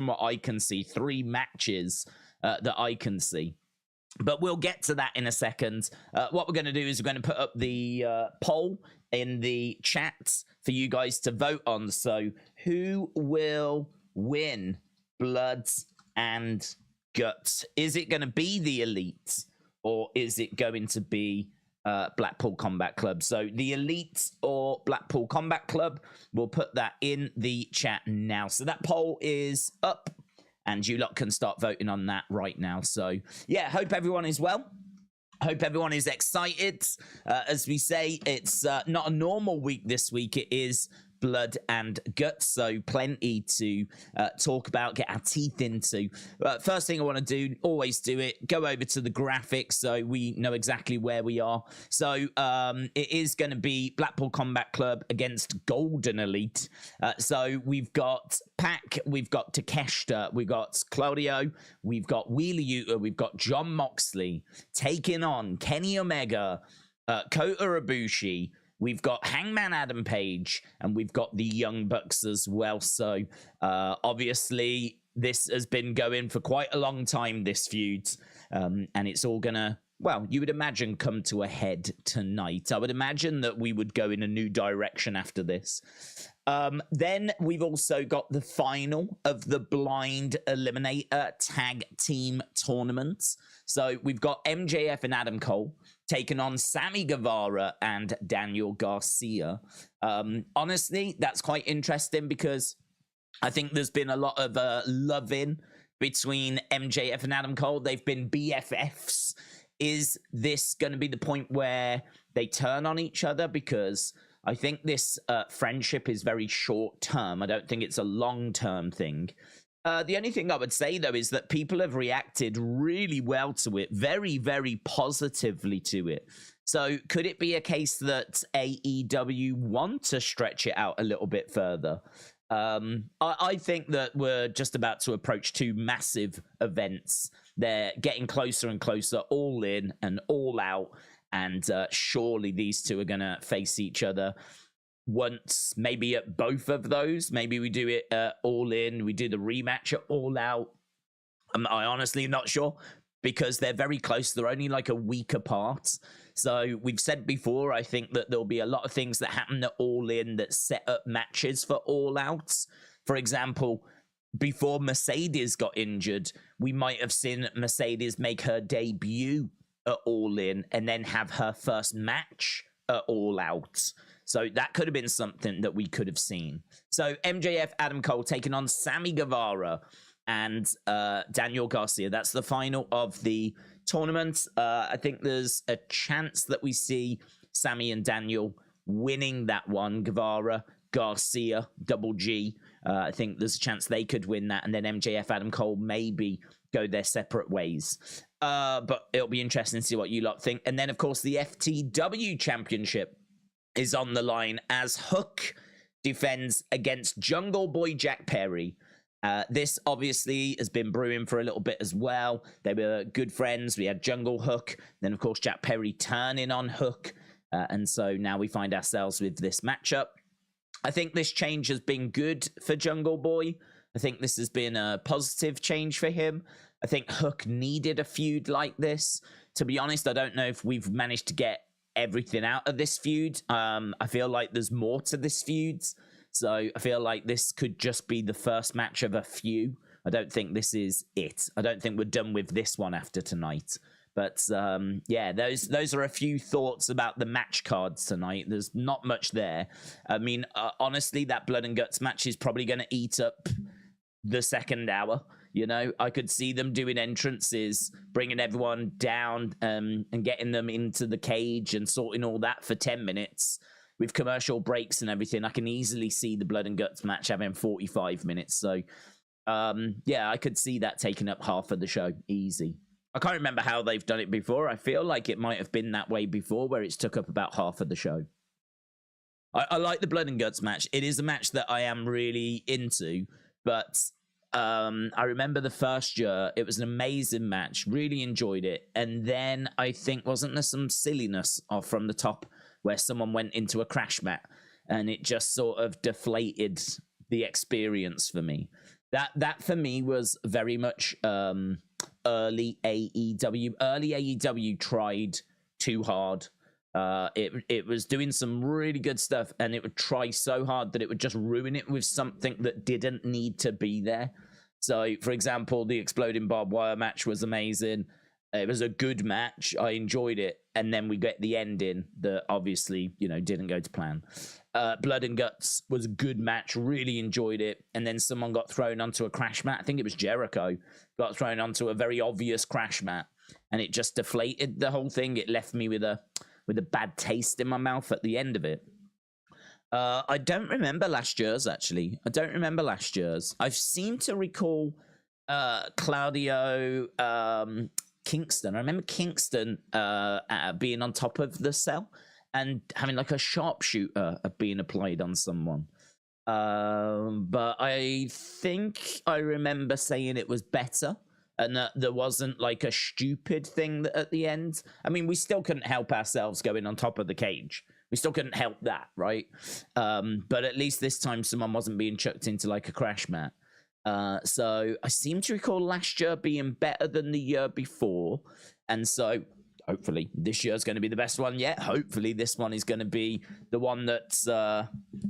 from what I can see, 3 matches that I can see. But we'll get to that in a second. What we're going to do is we're going to put up the poll in the chat for you guys to vote on. So who will win Bloods and Guts? Is it going to be the Elite, or is it going to be Blackpool Combat Club? So the Elite or Blackpool Combat Club, we'll put that in the chat now. So that poll is up, and you lot can start voting on that right now. So, yeah, hope everyone is well. Hope everyone is excited. As we say, it's not a normal week this week. It is Blood and Guts, so plenty to talk about, get our teeth into. First thing I want to do, always do it, go over to the graphics so we know exactly where we are. So it is going to be Blackpool Combat Club against Golden Elite. So we've got Pac, we've got Takeshita, we've got Claudio, we've got Wheeler Yuta, we've got John Moxley taking on Kenny Omega, Kota Ibushi. We've got Hangman Adam Page, and we've got the Young Bucks as well. So, obviously, this has been going for quite a long time, this feud. And it's all going to, well, you would imagine, come to a head tonight. I would imagine that we would go in a new direction after this. Then we've also got the final of the Blind Eliminator Tag Team Tournament. So we've got MJF and Adam Cole taking on Sammy Guevara and Daniel Garcia. Honestly, that's quite interesting because I think there's been a lot of love-in between MJF and Adam Cole. They've been BFFs. Is this going to be the point where they turn on each other? Because I think this friendship is very short-term. I don't think it's a long-term thing. The only thing I would say, though, is that people have reacted really well to it, very, very positively to it. So could it be a case that AEW want to stretch it out a little bit further? I think that we're just about to approach 2 massive events. They're getting closer and closer, All In and All Out, and surely these 2 are going to face each other once, maybe at both of those. Maybe we do it All In, we do the rematch at All Out. I honestly am not sure, because they're very close. They're only like a week apart. So we've said before, I think that there'll be a lot of things that happen at All In that set up matches for All Outs. For example, before Mercedes got injured, we might have seen Mercedes make her debut at All In and then have her first match at All Out. So that could have been something that we could have seen. So MJF, Adam Cole taking on Sammy Guevara and Daniel Garcia. That's the final of the tournament. I think there's a chance that we see Sammy and Daniel winning that one. Guevara, Garcia, Double G. I think there's a chance they could win that. And then MJF, Adam Cole maybe go their separate ways. But it'll be interesting to see what you lot think. And then, of course, the FTW Championship is on the line as Hook defends against Jungle Boy Jack Perry. This obviously has been brewing for a little bit as well. They were good friends. We had Jungle Hook. Then, of course, Jack Perry turning on Hook. And so now we find ourselves with this matchup. I think this change has been good for Jungle Boy. I think this has been a positive change for him. I think Hook needed a feud like this. To be honest, I don't know if we've managed to get everything out of this feud. I feel like there's more to this feud. So I feel like this could just be the first match of a few. I don't think this is it. I don't think we're done with this one after tonight. But yeah, those are a few thoughts about the match cards tonight. There's not much there. I mean, honestly, that Blood and Guts match is probably going to eat up the second hour. You know, I could see them doing entrances, bringing everyone down and getting them into the cage and sorting all that for 10 minutes. With commercial breaks and everything, I can easily see the Blood and Guts match having 45 minutes. So, yeah, I could see that taking up half of the show. Easy. I can't remember how they've done it before. I feel like it might have been that way before, where it's took up about half of the show. I like the Blood and Guts match. It is a match that I am really into, but I remember the first year, it was an amazing match. Really enjoyed it. And then I think, wasn't there some silliness off from the top where someone went into a crash mat and it just sort of deflated the experience for me. That for me was very much early AEW. Early AEW tried too hard. It was doing some really good stuff, and it would try so hard that it would just ruin it with something that didn't need to be there. So, for example, the exploding barbed wire match was amazing. It was a good match. I enjoyed it. And then we get the ending that obviously, didn't go to plan. Blood and Guts was a good match. Really enjoyed it. And then someone got thrown onto a crash mat. I think it was Jericho. Got thrown onto a very obvious crash mat. And it just deflated the whole thing. It left me with a bad taste in my mouth at the end of it. I don't remember last year's, actually. I seem to recall Claudio... Kingston. I remember Kingston being on top of the cell and having like a sharpshooter being applied on someone. But I think I remember saying it was better and that there wasn't like a stupid thing at the end. I mean, we still couldn't help ourselves going on top of the cage. We still couldn't help that, right? But at least this time someone wasn't being chucked into like a crash mat. So I seem to recall last year being better than the year before, and so hopefully this year's going to be the best one yet. Hopefully this one is going to be the one that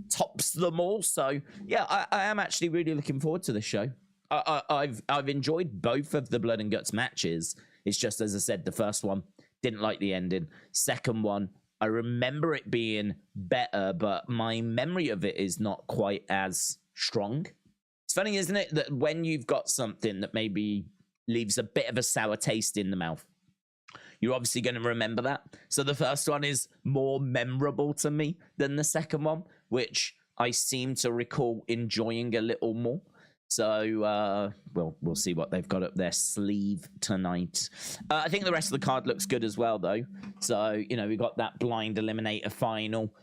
tops them all. So yeah, I am actually really looking forward to this show. I've enjoyed both of the Blood and Guts matches. It's just, as I said, the first one didn't like the ending. Second one, I remember it being better, but my memory of it is not quite as strong. It's funny, isn't it, that when you've got something that maybe leaves a bit of a sour taste in the mouth, you're obviously going to remember that. So the first one is more memorable to me than the second one, which I seem to recall enjoying a little more. So we'll see what they've got up their sleeve tonight. I think the rest of the card looks good as well, though. So, we've got that blind eliminator final.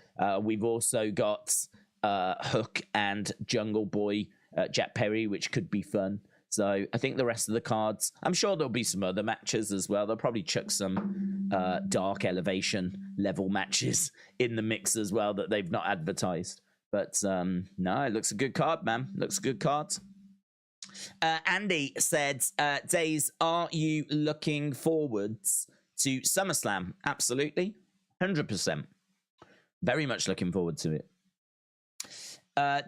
We've also got Hook and Jungle Boy Jack Perry, which could be fun. So I think the rest of the cards, I'm sure there'll be some other matches as well. They'll probably chuck some dark elevation level matches in the mix as well that they've not advertised. But no, it looks a good card, man. Looks a good card. Andy said, Days, are you looking forwards to SummerSlam? Absolutely. 100%. Very much looking forward to it.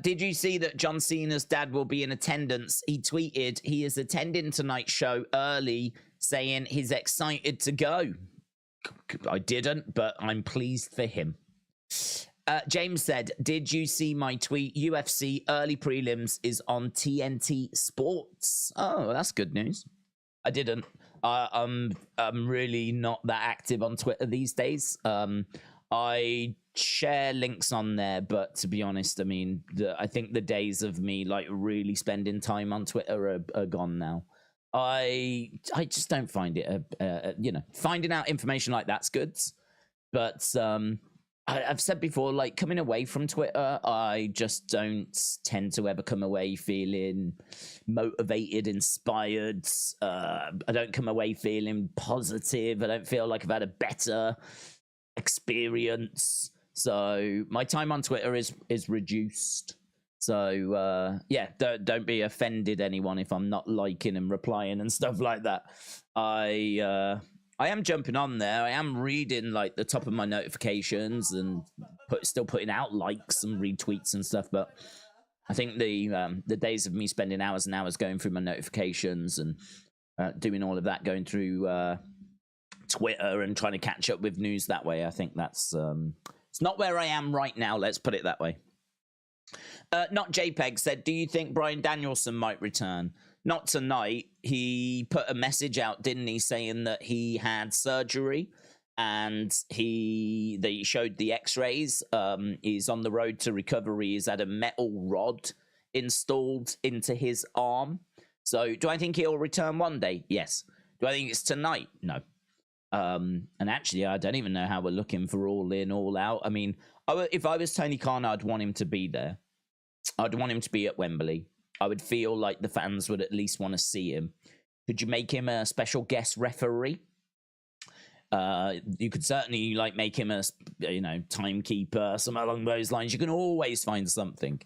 Did you see that John Cena's dad will be in attendance? He tweeted he is attending tonight's show early, saying he's excited to go. I didn't, but I'm pleased for him. James said, did you see my tweet? UFC early prelims is on TNT Sports. Oh, that's good news. I didn't. I'm really not that active on Twitter these days. I share links on there, but to be honest, I mean, I think the days of me like really spending time on Twitter are gone now. I just don't find it finding out information like that's good, but I've said before, like coming away from Twitter, I just don't tend to ever come away feeling motivated, inspired. I don't come away feeling positive. I don't feel like I've had a better experience. So my time on Twitter is reduced. So yeah, don't be offended, anyone, if I'm not liking and replying and stuff like that. I am jumping on there. I am reading like the top of my notifications and still putting out likes and retweets and stuff. But I think the days of me spending hours and hours going through my notifications and doing all of that, going through Twitter and trying to catch up with news that way, I think that's it's not where I am right now. Let's put it that way. Not JPEG said, do you think Bryan Danielson might return? Not tonight. He put a message out, didn't he, saying that he had surgery and they showed the x-rays. He's on the road to recovery. He's had a metal rod installed into his arm. So do I think he'll return one day? Yes. Do I think it's tonight? No. And actually, I don't even know how we're looking for All In, All Out. I mean, if I was Tony Khan, I'd want him to be there. I'd want him to be at Wembley. I would feel like the fans would at least want to see him. Could you make him a special guest referee? You could certainly make him a timekeeper, something along those lines. You can always find something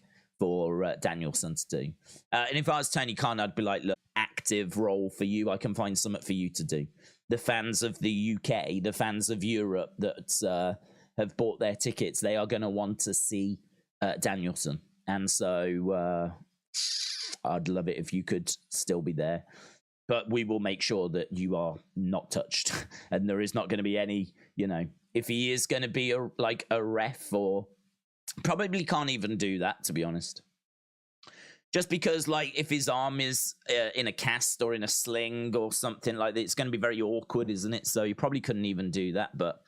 for Danielson to do. And if I was Tony Khan, I'd be like, look, active role for you. I can find something for you to do. The fans of the UK, the fans of Europe that have bought their tickets, they are going to want to see Danielson. And so I'd love it if you could still be there. But we will make sure that you are not touched. And there is not going to be any, if he is going to be a ref, or probably can't even do that, to be honest. Just because, if his arm is in a cast or in a sling or something like that, it's going to be very awkward, isn't it? So he probably couldn't even do that. But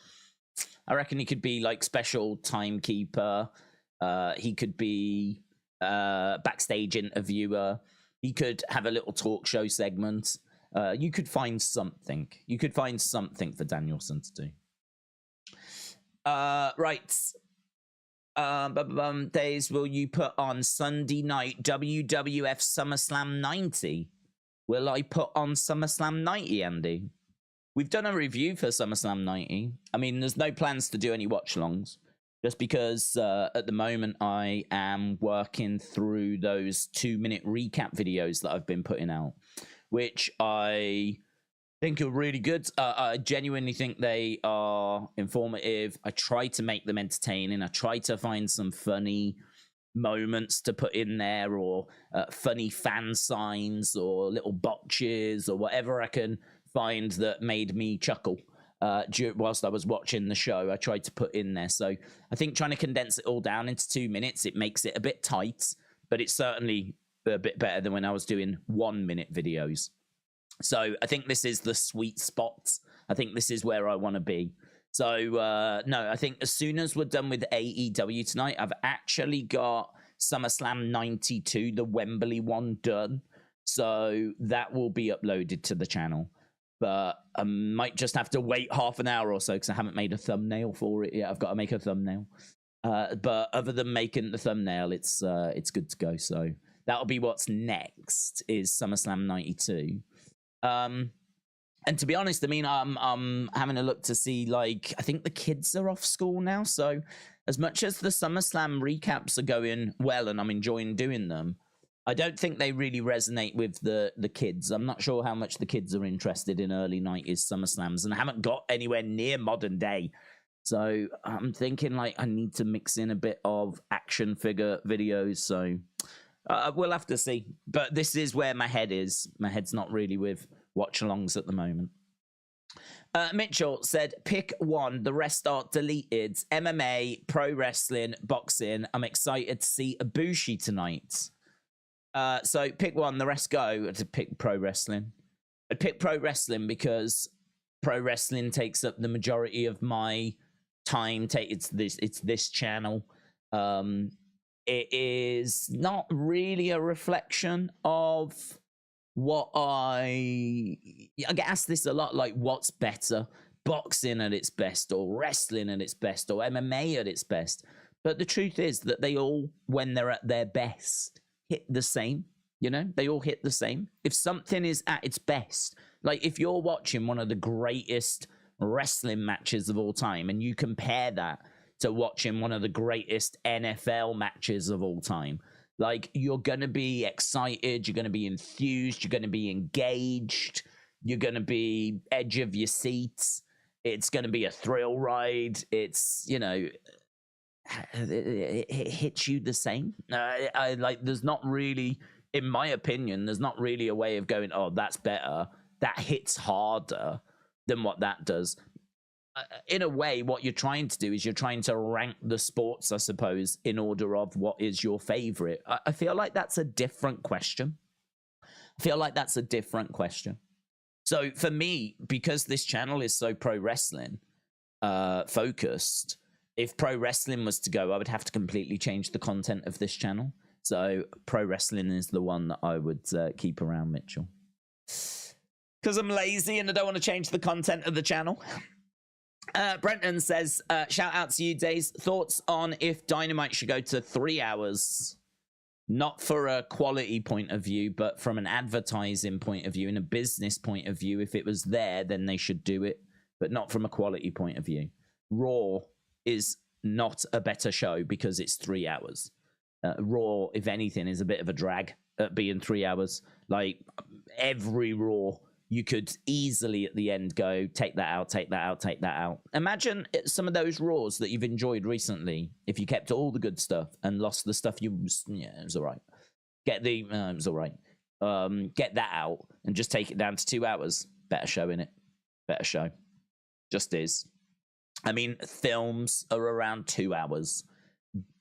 I reckon he could be, special timekeeper. He could be backstage interviewer. He could have a little talk show segment. You could find something. You could find something for Danielson to do. Right. Days, will you put on Sunday night WWF SummerSlam 90? Will I put on SummerSlam 90, Andy? We've done a review for SummerSlam 90. I mean, there's no plans to do any watch-alongs. Just because at the moment I am working through those 2-minute recap videos that I've been putting out, which I think are really good. I genuinely think they are informative. I try to make them entertaining. I try to find some funny moments to put in there, or funny fan signs, or little botches, or whatever I can find that made me chuckle. Whilst I was watching the show, I tried to put in there. So I think trying to condense it all down into 2 minutes, it makes it a bit tight, but it's certainly a bit better than when I was doing 1-minute videos. So I think this is the sweet spot. I think this is where I want to be. So no, I think as soon as we're done with AEW tonight, I've actually got SummerSlam 92, the Wembley one, done. So that will be uploaded to the channel. But I might just have to wait half an hour or so because I haven't made a thumbnail for it yet. I've got to make a thumbnail. But other than making the thumbnail, it's good to go. So that'll be what's next, is SummerSlam 92. And to be honest, I mean, I'm having a look to see, I think the kids are off school now. So as much as the SummerSlam recaps are going well and I'm enjoying doing them, I don't think they really resonate with the kids. I'm not sure how much the kids are interested in early 90s SummerSlams, and I haven't got anywhere near modern day. So I'm thinking I need to mix in a bit of action figure videos. So we'll have to see. But this is where my head is. My head's not really with watch-alongs at the moment. Mitchell said, pick one. The rest are deleted. MMA, pro wrestling, boxing. I'm excited to see Ibushi tonight. So pick one, the rest go. To pick pro wrestling. I'd pick pro wrestling because pro wrestling takes up the majority of my time. It's this channel. It is not really a reflection of what I get asked this a lot, what's better, boxing at its best, or wrestling at its best, or MMA at its best. But the truth is that they all, when they're at their best, hit the same. They all hit the same. If something is at its best, if you're watching one of the greatest wrestling matches of all time and you compare that to watching one of the greatest NFL matches of all time, you're going to be excited, you're going to be enthused, you're going to be engaged, you're going to be edge of your seats. It's going to be a thrill ride. It's, it hits you the same. There's not really, in my opinion, there's not really a way of going, oh, that's better. That hits harder than what that does. In a way, what you're trying to do is you're trying to rank the sports, I suppose, in order of what is your favorite. I feel like that's a different question. So for me, because this channel is so pro wrestling focused, if pro wrestling was to go, I would have to completely change the content of this channel. So pro wrestling is the one that I would keep around, Mitchell. Because I'm lazy and I don't want to change the content of the channel. Brenton says, shout out to you, Days. Thoughts on if Dynamite should go to 3 hours? Not for a quality point of view, but from an advertising point of view and a business point of view. If it was there, then they should do it, but not from a quality point of view. Raw is not a better show because it's 3 hours. Raw, if anything, is a bit of a drag at being 3 hours. Like every Raw, you could easily at the end go, take that out, take that out, take that out. Imagine some of those Raws that you've enjoyed recently, if you kept all the good stuff and lost the stuff it was all right. It was all right. Get that out and just take it down to 2 hours. Better show, innit? Better show. Just is. I mean, films are around 2 hours.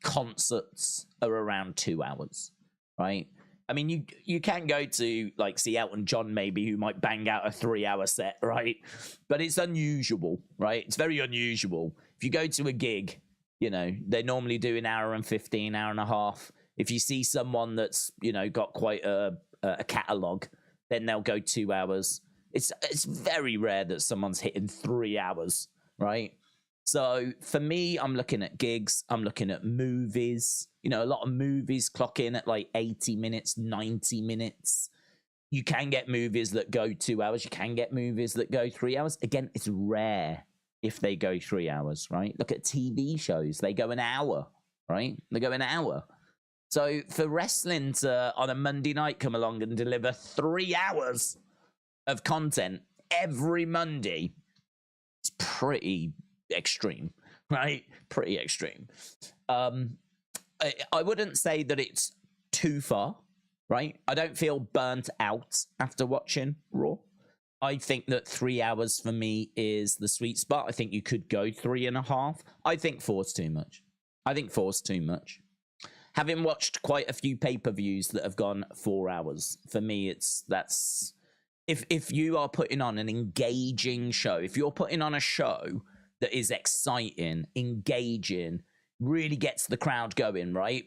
Concerts are around 2 hours, right? I mean, you can go to, like, see Elton John, maybe, who might bang out a 3 hour set, right? But it's unusual, right? It's very unusual. If you go to a gig, you know, they normally do an hour and 15, hour and a half. If you see someone that's, you know, got quite a catalogue, then they'll go 2 hours. It's very rare that someone's hitting 3 hours, right? So for me, I'm looking at gigs. I'm looking at movies. You know, a lot of movies clock in at like 80 minutes, 90 minutes. You can get movies that go 2 hours. You can get movies that go 3 hours. Again, it's rare if they go 3 hours, right? Look at TV shows. They go an hour, right? They go an hour. So for wrestling to, on a Monday night, come along and deliver 3 hours of content every Monday, it's pretty extreme, right? Pretty extreme. I wouldn't say that it's too far, right? I don't feel burnt out after watching Raw. I think that 3 hours for me is the sweet spot. I think you could go 3.5. I think 4's too much. I think 4's too much. Having watched quite a few pay-per-views that have gone 4 hours, for me, that's if you are putting on an engaging show, if you're putting on a show that is exciting, engaging, really gets the crowd going, right?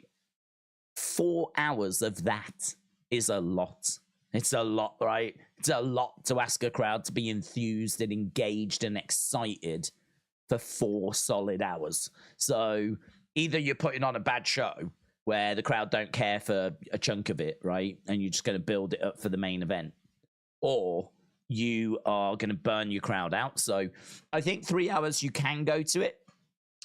4 hours of that is a lot. It's a lot, right? It's a lot to ask a crowd to be enthused and engaged and excited for 4 solid hours. So either you're putting on a bad show where the crowd don't care for a chunk of it, right? And you're just going to build it up for the main event. Or you are going to burn your crowd out. So I think 3 hours you can go to it,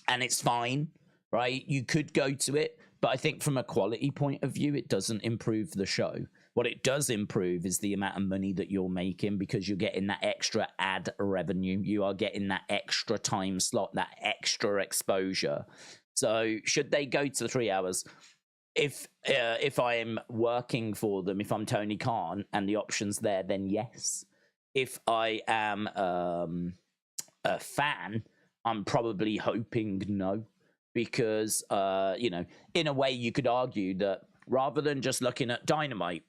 and it's fine, right? You could go to it, but I think from a quality point of view, it doesn't improve the show. What it does improve is the amount of money that you're making, because you're getting that extra ad revenue. You are getting that extra time slot, that extra exposure. So should they go to 3 hours? If I'm working for them, if I'm Tony Khan and the option's there, then yes. If I am a fan, I'm probably hoping no, because you know, in a way you could argue that rather than just looking at Dynamite,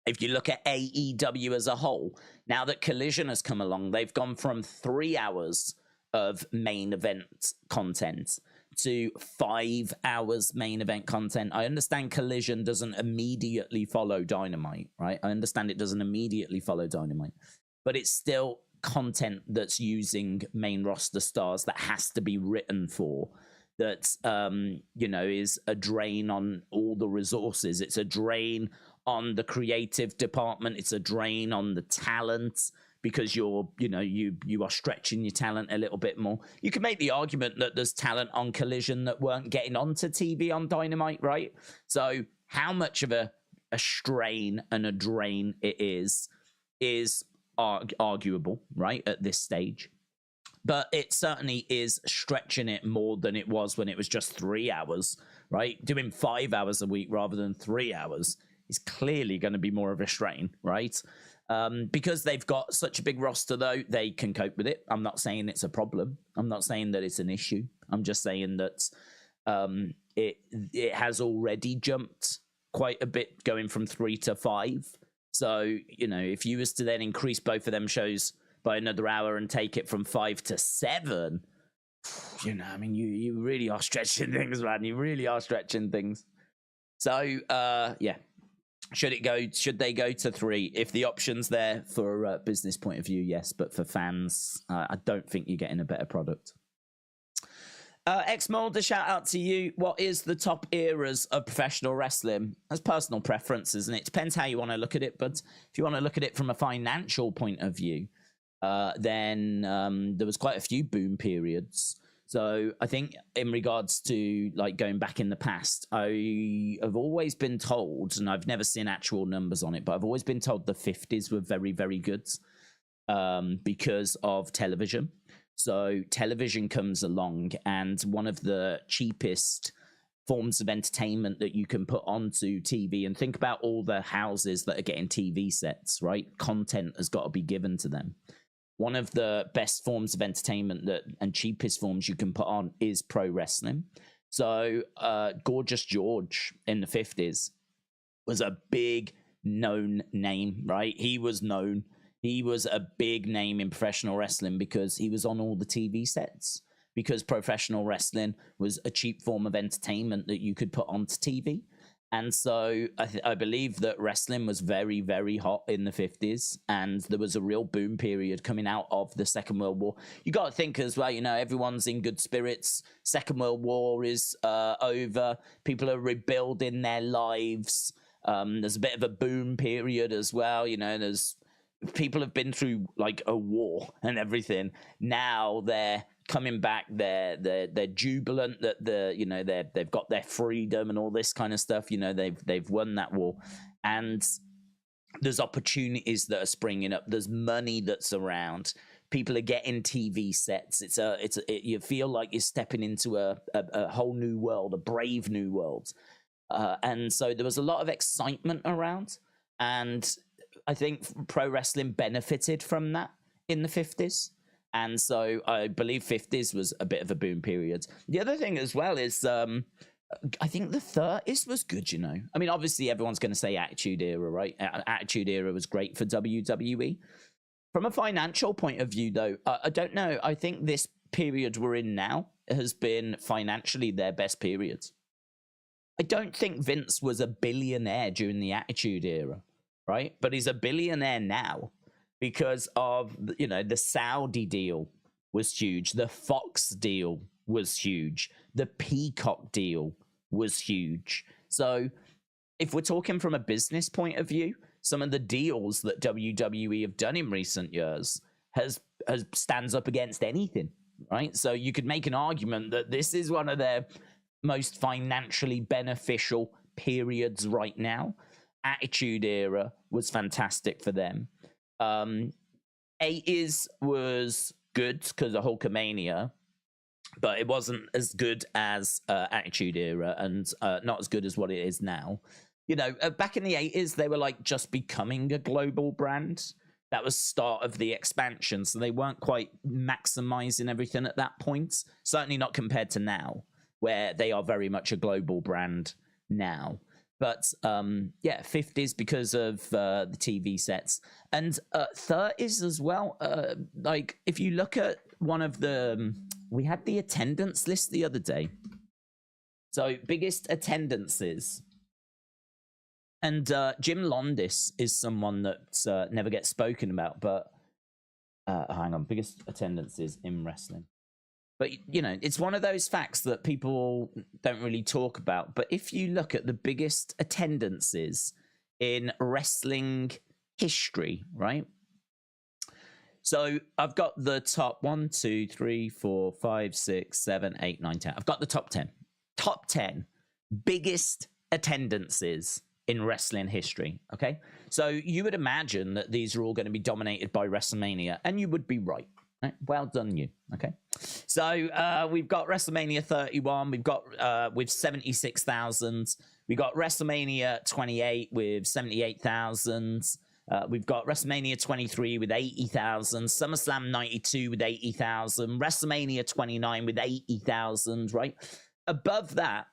if you look at AEW as a whole, now that Collision has come along, they've gone from 3 hours of main event content to 5 hours main event content. I understand Collision doesn't immediately follow Dynamite, right? I understand it doesn't immediately follow Dynamite, but it's still content that's using main roster stars that has to be written for, that, you know, is a drain on all the resources. It's a drain on the creative department. It's a drain on the talent, because you are stretching your talent a little bit more. You can make the argument that there's talent on Collision that weren't getting onto TV on Dynamite, right? So how much of a strain and a drain it is arguable, right, at this stage. But it certainly is stretching it more than it was when it was just 3 hours, right? Doing 5 hours a week rather than 3 hours is clearly going to be more of a strain, right? Because they've got such a big roster, though, they can cope with it. I'm not saying it's a problem. I'm not saying that it's an issue. I'm just saying that it has already jumped quite a bit, going from 3 to 5. So, you know, if you was to then increase both of them shows by another hour and take it from 5 to 7, you know, I mean, you really are stretching things, man. You really are stretching things. So, yeah. Should they go to 3? If the option's there for a business point of view, yes. But for fans, I don't think you're getting a better product. X Mulder, shout out to you. What is the top eras of professional wrestling? That's personal preferences, and it depends how you want to look at it. But if you want to look at it from a financial point of view, then there was quite a few boom periods. So I think in regards to like going back in the past, I have always been told, and I've never seen actual numbers on it, but I've always been told the 50s were very, very good because of television. So television comes along, and one of the cheapest forms of entertainment that you can put onto TV, and think about all the houses that are getting TV sets, right? Content has got to be given to them. One of the best forms of entertainment and cheapest forms you can put on is pro wrestling. So Gorgeous George in the 50s was a big known name, right? He was known. He was a big name in professional wrestling because he was on all the TV sets, because professional wrestling was a cheap form of entertainment that you could put onto TV. And so I believe that wrestling was very, very hot in the 50s, and there was a real boom period coming out of the Second World War. You got to think as well, you know, everyone's in good spirits. Second World War is over. People are rebuilding their lives. There's a bit of a boom period as well. You know, people have been through like a war and everything. Now they're coming back, they're jubilant that they've got their freedom and all this kind of stuff. You know, they've won that war, and there's opportunities that are springing up. There's money that's around. People are getting TV sets. You feel like you're stepping into a whole new world, a brave new world. And so there was a lot of excitement around, and I think pro wrestling benefited from that in the 50s. And so I believe 50s was a bit of a boom period. The other thing as well is I think the 30s was good, you know. I mean, obviously everyone's going to say Attitude Era, right? Attitude Era was great for WWE. From a financial point of view, though, I don't know. I think this period we're in now has been financially their best period. I don't think Vince was a billionaire during the Attitude Era, right? But he's a billionaire now, because of, you know, the Saudi deal was huge. The Fox deal was huge. The Peacock deal was huge. So if we're talking from a business point of view, some of the deals that WWE have done in recent years has stands up against anything, right? So you could make an argument that this is one of their most financially beneficial periods right now. Attitude Era was fantastic for them. 80s was good because of Hulkamania, but it wasn't as good as Attitude Era, and not as good as what it is now. You know, back in the 80s, they were like just becoming a global brand. That was start of the expansion, so they weren't quite maximizing everything at that point. Certainly not compared to now, where they are very much a global brand now. But yeah, 50s because of the TV sets, and 30s as well. Like if you look at one of the, we had the attendance list the other day. So biggest attendances, and Jim Londis is someone that never gets spoken about. But hang on, biggest attendances in wrestling. But, you know, it's one of those facts that people don't really talk about. But if you look at the biggest attendances in wrestling history, right? So I've got the top 1, 2, 3, 4, 5, 6, 7, 8, 9, 10. I've got the top 10. Top 10 biggest attendances in wrestling history, okay? So you would imagine that these are all going to be dominated by WrestleMania, and you would be right. Well done, you. Okay, so we've got WrestleMania 31. We've got with 76,000. We got WrestleMania 28 with 78,000. We've got WrestleMania 23 with 80,000. SummerSlam 92 with 80,000. WrestleMania 29 with 80,000. Right above that,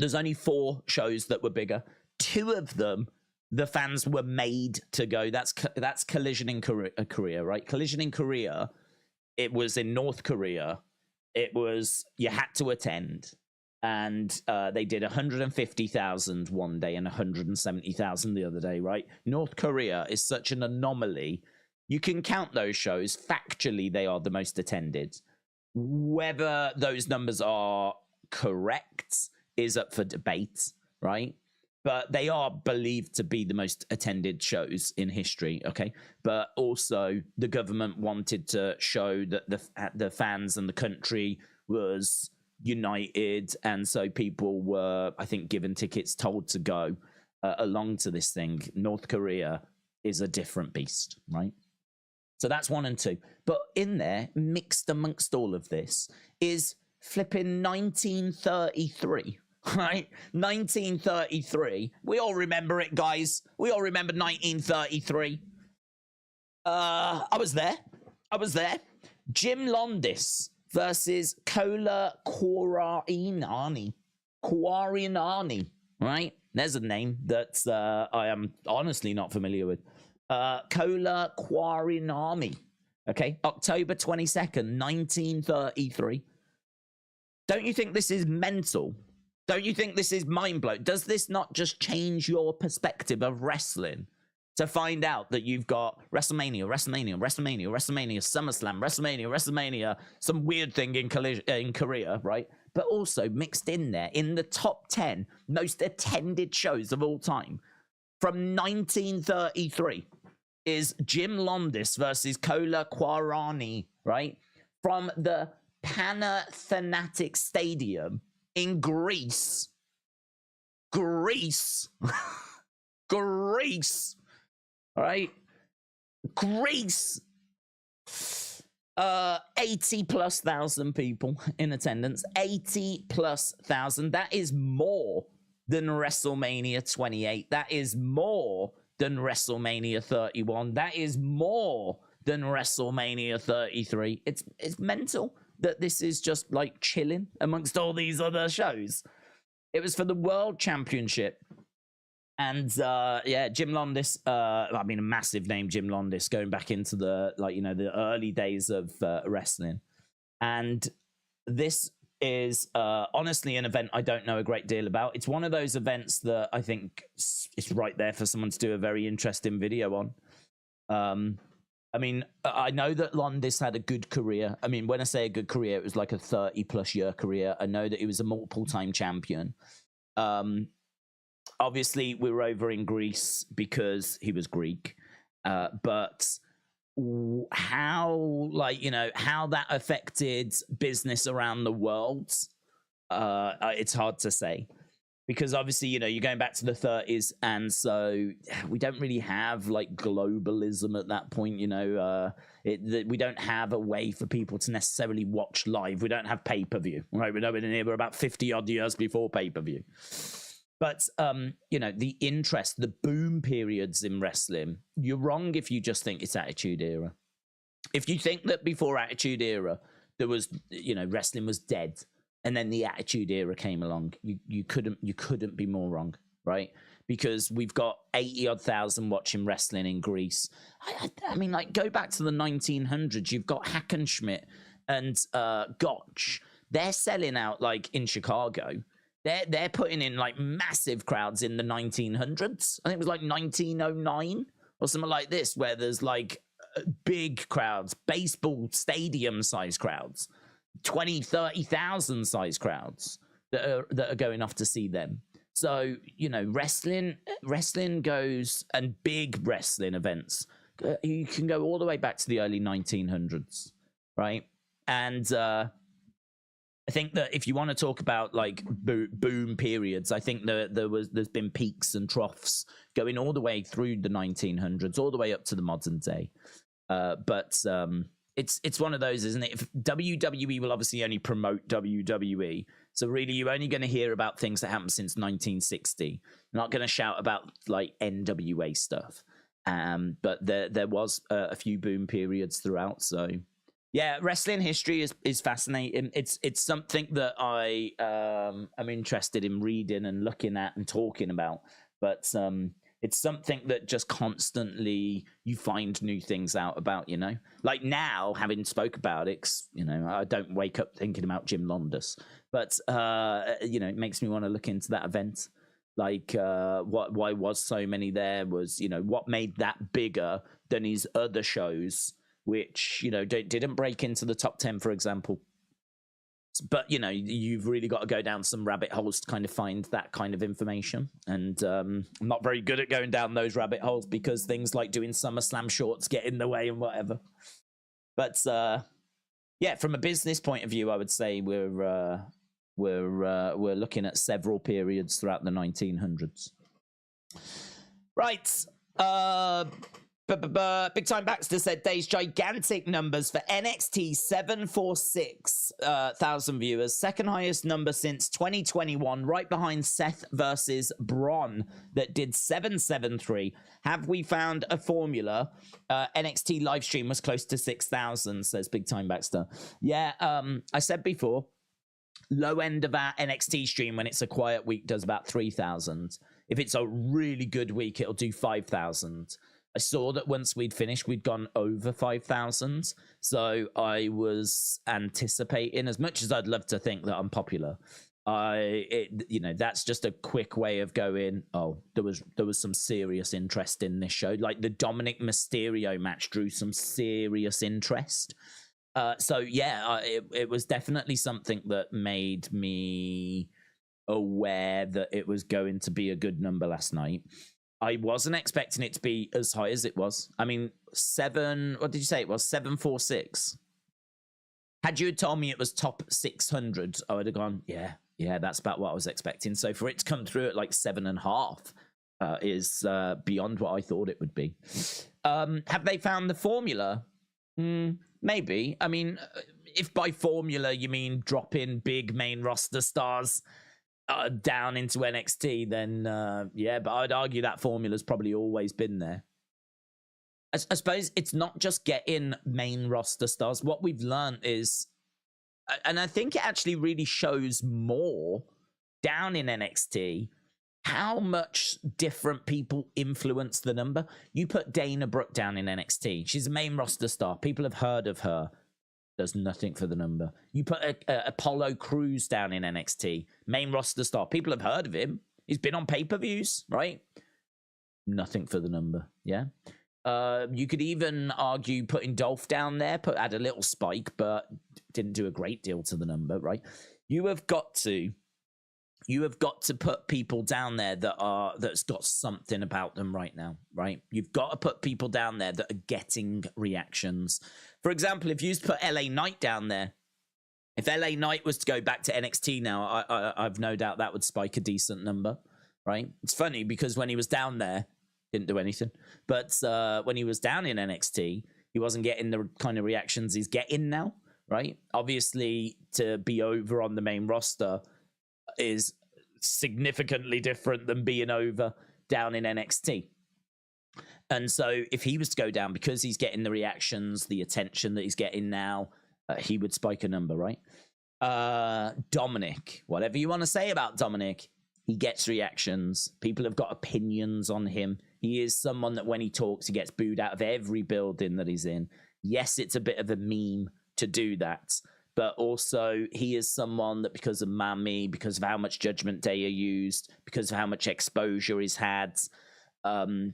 there's only 4 shows that were bigger. 2 of them, the fans were made to go. That's Collision in Korea, right? Collision in Korea, it was in North Korea. It was, you had to attend. And they did 150,000 one day and 170,000 the other day, right? North Korea is such an anomaly. You can count those shows. Factually, they are the most attended. Whether those numbers are correct is up for debate, right? But they are believed to be the most attended shows in history, okay? But also, the government wanted to show that the fans and the country was united, and so people were, I think, given tickets, told to go along to this thing. North Korea is a different beast, right? So that's 1 and 2. But in there, mixed amongst all of this, is flipping 1933, right? 1933. We all remember it, guys. We all remember 1933. I was there. Jim Londis versus Kola Kwarianani, right? There's a name that I am honestly not familiar with. Kola Kwarianani. Okay, October 22nd, 1933. Don't you think this is mental? Don't you think this is mind-blowing? Does this not just change your perspective of wrestling? To find out that you've got WrestleMania, SummerSlam, some weird thing in Korea, right? But also mixed in there in the top 10 most attended shows of all time from 1933 is Jim Londis versus Kola Kwarianani, right? From the Panathinaikos Stadium in Greece. Greece. All right, Greece. 80,000+ people in attendance. 80,000+. That is more than WrestleMania 28. That is more than WrestleMania 31. That is more than WrestleMania 33. It's mental that this is just like chilling amongst all these other shows. It was for the World Championship. And Jim Londis, I mean, a massive name, Jim Londis, going back into the, the early days of wrestling. And this is honestly an event I don't know a great deal about. It's one of those events that I think it's right there for someone to do a very interesting video on. I mean, I know that Londis had a good career. I mean, when I say a good career, it was like a 30+ year career. I know that he was a multiple time champion. Obviously, we were over in Greece because he was Greek. But how, how that affected business around the world, it's hard to say. Because obviously, you're going back to the 30s, and so we don't really have globalism at that point. We don't have a way for people to necessarily watch live. We don't have pay-per-view, right? We're about 50 odd years before pay-per-view. But the interest, the boom periods in wrestling, you're wrong if you just think it's Attitude Era. If you think that before Attitude Era, there was, wrestling was dead, and then the Attitude Era came along, you couldn't be more wrong, right? Because we've got 80,000 watching wrestling in Greece. I mean, go back to the 1900s. You've got Hackenschmidt and Gotch. They're selling out in Chicago. They're putting in massive crowds in the 1900s. I think it was 1909 or something like this, where there's big crowds, baseball stadium size crowds. 20, 30,000 size crowds that are going off to see them. So, wrestling goes, and big wrestling events, you can go all the way back to the early 1900s, right? And I think that if you want to talk about boom periods, I think there's been peaks and troughs going all the way through the 1900s, all the way up to the modern day. But it's one of those, isn't it? If WWE will obviously only promote WWE, so really you're only going to hear about things that happened since 1960. You're not going to shout about NWA stuff. But there was a few boom periods throughout. So yeah, wrestling history is fascinating. It's something that I am interested in reading and looking at and talking about. But it's something that just constantly you find new things out about, now, having spoke about it, I don't wake up thinking about Jim Londis, but it makes me want to look into that event. Why was so many there was, what made that bigger than his other shows, which, didn't break into the top 10, for example. But, you've really got to go down some rabbit holes to kind of find that kind of information. And I'm not very good at going down those rabbit holes because things like doing SummerSlam shorts get in the way and whatever. But, yeah, from a business point of view, I would say we're looking at several periods throughout the 1900s. Right. Big Time Baxter said Dave's gigantic numbers for NXT 746,000 viewers, second highest number since 2021, right behind Seth versus Braun that did 773. Have we found a formula? NXT live stream was close to 6,000, says Big Time Baxter. Yeah, I said before, low end of our NXT stream when it's a quiet week does about 3,000. If it's a really good week, it'll do 5,000. I saw that once we'd finished, we'd gone over 5,000. So I was anticipating, as much as I'd love to think that I'm popular, that's just a quick way of going, oh, there was some serious interest in this show. Like the Dominic Mysterio match drew some serious interest. It was definitely something that made me aware that it was going to be a good number last night. I wasn't expecting it to be as high as it was. I mean, what did you say it was? 746. Had you told me it was top 600, I would have gone, yeah, that's about what I was expecting. So for it to come through at like 7.5 is beyond what I thought it would be. Have they found the formula? Maybe. I mean, if by formula you mean dropping big main roster stars down into NXT, then but I'd argue that formula's probably always been there. I suppose it's not just getting main roster stars. What we've learned is, and I think it actually really shows more down in NXT, how much different people influence the number. You put Dana Brooke down in NXT. She's a main roster star. People have heard of her. Does nothing for the number. You put Apollo Crews down in NXT. Main roster star. People have heard of him. He's been on pay-per-views, right? Nothing for the number, yeah? You could even argue putting Dolph down there, add a little spike, but didn't do a great deal to the number, right? You have got to put people down there that's got something about them right now, right? You've got to put people down there that are getting reactions. For example, if you used to put LA Knight down there, if LA Knight was to go back to NXT now, I've no doubt that would spike a decent number, right? It's funny because when he was down there, didn't do anything. But when he was down in NXT, he wasn't getting the kind of reactions he's getting now, right? Obviously, to be over on the main roster is significantly different than being over down in NXT. And so if he was to go down, because he's getting the reactions, the attention that he's getting now, he would spike a number, right? Dominic, whatever you want to say about Dominic, he gets reactions. People have got opinions on him. He is someone that when he talks, he gets booed out of every building that he's in. Yes, it's a bit of a meme to do that, but also he is someone that because of Mami, because of how much Judgment Day are used, because of how much exposure he's had,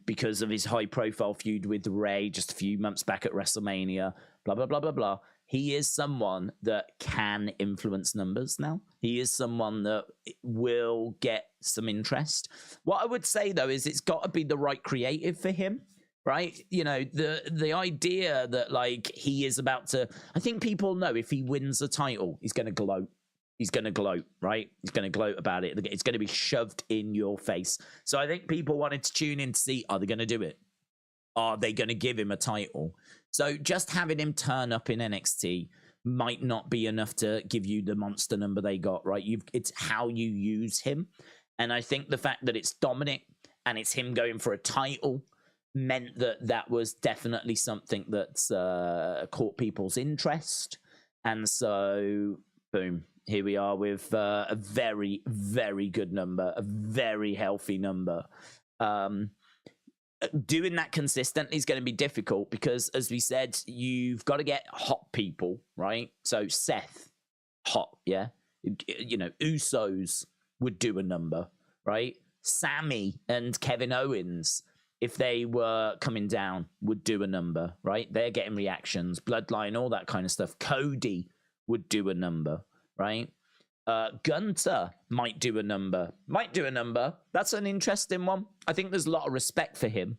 because of his high-profile feud with Ray just a few months back at WrestleMania, blah, blah, blah, blah, blah. He is someone that can influence numbers now. He is someone that will get some interest. What I would say, though, is it's got to be the right creative for him, right? You know, the idea that, like, he is about to... I think people know if he wins a title, he's going to gloat. He's going to gloat, right? He's going to gloat about it. It's going to be shoved in your face. So I think people wanted to tune in to see, are they going to do it? Are they going to give him a title? So just having him turn up in NXT might not be enough to give you the monster number they got, right? It's how you use him. And I think the fact that it's Dominic and it's him going for a title meant that was definitely something that's caught people's interest. And so, boom, here we are with a very, very good number, a very healthy number. Doing that consistently is going to be difficult because, as we said, you've got to get hot people, right? So Seth, hot, yeah? You know, Usos would do a number, right? Sammy and Kevin Owens, if they were coming down, would do a number, right? They're getting reactions, Bloodline, all that kind of stuff. Cody would do a number, right? Gunter might do a number. That's an interesting one. I think there's a lot of respect for him.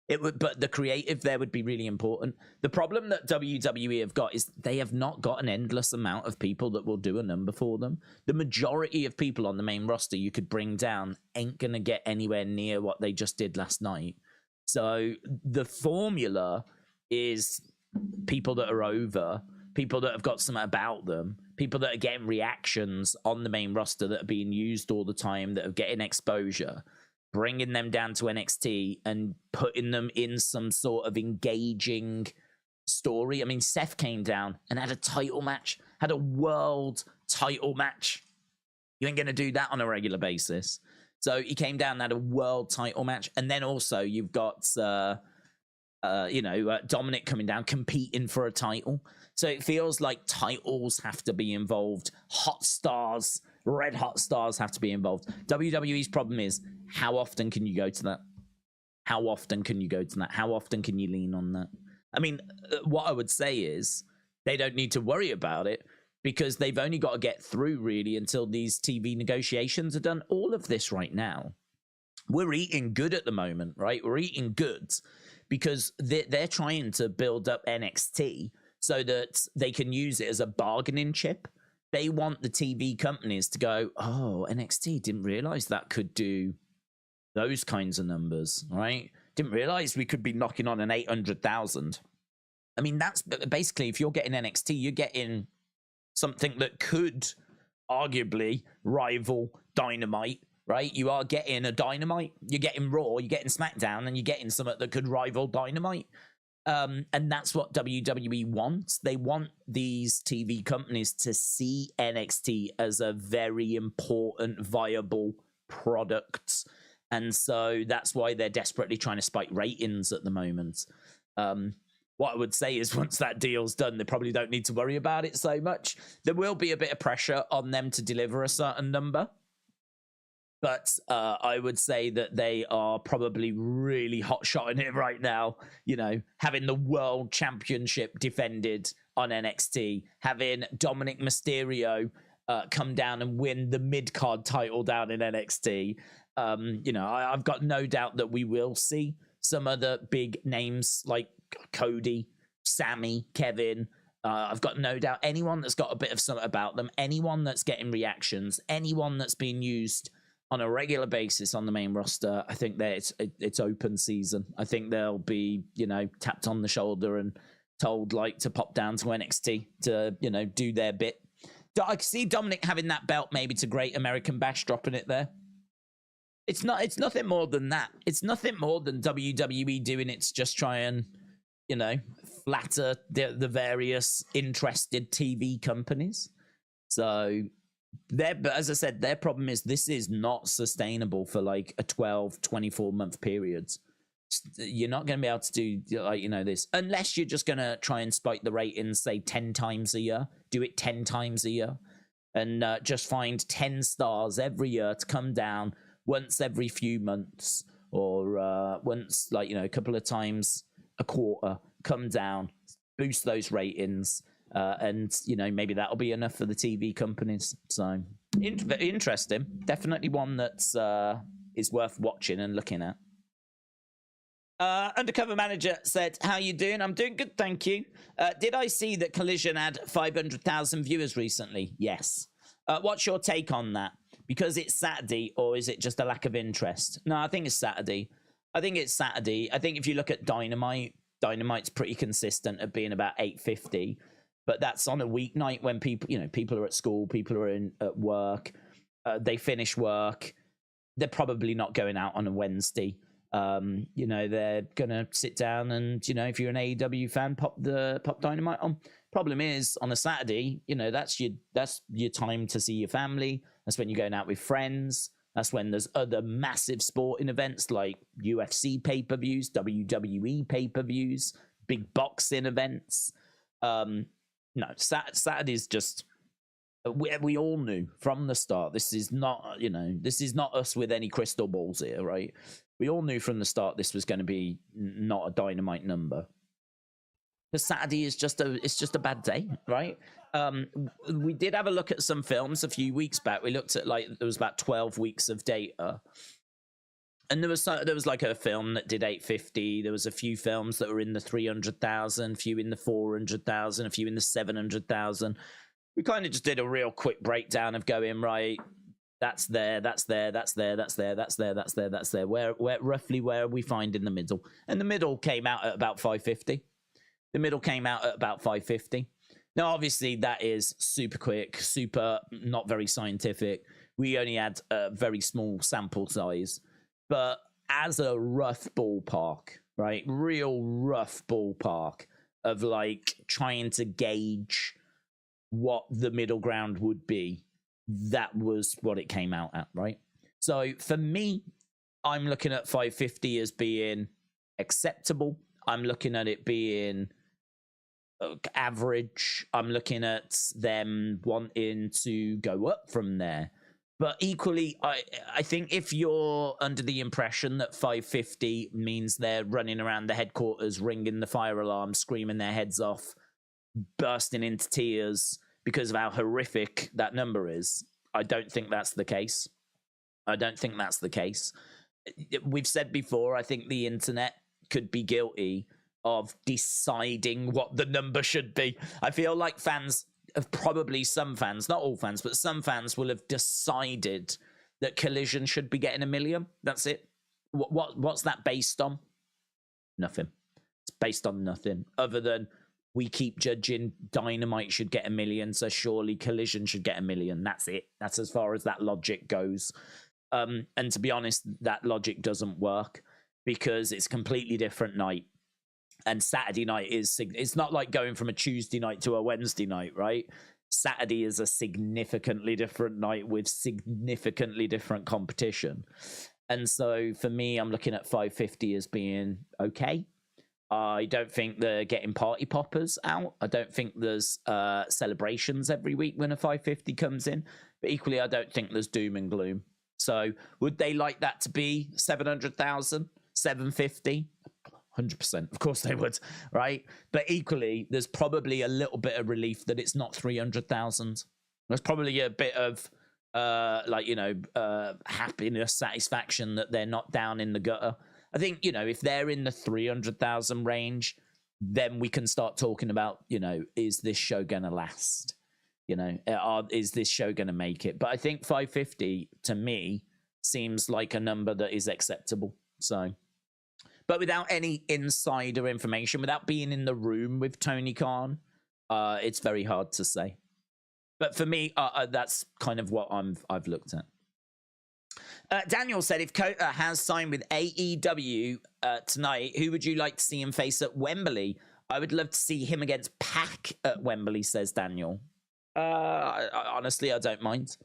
It would, but the creative there would be really important. The problem that WWE have got is they have not got an endless amount of people that will do a number for them. The majority of people on the main roster you could bring down ain't going to get anywhere near what they just did last night. So the formula is people that are over, people that have got something about them, people that are getting reactions on the main roster that are being used all the time, that are getting exposure, bringing them down to NXT and putting them in some sort of engaging story. I mean, Seth came down and had a title match, had a world title match. You ain't going to do that on a regular basis. So he came down and had a world title match. And then also you've got, Dominic coming down, competing for a title. So it feels like titles have to be involved. Hot stars, red hot stars have to be involved. WWE's problem is, how often can you go to that? How often can you go to that? How often can you lean on that? I mean, what I would say is they don't need to worry about it because they've only got to get through really until these TV negotiations are done. All of this right now, we're eating good at the moment, right? We're eating good because they're trying to build up NXT so that they can use it as a bargaining chip. They want the TV companies to go, oh, NXT, didn't realize that could do those kinds of numbers, right? Didn't realize we could be knocking on an 800,000. I mean, that's basically, if you're getting NXT, you're getting something that could arguably rival Dynamite, right? You are getting a Dynamite, you're getting Raw, you're getting SmackDown, and you're getting something that could rival Dynamite. And that's what WWE wants. They want these TV companies to see NXT as a very important, viable product. And so that's why they're desperately trying to spike ratings at the moment. What I would say is once that deal's done, they probably don't need to worry about it so much. There will be a bit of pressure on them to deliver a certain number. But I would say that they are probably really hot-shotting it right now. You know, having the World Championship defended on NXT, having Dominic Mysterio come down and win the mid-card title down in NXT. I've got no doubt that we will see some other big names like Cody, Sammy, Kevin. I've got no doubt anyone that's got a bit of something about them, anyone that's getting reactions, anyone that's being used on a regular basis on the main roster, I think that it's open season. I think they'll be, tapped on the shoulder and told to pop down to NXT to, do their bit. I see Dominic having that belt maybe to Great American Bash, dropping it there. It's nothing more than that. It's nothing more than WWE doing it to just try and, flatter the various interested TV companies. So but as I said, their problem is this is not sustainable for a 12, 24 month periods. You're not going to be able to do this unless you're just going to try and spike the ratings, say 10 times a year, do it 10 times a year and just find 10 stars every year to come down once every few months or once a couple of times a quarter, come down, boost those ratings. And maybe that'll be enough for the TV companies. So interesting, definitely one that's is worth watching and looking at. Undercover Manager said, how you doing? I'm doing good, thank you. Did I see that Collision had 500,000 viewers recently? Yes. What's your take on that? Because it's Saturday, or is it just a lack of interest? No, I think it's Saturday. I think if you look at Dynamite's pretty consistent at being about 850. But that's on a weeknight when people are at school, people are at work, they finish work. They're probably not going out on a Wednesday. They're gonna sit down and if you're an AEW fan, pop Dynamite on. Problem is on a Saturday, that's your time to see your family. That's when you're going out with friends. That's when there's other massive sporting events like UFC pay-per-views, WWE pay-per-views, big boxing events. No, Saturday's just we all knew from the start. This is not us with any crystal balls here, right? We all knew from the start this was going to be not a Dynamite number. Because Saturday is just a bad day, right? We did have a look at some films a few weeks back. We looked at there was about 12 weeks of data. And there was like a film that did 850. There was a few films that were in the 300,000, a few in the 400,000, a few in the 700,000. We kind of just did a real quick breakdown of going, right, that's there, that's there, that's there, that's there, that's there, that's there, that's there. Where roughly where we find in the middle? And the middle came out at about 550. The middle came out at about 550. Now, obviously, that is super quick, super not very scientific. We only had a very small sample size. But as a rough ballpark, right? Real rough ballpark of like trying to gauge what the middle ground would be, that was what it came out at, right? So for me, I'm looking at 550 as being acceptable. I'm looking at it being average. I'm looking at them wanting to go up from there. But equally, I think if you're under the impression that 550 means they're running around the headquarters, ringing the fire alarm, screaming their heads off, bursting into tears because of how horrific that number is, I don't think that's the case. I don't think that's the case. We've said before, I think the internet could be guilty of deciding what the number should be. I feel like fans... probably some fans, not all fans, but some fans will have decided that Collision should be getting 1 million. That's it. What's that based on? Nothing. It's based on nothing other than we keep judging Dynamite should get 1 million, so surely Collision should get 1 million. That's it. That's as far as that logic goes. And to be honest, that logic doesn't work because it's a completely different night. And Saturday night it's not like going from a Tuesday night to a Wednesday night, right? Saturday is a significantly different night with significantly different competition. And so for me, I'm looking at 550 as being okay. I don't think they're getting party poppers out. I don't think there's celebrations every week when a 550 comes in. But equally, I don't think there's doom and gloom. So would they like that to be 700,000, 750? 100%. Of course they would, right? But equally, there's probably a little bit of relief that it's not 300,000. There's probably a bit of happiness, satisfaction that they're not down in the gutter. I think, if they're in the 300,000 range, then we can start talking about, is this show going to last? Is this show going to make it? But I think 550 to me seems like a number that is acceptable. So... But without any insider information, without being in the room with Tony Khan, it's very hard to say. But for me, that's kind of what I've looked at. Daniel said, if Kota has signed with AEW tonight, who would you like to see him face at Wembley? I would love to see him against Pac at Wembley, says Daniel. Honestly, I don't mind.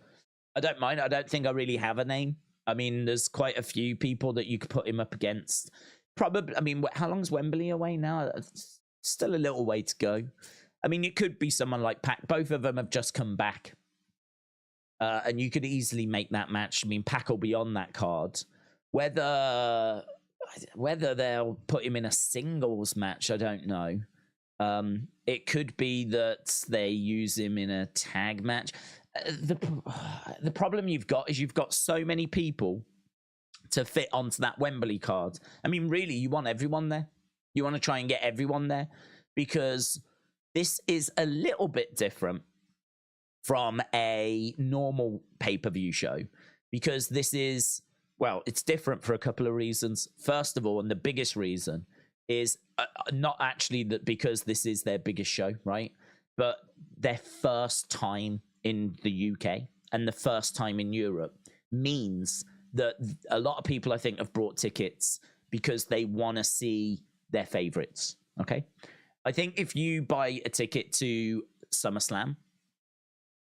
I don't think I really have a name. I mean, there's quite a few people that you could put him up against. Probably, I mean, how long's Wembley away now? Still a little way to go. I mean, it could be someone like Pac. Both of them have just come back. And you could easily make that match. I mean, Pac will be on that card. Whether they'll put him in a singles match, I don't know. It could be that they use him in a tag match. The problem you've got is you've got so many people to fit onto that Wembley card. I mean, really, you want everyone there. You want to try and get everyone there because this is a little bit different from a normal pay-per-view show because this is, well, it's different for a couple of reasons. First of all, and the biggest reason is not actually that because this is their biggest show, right? But their first time in the UK and the first time in Europe means that a lot of people, I think, have brought tickets because they want to see their favorites, okay? I think if you buy a ticket to SummerSlam,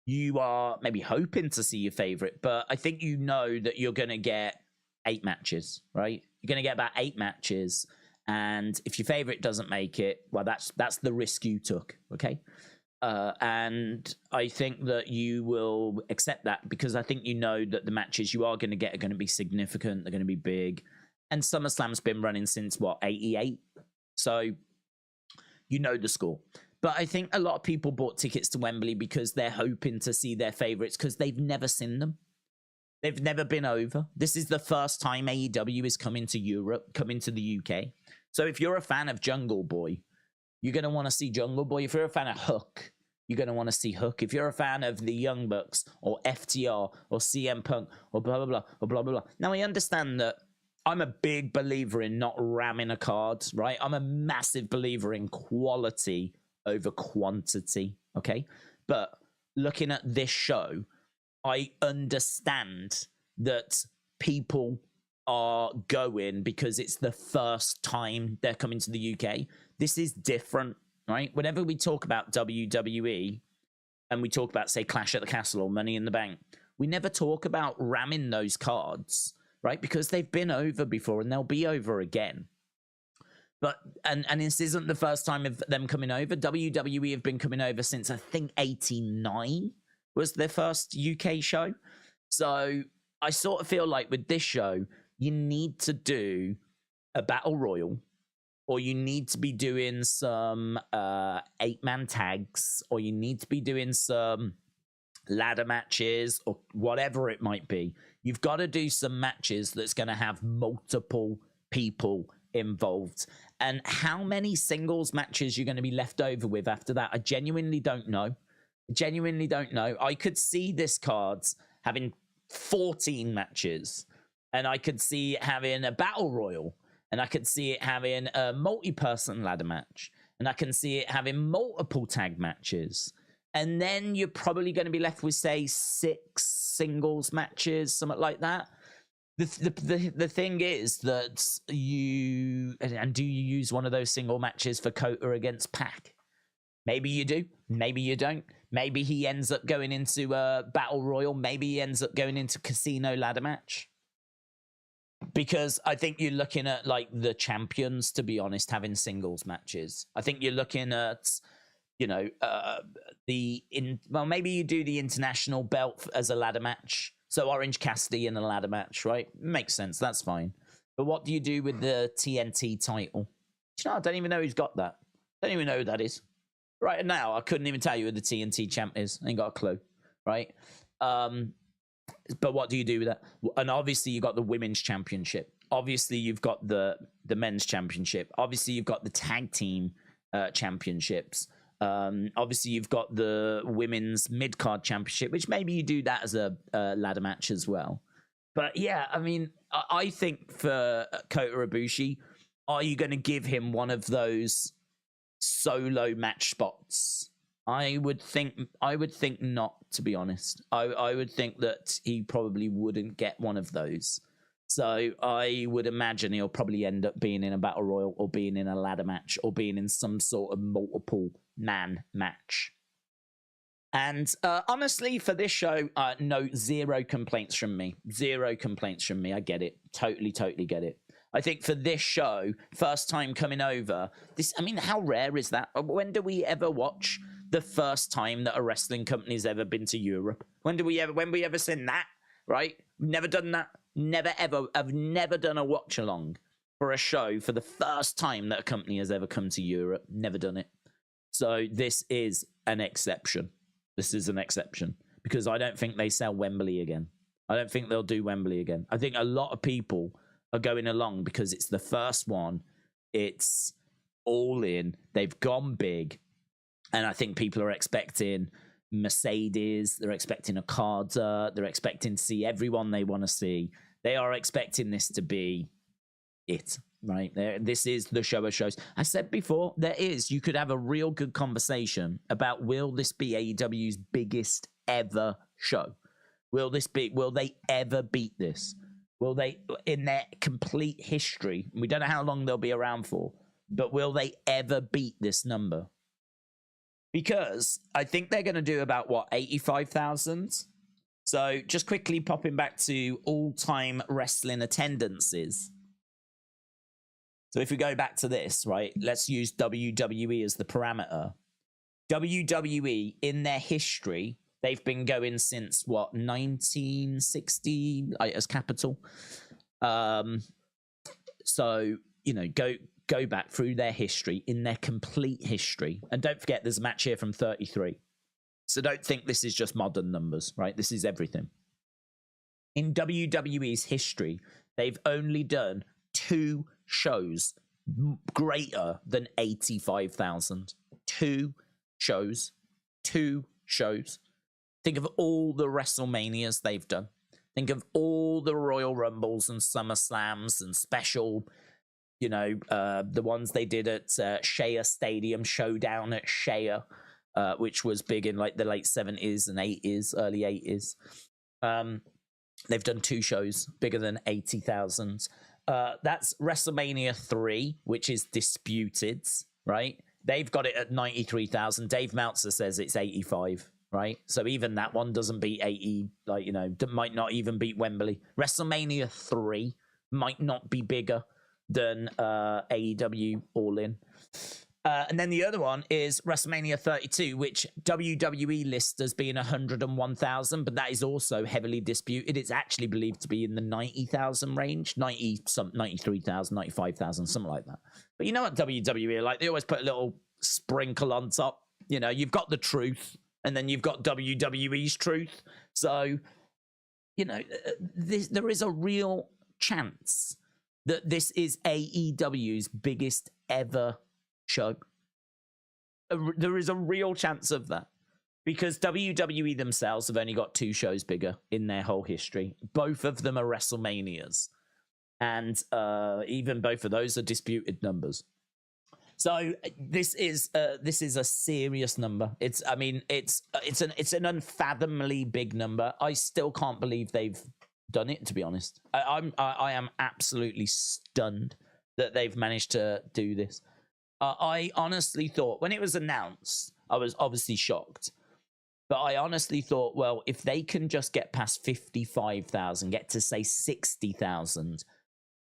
you are maybe hoping to see your favorite, but I think you know that you're going to get 8 matches, right? You're going to get about 8 matches, and if your favorite doesn't make it, well, that's the risk you took, okay? And I think that you will accept that because I think you know that the matches you are going to get are going to be significant. They're going to be big. And SummerSlam's been running since, 88? So you know the score. But I think a lot of people bought tickets to Wembley because they're hoping to see their favourites because they've never seen them. They've never been over. This is the first time AEW is coming to Europe, coming to the UK. So if you're a fan of Jungle Boy, you're going to want to see Jungle Boy. If you're a fan of Hook, you're going to want to see Hook. If you're a fan of the Young Bucks or FTR or CM Punk or blah, blah, blah, or blah, blah, blah. Now, I understand that I'm a big believer in not ramming a card, right? I'm a massive believer in quality over quantity, okay? But looking at this show, I understand that people are going because it's the first time they're coming to the UK. This is different, right? Whenever we talk about WWE and we talk about, say, Clash at the Castle or Money in the Bank, we never talk about ramming those cards, right? Because they've been over before and they'll be over again. But and this isn't the first time of them coming over. WWE have been coming over since, I think, 89 was their first UK show. So I sort of feel like with this show, you need to do a battle royal, or you need to be doing some 8-man tags, or you need to be doing some ladder matches, or whatever it might be. You've got to do some matches that's going to have multiple people involved. And how many singles matches you're going to be left over with after that, I genuinely don't know. I could see this card having 14 matches, and I could see it having a battle royal, and I could see it having a multi-person ladder match, and I can see it having multiple tag matches. And then you're probably going to be left with, say, 6 singles matches, something like that. The thing is that do you use one of those single matches for Kota against Pac? Maybe you do, maybe you don't. Maybe he ends up going into a battle royal. Maybe he ends up going into casino ladder match. Because I think you're looking at, like, the champions, to be honest, having singles matches. I think you're looking at, maybe you do the international belt as a ladder match. So Orange Cassidy in a ladder match, right? Makes sense. That's fine. But what do you do with the TNT title? I don't even know who's got that. Don't even know who that is. Right now, I couldn't even tell you who the TNT champ is. I ain't got a clue, right? But what do you do with that? And obviously, you've got the women's championship. Obviously, you've got the men's championship. Obviously, you've got the tag team championships. Obviously, you've got the women's mid-card championship, which maybe you do that as a ladder match as well. But yeah, I mean, I think for Kota Ibushi, are you going to give him one of those solo match spots? I would think not, to be honest. I would think that he probably wouldn't get one of those. So I would imagine he'll probably end up being in a battle royal, or being in a ladder match, or being in some sort of multiple man match. And honestly, for this show, no, zero complaints from me. Zero complaints from me. I get it. Totally get it. I think for this show, first time coming over, how rare is that? When do we ever watch the first time that a wrestling company's ever been to Europe? When we ever seen that, right? Never done that. Never ever. I've never done a watch along for a show for the first time that a company has ever come to Europe. Never done it. So this is an exception. This is an exception, because I don't think they sell Wembley again. I don't think they'll do Wembley again. I think a lot of people are going along because it's the first one. It's all in. They've gone big. And I think people are expecting Mercedes. They're expecting a Okada. They're expecting to see everyone they want to see. They are expecting this to be it, right? This is the show of shows. I said before, you could have a real good conversation about, will this be AEW's biggest ever show? Will they ever beat this? Will they, in their complete history, we don't know how long they'll be around for, but will they ever beat this number? Because I think they're going to do about, 85,000? So just quickly popping back to all-time wrestling attendances. So if we go back to this, right, let's use WWE as the parameter. WWE, in their history, they've been going since, 1960 as capital. So, go back through their history, in their complete history. And don't forget, there's a match here from 33. So don't think this is just modern numbers, right? This is everything. In WWE's history, they've only done 2 shows greater than 85,000. 2 shows. 2 shows. Think of all the WrestleManias they've done. Think of all the Royal Rumbles and SummerSlams and special, the ones they did at Shea Stadium, Showdown at Shea, which was big in like the late 70s and 80s, early 80s. They've done 2 shows bigger than 80,000. That's WrestleMania 3, which is disputed, right? They've got it at 93,000. Dave Meltzer says it's 85, right? So even that one doesn't beat 80, might not even beat Wembley. WrestleMania 3 might not be bigger than AEW All In. And then the other one is WrestleMania 32, which WWE lists as being 101,000, but that is also heavily disputed. It's actually believed to be in the 90,000 range, 93,000, 95,000, something like that. But you know what WWE are like? They always put a little sprinkle on top. You've got the truth, and then you've got WWE's truth. So, there is a real chance that this is AEW's biggest ever show. There is a real chance of that, because WWE themselves have only got 2 shows bigger in their whole history. Both of them are WrestleManias, and even both of those are disputed numbers. So this is a serious number. It's an unfathomably big number. I still can't believe they've done it, to be honest. I am absolutely stunned that they've managed to do this. I honestly thought, when it was announced, I was obviously shocked. But I honestly thought, well, if they can just get past 55,000, get to, say, 60,000,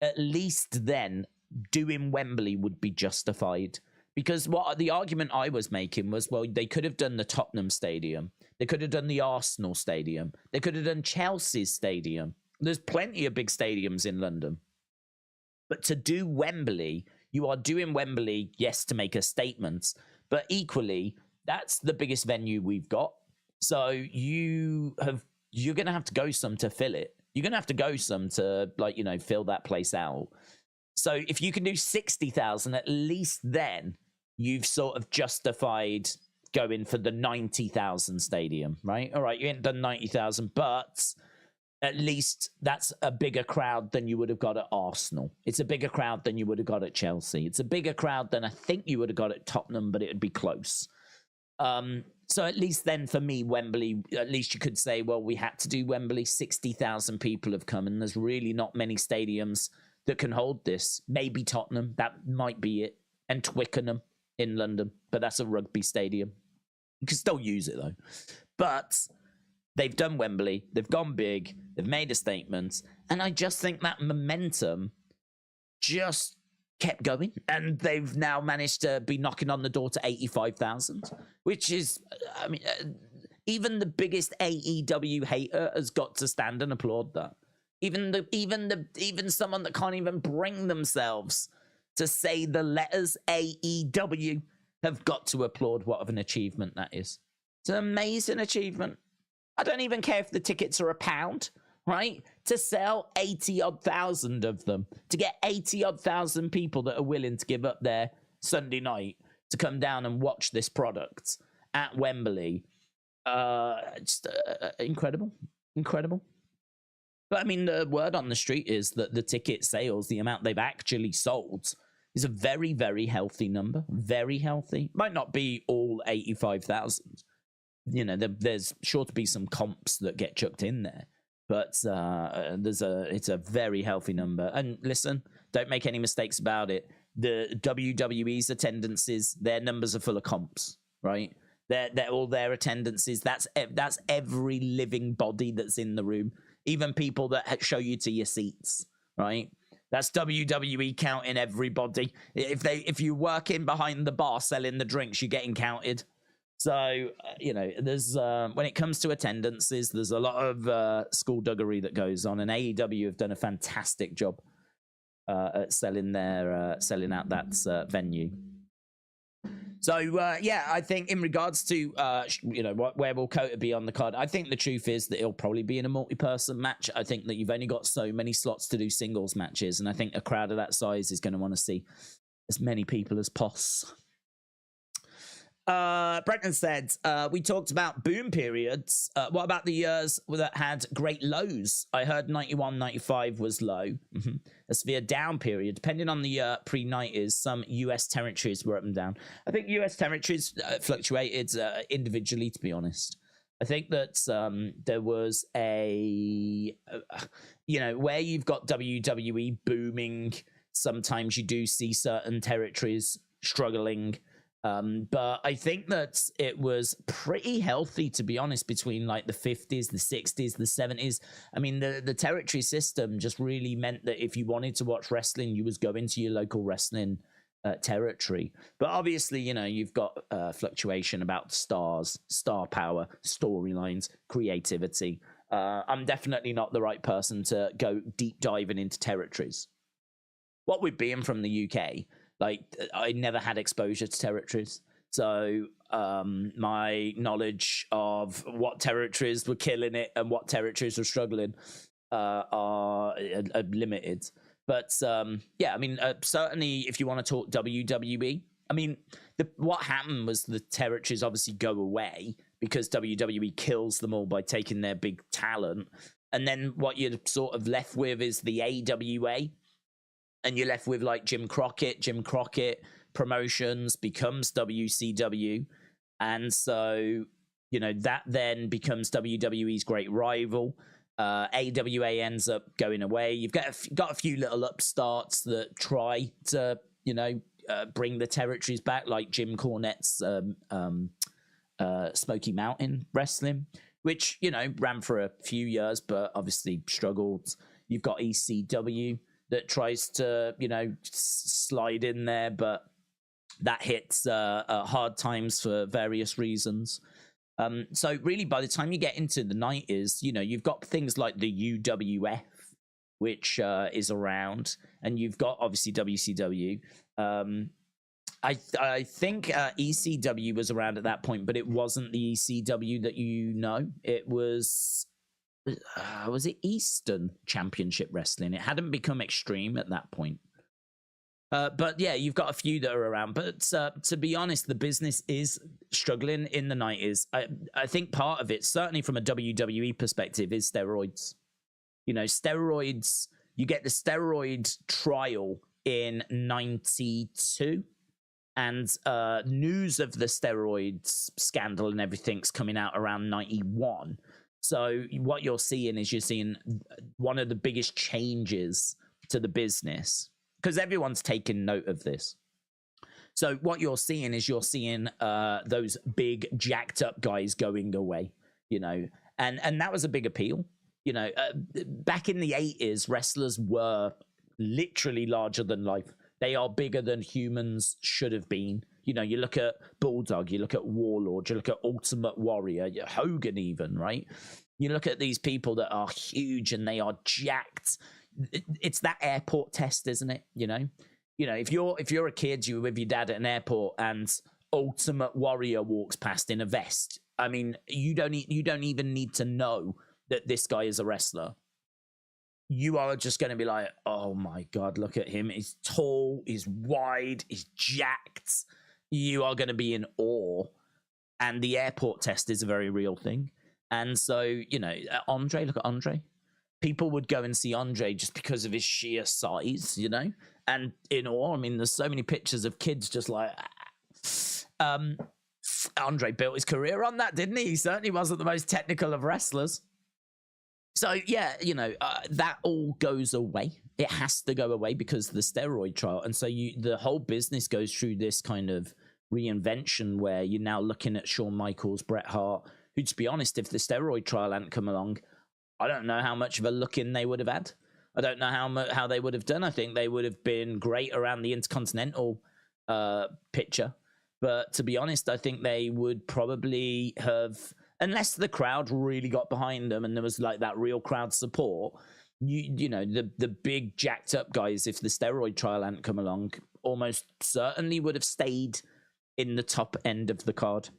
at least then doing Wembley would be justified. Because what the argument I was making was, well, they could have done the Tottenham Stadium. They could have done the Arsenal Stadium. They could have done Chelsea's Stadium. There's plenty of big stadiums in London. But to do Wembley, you are doing Wembley, yes, to make a statement, but equally, that's the biggest venue we've got. So you're going to have to go some to fill it. You're going to have to go some to, fill that place out. So if you can do 60,000, at least then you've sort of justified going for the 90,000 stadium, right? All right, you ain't done 90,000, but at least that's a bigger crowd than you would have got at Arsenal. It's a bigger crowd than you would have got at Chelsea. It's a bigger crowd than I think you would have got at Tottenham, but it would be close. So at least then for me, Wembley, at least you could say, well, we had to do Wembley. 60,000 people have come, and there's really not many stadiums that can hold this. Maybe Tottenham, that might be it. And Twickenham in London, but that's a rugby stadium. You can still use it though. But they've done Wembley, they've gone big, they've made a statement, and I just think that momentum just kept going, and they've now managed to be knocking on the door to 85,000, which is, even the biggest AEW hater has got to stand and applaud that. Even someone that can't even bring themselves to say the letters AEW have got to applaud what of an achievement that is. It's an amazing achievement. I don't even care if the tickets are £1, right? To sell 80-odd thousand of them, to get 80-odd thousand people that are willing to give up their Sunday night to come down and watch this product at Wembley. Incredible. But the word on the street is that the ticket sales, the amount they've actually sold, is a very, very healthy number. Very healthy. Might not be all 85,000. There's sure to be some comps that get chucked in there. But it's a very healthy number. And listen, don't make any mistakes about it. The WWE's attendances, their numbers are full of comps, right? They're all their attendances. That's every living body that's in the room. Even people that show you to your seats, right? That's WWE counting everybody. If you work in behind the bar selling the drinks, you're getting counted. So, there's when it comes to attendances, there's a lot of skullduggery that goes on, and AEW have done a fantastic job at selling out that venue. So yeah, I think in regards to where will Kota be on the card, I think the truth is that he'll probably be in a multi-person match. I think that you've only got so many slots to do singles matches, and I think a crowd of that size is going to want to see as many people as possible. Brenton said, we talked about boom periods. What about the years that had great lows? I heard 91, 95 was low. A severe down period. Depending on the pre-90s, some US territories were up and down. I think US territories fluctuated individually, to be honest. I think that there was a, where you've got WWE booming, sometimes you do see certain territories struggling. But I think that it was pretty healthy, to be honest, between like the 50s, the 60s, the 70s. I mean, the territory system just really meant that if you wanted to watch wrestling, you was going to your local wrestling territory. But obviously, you've got fluctuation about stars, star power, storylines, creativity. I'm definitely not the right person to go deep diving into territories. What with being from the UK, like, I never had exposure to territories. So my knowledge of what territories were killing it and what territories were struggling are limited. But yeah, I mean, certainly if you want to talk WWE, I mean, what happened was the territories obviously go away because WWE kills them all by taking their big talent. And then what you're sort of left with is the AWA. And you're left with like Jim Crockett Promotions becomes WCW. And so, that then becomes WWE's great rival. AWA ends up going away. You've got a few little upstarts that try to, bring the territories back, like Jim Cornette's Smoky Mountain Wrestling, which, ran for a few years, but obviously struggled. You've got ECW that tries to, slide in there, but that hits hard times for various reasons. So really, by the time you get into the 90s, you've got things like the UWF, which is around, and you've got, obviously, WCW. I think ECW was around at that point, but it wasn't the ECW that It was... was it Eastern Championship Wrestling? It hadn't become Extreme at that point. But yeah, you've got a few that are around. But to be honest, the business is struggling in the 90s. I think part of it, certainly from a WWE perspective, is steroids. Steroids, you get the steroid trial in 92. And news of the steroids scandal and everything's coming out around 91. So what you're seeing is one of the biggest changes to the business because everyone's taking note of this. So what you're seeing is those big jacked up guys going away, and that was a big appeal. Back in the 80s, wrestlers were literally larger than life. They are bigger than humans should have been. You look at Bulldog, you look at Warlord, you look at Ultimate Warrior, Hogan even, right? You look at these people that are huge and they are jacked. It's that airport test, isn't it? If you're a kid, you're with your dad at an airport and Ultimate Warrior walks past in a vest. I mean, you don't even need to know that this guy is a wrestler. You are just going to be like, oh my God, look at him. He's tall, he's wide, he's jacked. You are going to be in awe. And the airport test is a very real thing. And so, Andre, look at Andre. People would go and see Andre just because of his sheer size, and in awe. I mean, there's so many pictures of kids just like, Andre built his career on that, didn't he? He certainly wasn't the most technical of wrestlers. So, yeah, that all goes away. It has to go away because of the steroid trial. And so the whole business goes through this kind of reinvention where you're now looking at Shawn Michaels, Bret Hart, who, to be honest, if the steroid trial hadn't come along, I don't know how much of a look-in they would have had. I don't know how they would have done. I think they would have been great around the Intercontinental picture. But to be honest, I think they would probably have... Unless the crowd really got behind them and there was like that real crowd support, the big jacked up guys, if the steroid trial hadn't come along, almost certainly would have stayed in the top end of the card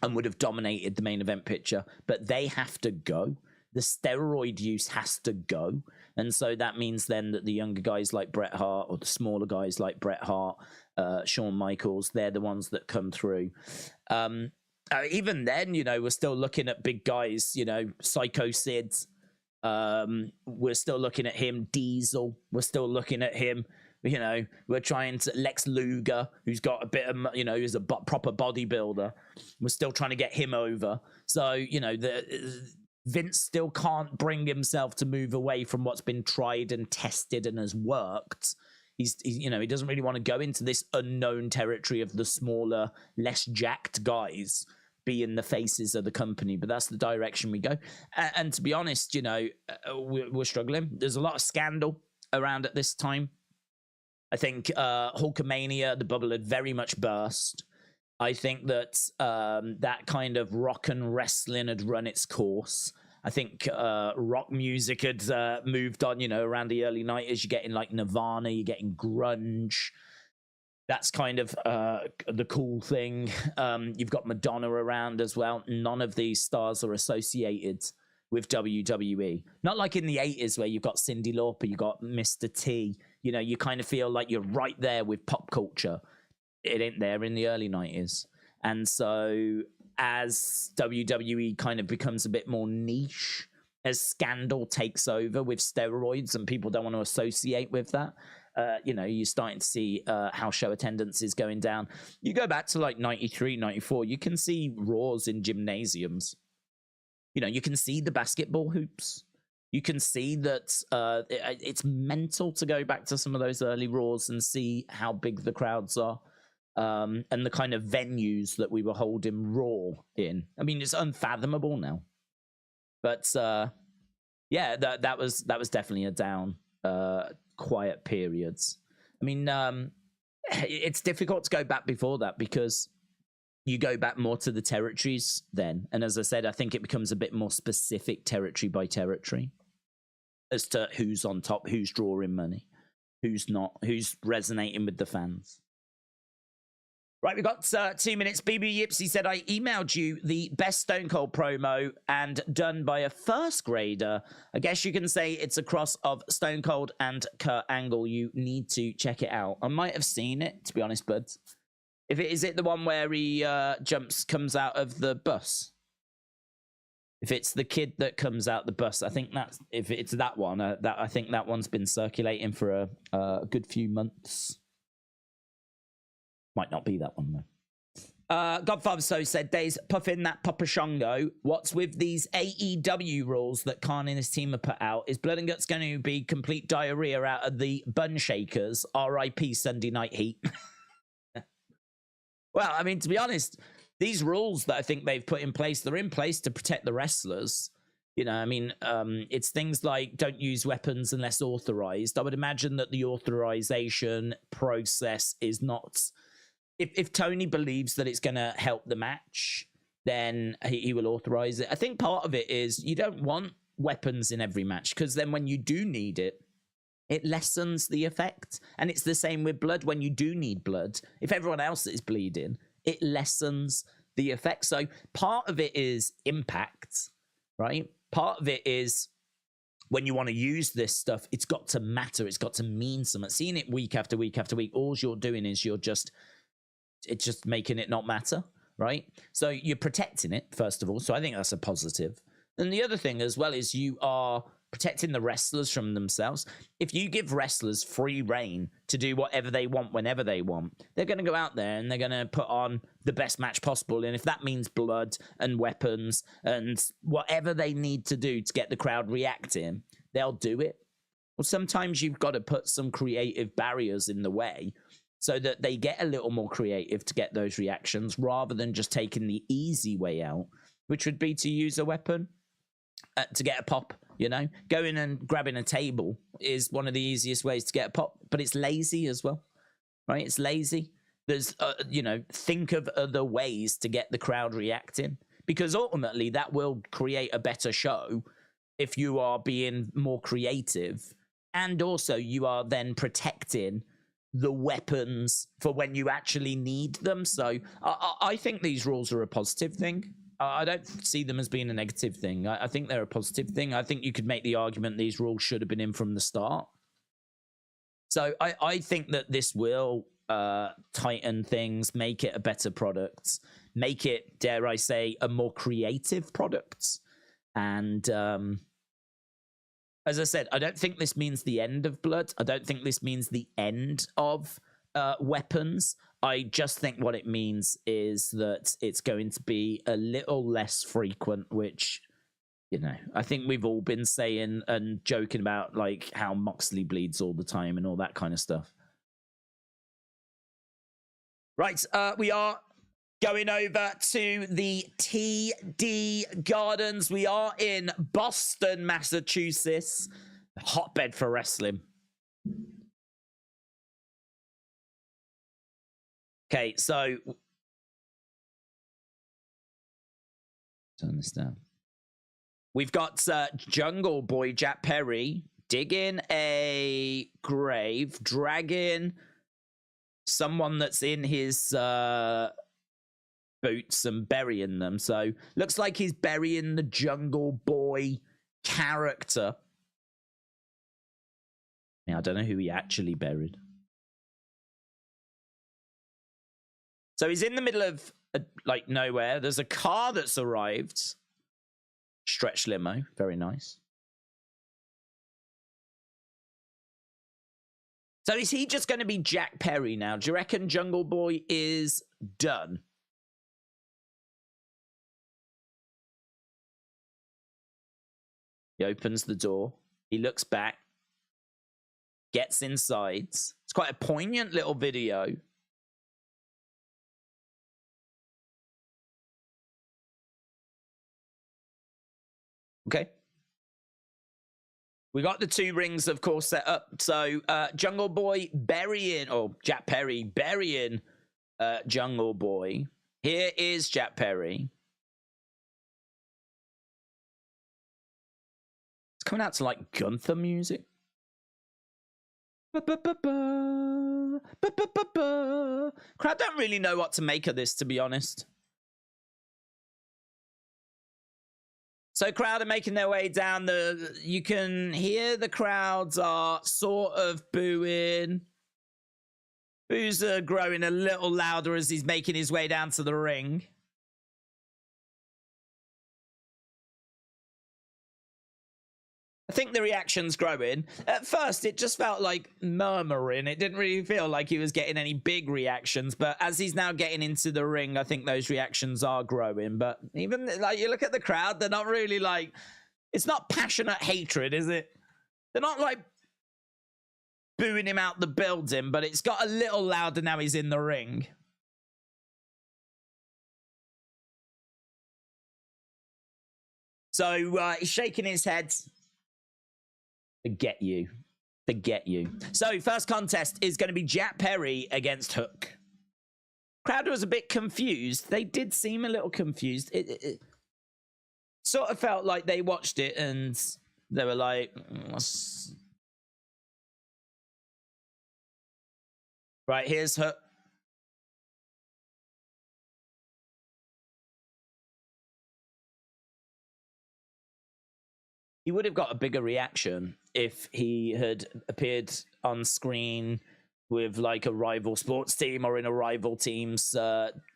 and would have dominated the main event picture, but they have to go. The steroid use has to go. And so that means then that the younger guys like Bret Hart, or the smaller guys like Bret Hart, Shawn Michaels, they're the ones that come through. Even then, we're still looking at big guys, Psycho Sid. We're still looking at him. Diesel. We're still looking at him. We're trying to Lex Luger, who's got a bit of, who's a proper bodybuilder. We're still trying to get him over. So, Vince still can't bring himself to move away from what's been tried and tested and has worked. He doesn't really want to go into this unknown territory of the smaller, less jacked guys being the faces of the company, but that's the direction we go. And to be honest, we're struggling. There's a lot of scandal around at this time. I think Hulkamania, the bubble had very much burst. I think that that kind of rock and wrestling had run its course. I think rock music had moved on, around the early 90s. You're getting like Nirvana, you're getting grunge. That's kind of the cool thing. You've got Madonna around as well. None of these stars are associated with WWE. Not like in the 80s where you've got Cyndi Lauper, you've got Mr. T. You kind of feel like you're right there with pop culture. It ain't there in the early 90s. And so as WWE kind of becomes a bit more niche, as scandal takes over with steroids and people don't want to associate with that, you're starting to see how show attendance is going down. You go back to like 93, 94, you can see Raws in gymnasiums. You can see the basketball hoops. You can see that it's mental to go back to some of those early Raws and see how big the crowds are. And the kind of venues that we were holding Raw in. I mean, it's unfathomable now. But that was definitely a down, quiet periods. I mean, it's difficult to go back before that because you go back more to the territories then. And as I said, I think it becomes a bit more specific territory by territory as to who's on top, who's drawing money, who's not, who's resonating with the fans. Right, we got 2 minutes. BB Yipsy said, I emailed you the best Stone Cold promo and done by a first grader. I guess you can say it's a cross of Stone Cold and Kurt Angle. You need to check it out. I might have seen it, to be honest, bud. Is it the one where he comes out of the bus? If it's the kid that comes out the bus, I think if it's that one, I think that one's been circulating for a good few months. Might not be that one, though. Godfather So said, Days puffing that Papa Shango. What's with these AEW rules that Khan and his team have put out? Is Blood and Guts going to be complete diarrhea out of the bun shakers? RIP Sunday Night Heat. Well, I mean, to be honest, these rules that I think they've put in place, they're in place to protect the wrestlers. It's things like don't use weapons unless authorized. I would imagine that the authorization process is not... If Tony believes that it's going to help the match, then he will authorize it. I think part of it is you don't want weapons in every match because then when you do need it, it lessens the effect. And it's the same with blood. When you do need blood, if everyone else is bleeding, it lessens the effect. So part of it is impact, right? Part of it is when you want to use this stuff, it's got to matter. It's got to mean something. Seeing it week after week after week, all you're doing is it's just making it not matter, right? So you're protecting it, first of all. So I think that's a positive. And the other thing as well is you are protecting the wrestlers from themselves. If you give wrestlers free reign to do whatever they want, whenever they want, they're going to go out there and they're going to put on the best match possible. And if that means blood and weapons and whatever they need to do to get the crowd reacting, they'll do it. Well, sometimes you've got to put some creative barriers in the way so that they get a little more creative to get those reactions rather than just taking the easy way out, which would be to use a weapon to get a pop, Going and grabbing a table is one of the easiest ways to get a pop, but it's lazy as well, right? It's lazy. There's, think of other ways to get the crowd reacting because ultimately that will create a better show if you are being more creative and also you are then protecting the weapons for when you actually need them. So I think these rules are a positive thing. I don't see them as being a negative thing. I think they're a positive thing. I think you could make the argument these rules should have been in from the start. So I think that this will tighten things, make it a better product, make it, dare I say, a more creative product. And as I said, I don't think this means the end of blood. I don't think this means the end of weapons. I just think what it means is that it's going to be a little less frequent, which, you know, I think we've all been saying and joking about, like, how Moxley bleeds all the time and all that kind of stuff. Right, we are going over to the TD Gardens. We are in Boston, Massachusetts, hotbed for wrestling. Okay, so turn this down. We've got Jungle Boy Jack Perry digging a grave, dragging someone that's in his boots and burying them. So looks like he's burying the Jungle Boy character. Now, I don't know who he actually buried. So he's in the middle of like nowhere. There's a car that's arrived. Stretch limo, very nice. So is he just going to be Jack Perry now? Do you reckon Jungle Boy is done? He opens the door. He looks back. Gets inside. It's quite a poignant little video. Okay. We got the two rings, of course, set up. So Jungle Boy burying, or Jack Perry burying Jungle Boy. Here is Jack Perry. It's coming out to like Gunther music. Crowd don't really know what to make of this, to be honest. So crowd are making their way down. You can hear the crowds are sort of booing. Boos are growing a little louder as he's making his way down to the ring. I think the reaction's growing. At first, it just felt like murmuring. It didn't really feel like he was getting any big reactions. But as he's now getting into the ring, I think those reactions are growing. But even, like, you look at the crowd, they're not really, like... It's not passionate hatred, is it? They're not, like, booing him out the building. But it's got a little louder now he's in the ring. So, he's shaking his head. Forget you. Forget you. So, first contest is going to be Jack Perry against Hook. Crowd was a bit confused. They did seem a little confused. It sort of felt like they watched it and they were like... Right, here's Hook. He would have got a bigger reaction if he had appeared on screen with like a rival sports team or in a rival team's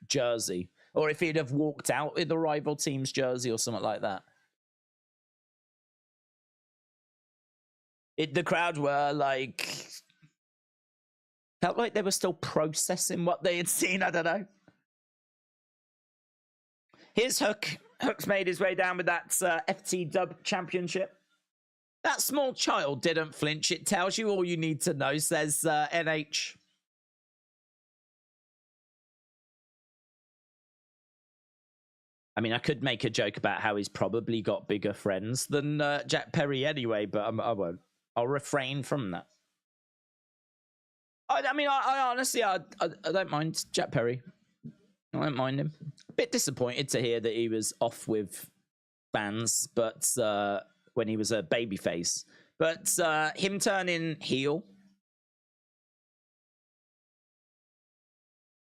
jersey. Or if he'd have walked out with a rival team's jersey or something like that. The crowd were like... Felt like they were still processing what they had seen, I don't know. Here's Hook. Hook's made his way down with that FT Dub Championship. That small child didn't flinch. It tells you all you need to know, says NH. I mean, I could make a joke about how he's probably got bigger friends than Jack Perry anyway, but I won't. I'll refrain from that. I mean, I honestly, I don't mind Jack Perry. I don't mind him. A bit disappointed to hear that he was off with fans, but when he was a babyface. But him turning heel,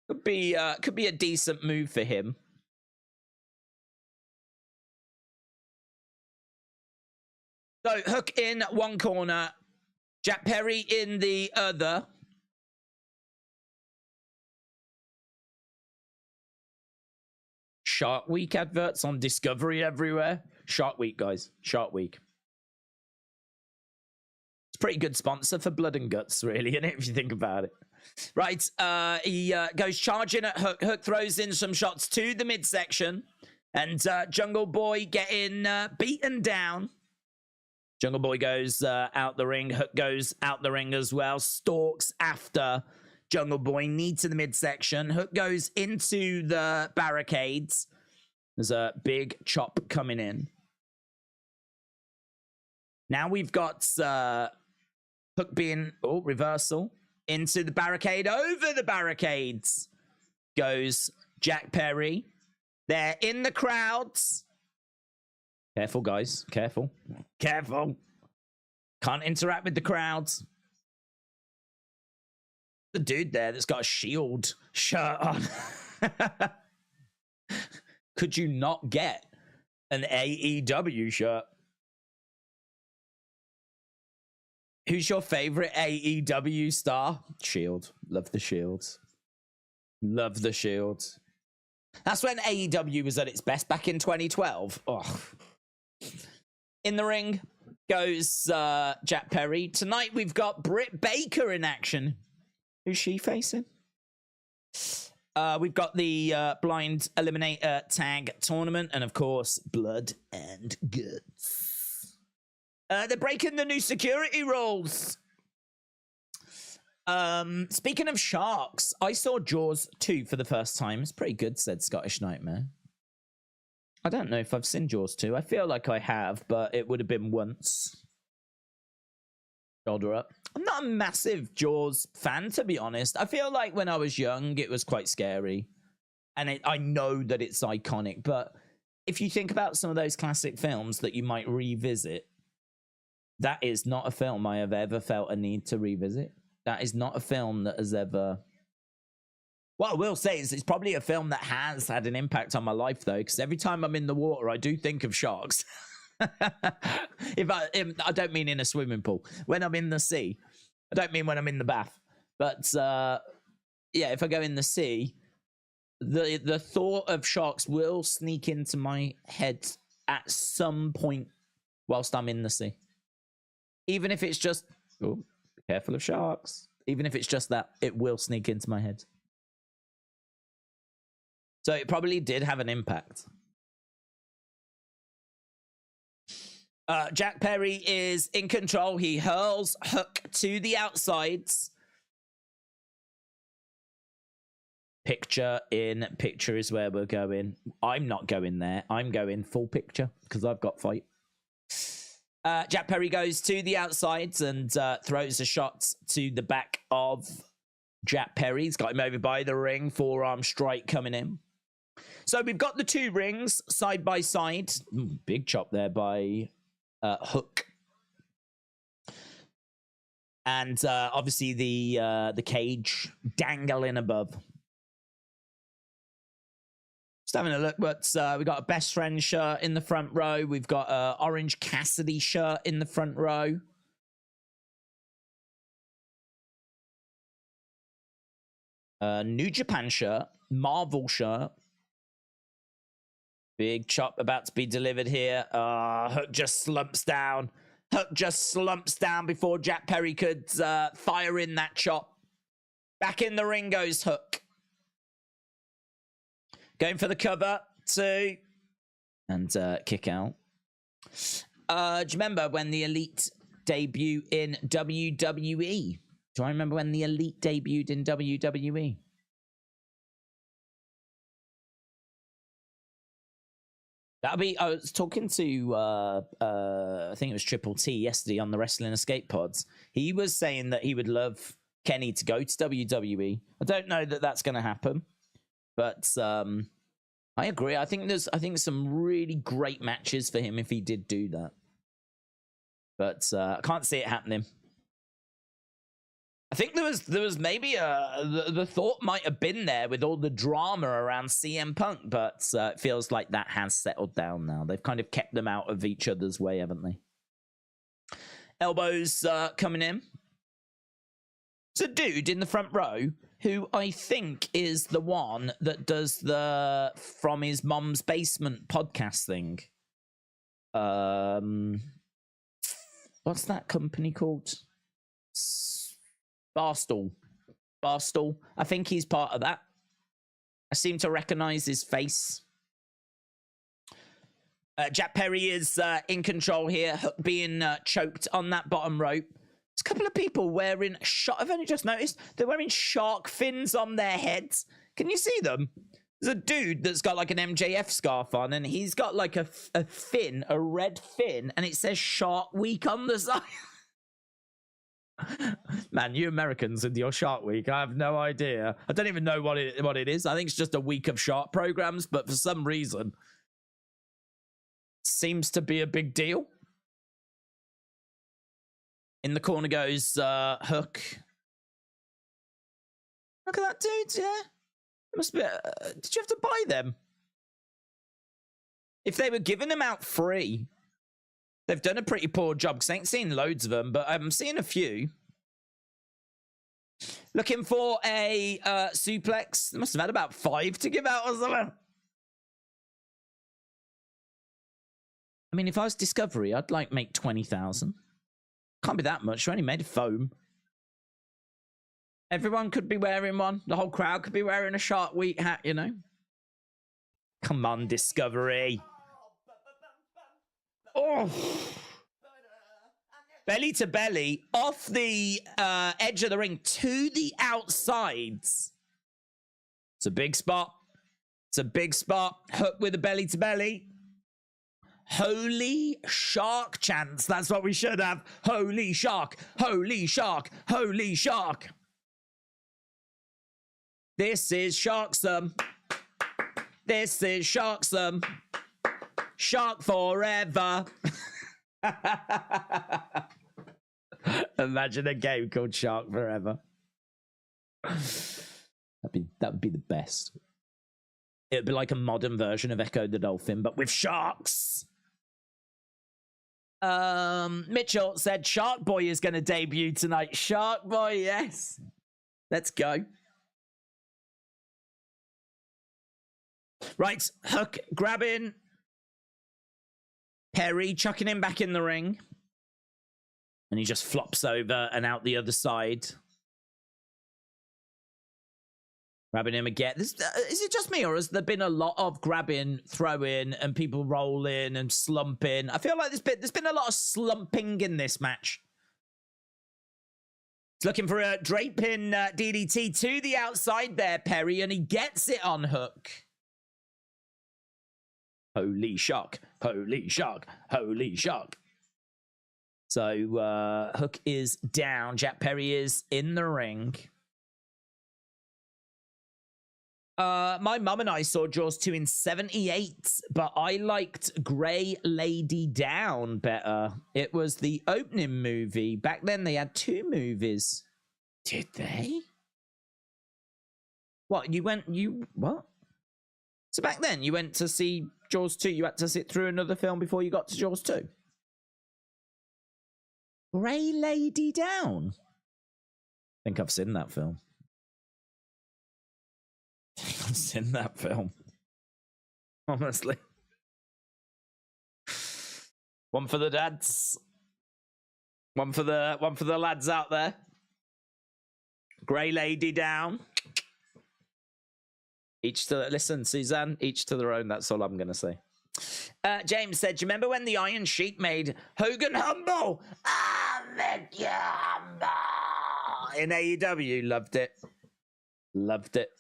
Could be a decent move for him. So Hook in one corner, Jack Perry in the other. Shark Week adverts on Discovery everywhere. Shark Week, guys. Shark Week. It's a pretty good sponsor for Blood and Guts, really, isn't it, if you think about it? Right, he goes charging at Hook. Hook throws in some shots to the midsection. And Jungle Boy getting beaten down. Jungle Boy goes out the ring. Hook goes out the ring as well. Stalks after Jungle Boy. Knee to the midsection. Hook goes into the barricades. There's a big chop coming in. Now we've got Hook being... Oh, reversal. Into the barricade. Over the barricades goes Jack Perry. They're in the crowds. Careful, guys. Careful. Careful. Can't interact with the crowds. The dude there that's got a Shield shirt on. Could you not get an AEW shirt? Who's your favorite AEW star? Shield. Love the Shields. Love the Shields. That's when AEW was at its best back in 2012. Oh. In the ring goes Jack Perry. Tonight we've got Brit Baker in action. Who's she facing? We've got the Blind Eliminator Tag Tournament and, of course, Blood and Guts. They're breaking the new security rules. Speaking of sharks, I saw Jaws 2 for the first time. It's pretty good, said Scottish Nightmare. I don't know if I've seen Jaws 2. I feel like I have, but it would have been once. Shoulder up. I'm not a massive Jaws fan, to be honest. I feel like when I was young, it was quite scary. And I know that it's iconic, but if you think about some of those classic films that you might revisit, that is not a film I have ever felt a need to revisit. That is not a film that has ever... What I will say is it's probably a film that has had an impact on my life, though, because every time I'm in the water, I do think of sharks. I don't mean in a swimming pool. When I'm in the sea. I don't mean when I'm in the bath. But, yeah, if I go in the sea, the thought of sharks will sneak into my head at some point whilst I'm in the sea. Even if it's just... Oh, be careful of sharks. Even if it's just that, it will sneak into my head. So it probably did have an impact. Jack Perry is in control. He hurls Hook to the outsides. Picture in picture is where we're going. I'm not going there. I'm going full picture because I've got fight. Jack Perry goes to the outsides and throws a shot to the back of Jack Perry. He's got him over by the ring. Forearm strike coming in. So we've got the two rings side by side. Big chop there by Hook. And obviously the cage dangling above. Just having a look, but we've got a best friend shirt in the front row. We've got an Orange Cassidy shirt in the front row. New Japan shirt. Marvel shirt. Big chop about to be delivered here. Hook just slumps down. Hook just slumps down before Jack Perry could fire in that chop. Back in the ring goes Hook. Going for the cover. 2. And kick out. Do you remember when the Elite debuted in WWE? Do I remember when the Elite debuted in WWE? That'll be. I was talking to I think it was Triple T yesterday on the Wrestling Escape Pods. He was saying that he would love Kenny to go to WWE. I don't know that that's going to happen, but I agree. I think some really great matches for him if he did do that. But I can't see it happening. I think there was maybe the thought might have been there with all the drama around CM Punk, but it feels like that has settled down now. They've kind of kept them out of each other's way, haven't they? Elbows coming in. There's a dude in the front row who I think is the one that does the From His Mom's Basement podcast thing. What's that company called? Barstool. I think he's part of that. I seem to recognize his face. Jack Perry is in control here, being choked on that bottom rope. There's a couple of people wearing I've only just noticed they're wearing shark fins on their heads. Can you see them? There's a dude that's got like an MJF scarf on, and he's got like a fin, a red fin, and it says Shark Week on the side. Man, you Americans and your Shark Week, I have no idea. I don't even know what it is. I think it's just a week of shark programs, but for some reason, seems to be a big deal. In the corner goes Hook. Look at that dude, yeah. It must be. Did you have to buy them? If they were giving them out free, they've done a pretty poor job, because I ain't seen loads of them, but I'm seeing a few. Looking for a suplex. They must have had about 5 to give out or something. I mean, if I was Discovery, I'd like make 20,000. Can't be that much. I only made of foam. Everyone could be wearing one. The whole crowd could be wearing a Shark Week hat, you know? Come on, Discovery. Oh. Belly to belly, off the edge of the ring to the outsides. It's a big spot. It's a big spot. Hook with a belly to belly. Holy shark chants. That's what we should have. Holy shark. Holy shark. Holy shark. This is Sharksome. This is Sharksome. Shark forever. Imagine a game called Shark Forever. That would be the best. It would be like a modern version of Echo the Dolphin, but with sharks. Mitchell said Shark Boy is going to debut tonight. Shark Boy, yes. Let's go. Right, Hook grabbing Perry, chucking him back in the ring. And he just flops over and out the other side. Grabbing him again. Is it just me, or has there been a lot of grabbing, throwing, and people rolling and slumping? I feel like there's been a lot of slumping in this match. He's looking for a draping DDT to the outside there, Perry, and he gets it on Hook. Holy shock. Holy shock. Holy shock. So Hook is down. Jack Perry is in the ring. My mum and I saw Jaws 2 in 78, but I liked Grey Lady Down better. It was the opening movie. Back then they had 2 movies. Did they? What, what? So back then you went to see Jaws 2, you had to sit through another film before you got to Jaws 2? Grey Lady Down? I think I've seen that film. I've seen that film. Honestly. One for the dads. One for the lads out there. Grey Lady Down. Listen, Suzanne, each to their own. That's all I'm going to say. James said, do you remember when the Iron Sheik made Hogan humble? I'll make you humble. In AEW, loved it. Loved it.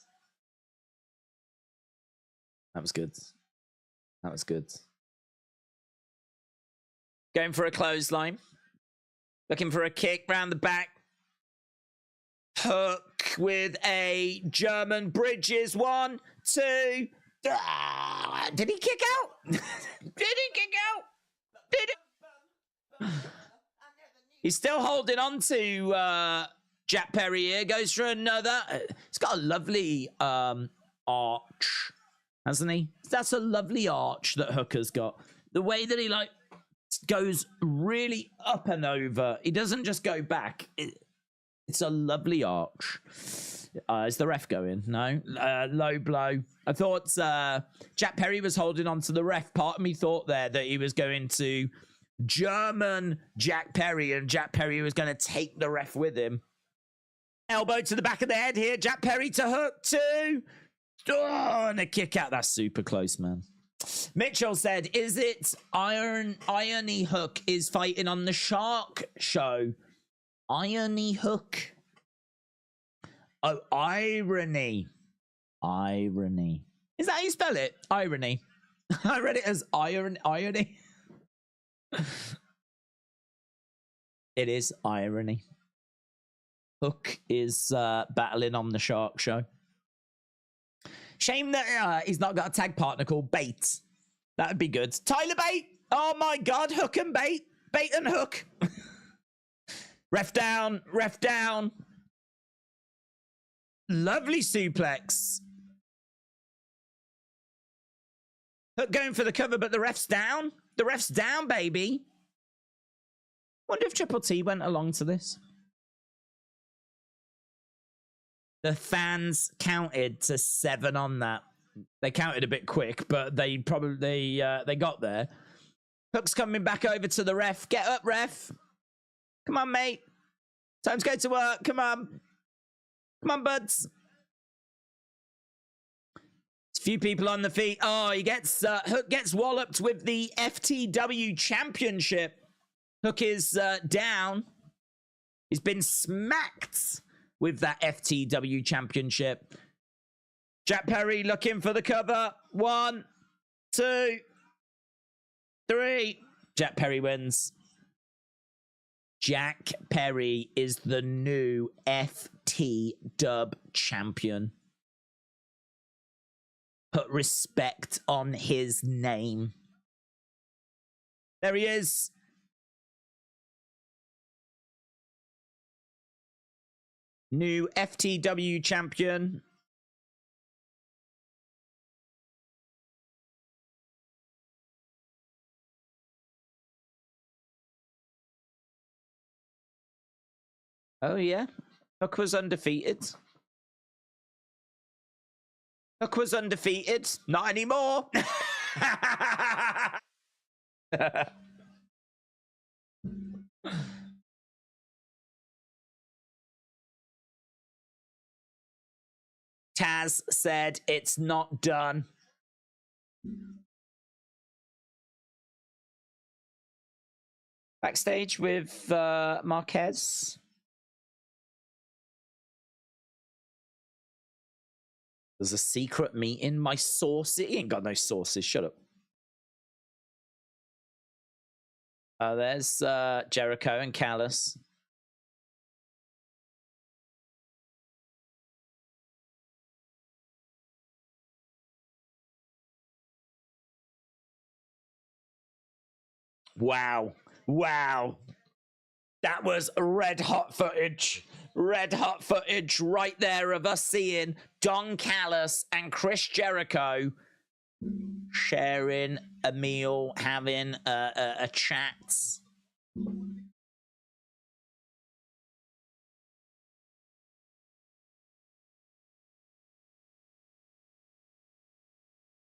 That was good. That was good. Going for a clothesline. Looking for a kick round the back. Hook with a German bridges. 1, 2. Did he kick out? Did he kick out? Did he? He's still holding on to Jack Perry here goes for another. It's got a lovely arch, hasn't he? That's a lovely arch that Hooker's got. The way that he like goes really up and over. He doesn't just go back. It's a lovely arch. Is the ref going? No. Low blow. I thought Jack Perry was holding on to the ref. Part of me thought there that he was going to German Jack Perry and Jack Perry was going to take the ref with him. Elbow to the back of the head here. Jack Perry to Hook too. Oh, and a kick out. That's super close, man. Mitchell said, is it Irony Hook is fighting on the Shark show? Irony Hook. Oh, irony. Irony. Is that how you spell it? Irony. I read it as irony. It is irony. Hook is battling on the Shark show. Shame that he's not got a tag partner called Bait. That would be good. Tyler Bate. Oh my God. Hook and Bait. Bait and Hook. Ref down. Ref down. Lovely suplex. Hook going for the cover, but the ref's down. The ref's down, baby. Wonder if Triple T went along to this. The fans counted to 7 on that. They counted a bit quick, but they probably they got there. Hook's coming back over to the ref. Get up, ref. Come on, mate. Time to go to work. Come on. Come on, buds. There's a few people on the feet. Oh, he gets Hook gets walloped with the FTW Championship. Hook is down. He's been smacked with that FTW Championship. Jack Perry looking for the cover. 1, 2, 3. Jack Perry wins. Jack Perry is the new FTW champion. Put respect on his name. There he is. New FTW champion. Oh, yeah. Hook was undefeated. Hook was undefeated. Not anymore. Taz said it's not done. Backstage with Marquez. There's a secret meeting. My source. He ain't got no sources. Shut up. There's Jericho and Callis. Wow. Wow. That was red hot footage. Red hot footage right there of us seeing Don Callis and Chris Jericho sharing a meal, having a chat.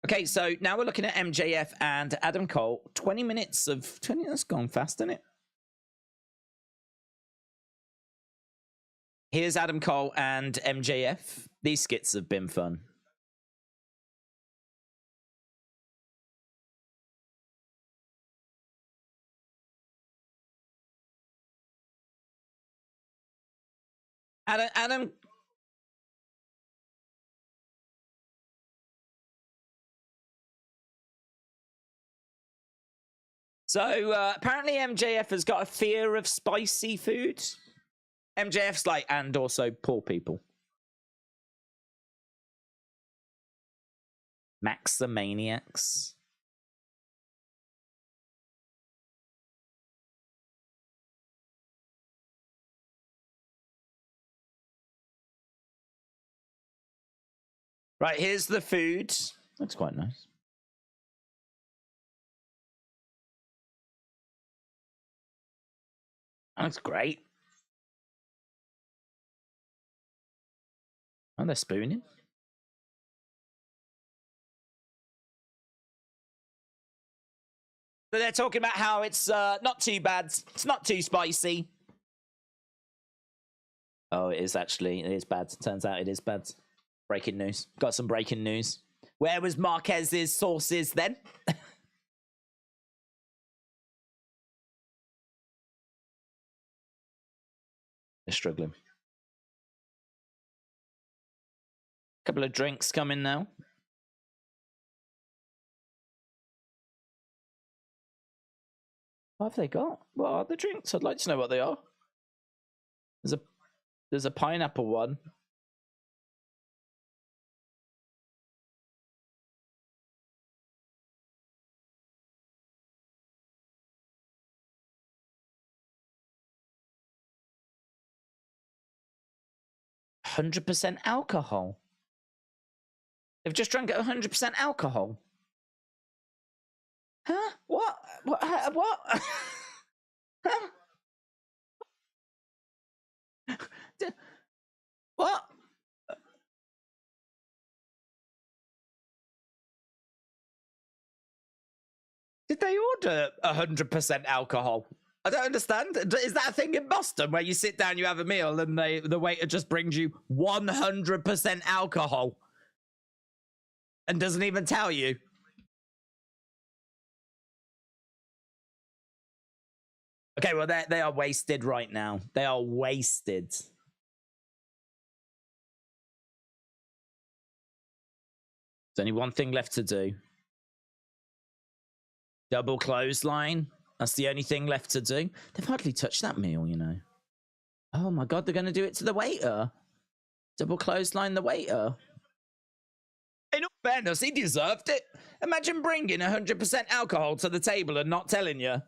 Okay, so now we're looking at MJF and Adam Cole. 20 minutes of 20. That's gone fast, isn't it? Here's Adam Cole and MJF. These skits have been fun. Adam. So apparently MJF has got a fear of spicy food. MJF's like, and also poor people. Maximaniacs. Right, here's the food. Looks quite nice. That looks great. Oh, they're spooning. So they're talking about how it's not too bad. It's not too spicy. Oh, it is actually. It is bad. Turns out it is bad. Breaking news. Got some breaking news. Where was Marquez's sources then? They're struggling. Couple of drinks coming now. What have they got? What are the drinks? I'd like to know what they are. There's a pineapple one. %100% alcohol. They've just drunk 100% alcohol. Huh? What? What? Huh? What? Did they order 100% alcohol? I don't understand. Is that a thing in Boston where you sit down, you have a meal, and the waiter just brings you 100% alcohol and doesn't even tell you? Okay, well, they are wasted right now. They are wasted. There's only one thing left to do. Double clothesline. That's the only thing left to do. They've hardly touched that meal, you know. Oh my God, they're going to do it to the waiter. Double clothesline the waiter. In all fairness, he deserved it. Imagine bringing 100% alcohol to the table and not telling you.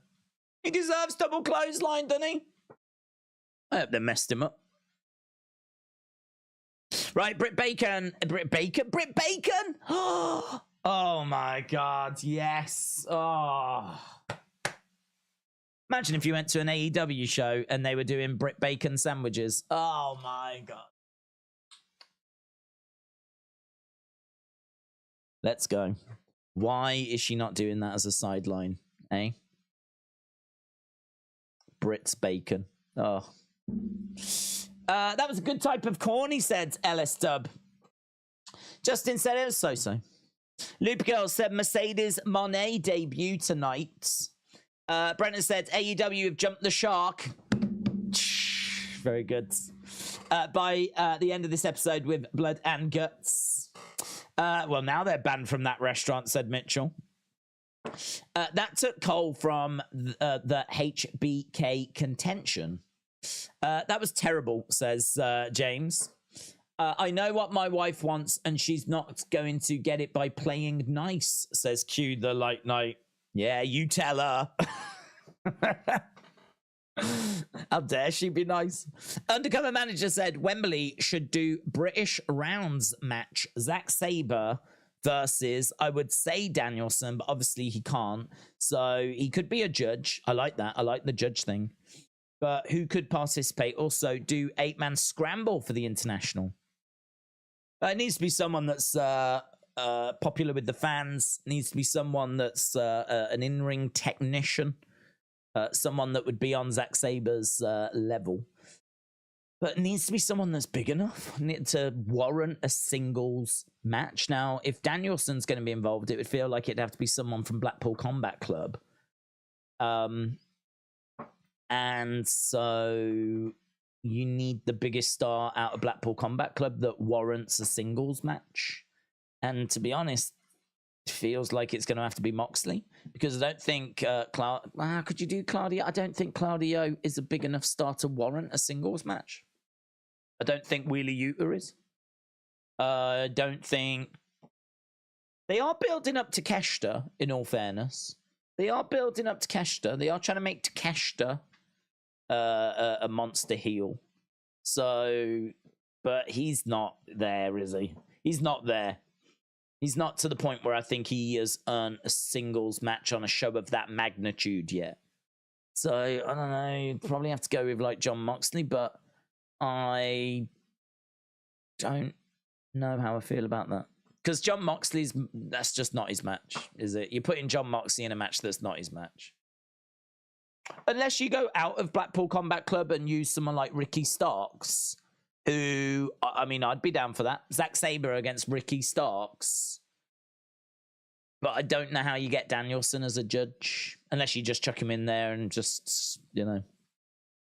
He deserves double clothesline, doesn't he? I hope they messed him up. Right, Brit Bacon. Brit Bacon? Brit Bacon? Oh my God, yes. Oh. Imagine if you went to an AEW show and they were doing Brit Bacon sandwiches. Oh my God. Let's go. Why is she not doing that as a sideline, eh? Brit's Bacon. Oh. That was a good type of corn, he said, Ellis Dub. Justin said it was so-so. Loop Girl said Mercedes Moné debut tonight. Brenton said AEW have jumped the shark. Very good. By the end of this episode with Blood and Guts. Well, now they're banned from that restaurant, said Mitchell. That took Cole from the HBK contention. That was terrible, says James. I know what my wife wants, and she's not going to get it by playing nice, says Q the Light Knight. Yeah, you tell her. How dare she be nice? Undercover Manager said Wembley should do British rounds match. Zack Sabre versus, I would say, Danielson, but obviously he can't. So he could be a judge. I like that. I like the judge thing. But who could participate? Also, do 8-man scramble for the international. It needs to be someone that's popular with the fans. It needs to be someone that's an in-ring technician. Someone that would be on Zack Sabre's level. But it needs to be someone that's big enough to warrant a singles match. Now, if Danielson's going to be involved, it would feel like it'd have to be someone from Blackpool Combat Club. And so you need the biggest star out of Blackpool Combat Club that warrants a singles match. And to be honest, it feels like it's going to have to be Moxley, because I don't think could you do Claudio? I don't think Claudio is a big enough star to warrant a singles match. I don't think Wheeler Yuta is. I don't think they are building up to Takeshita, in all fairness. They are building up to Takeshita. They are trying to make Takeshita a monster heel. So, but he's not there, is he? he's not there. He's not to the point where I think he has earned a singles match on a show of that magnitude yet. So, I don't know. You'd probably have to go with, like, Jon Moxley, but I don't know how I feel about that. Because Jon Moxley's, that's just not his match, is it? You're putting Jon Moxley in a match that's not his match. Unless you go out of Blackpool Combat Club and use someone like Ricky Starks, who, I mean, I'd be down for that. Zack Sabre against Ricky Starks. But I don't know how you get Danielson as a judge. Unless you just chuck him in there and just, you know,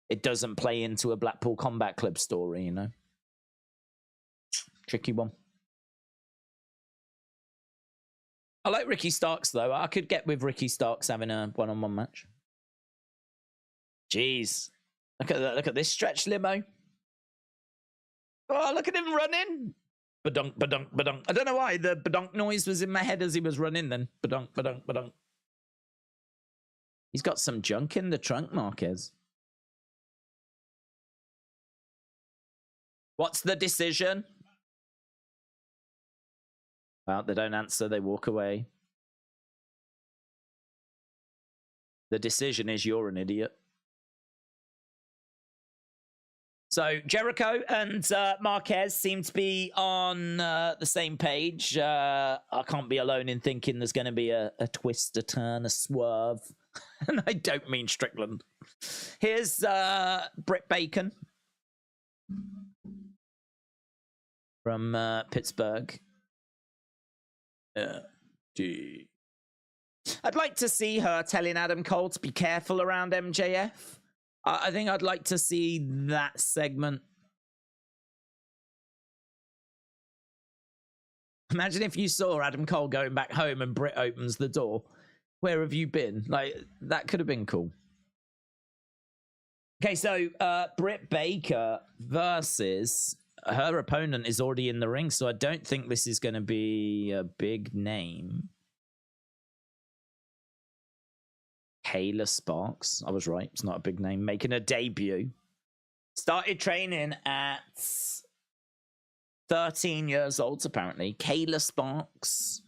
it doesn't play into a Blackpool Combat Club story, you know. Tricky one. I like Ricky Starks, though. I could get with Ricky Starks having a one-on-one match. Jeez. Look at this stretch limo. Oh, look at him running. Badunk, badunk, badunk. I don't know why the badunk noise was in my head as he was running then. Badunk, badunk, badunk. He's got some junk in the trunk, Marquez. What's the decision? Well, they don't answer. They walk away. The decision is you're an idiot. So Jericho and Marquez seem to be on the same page. I can't be alone in thinking there's going to be a twist, a turn, a swerve. And I don't mean Strickland. Here's Brit Baker from Pittsburgh. I'd like to see her telling Adam Cole to be careful around MJF. I think I'd like to see that segment. Imagine if you saw Adam Cole going back home and Britt opens the door. Where have you been? Like, that could have been cool. Okay, so Britt Baker versus her opponent is already in the ring, so I don't think this is going to be a big name. Kayla Sparks. I was right. It's not a big name. Making a debut. Started training at 13 years old, apparently. Kayla Sparks.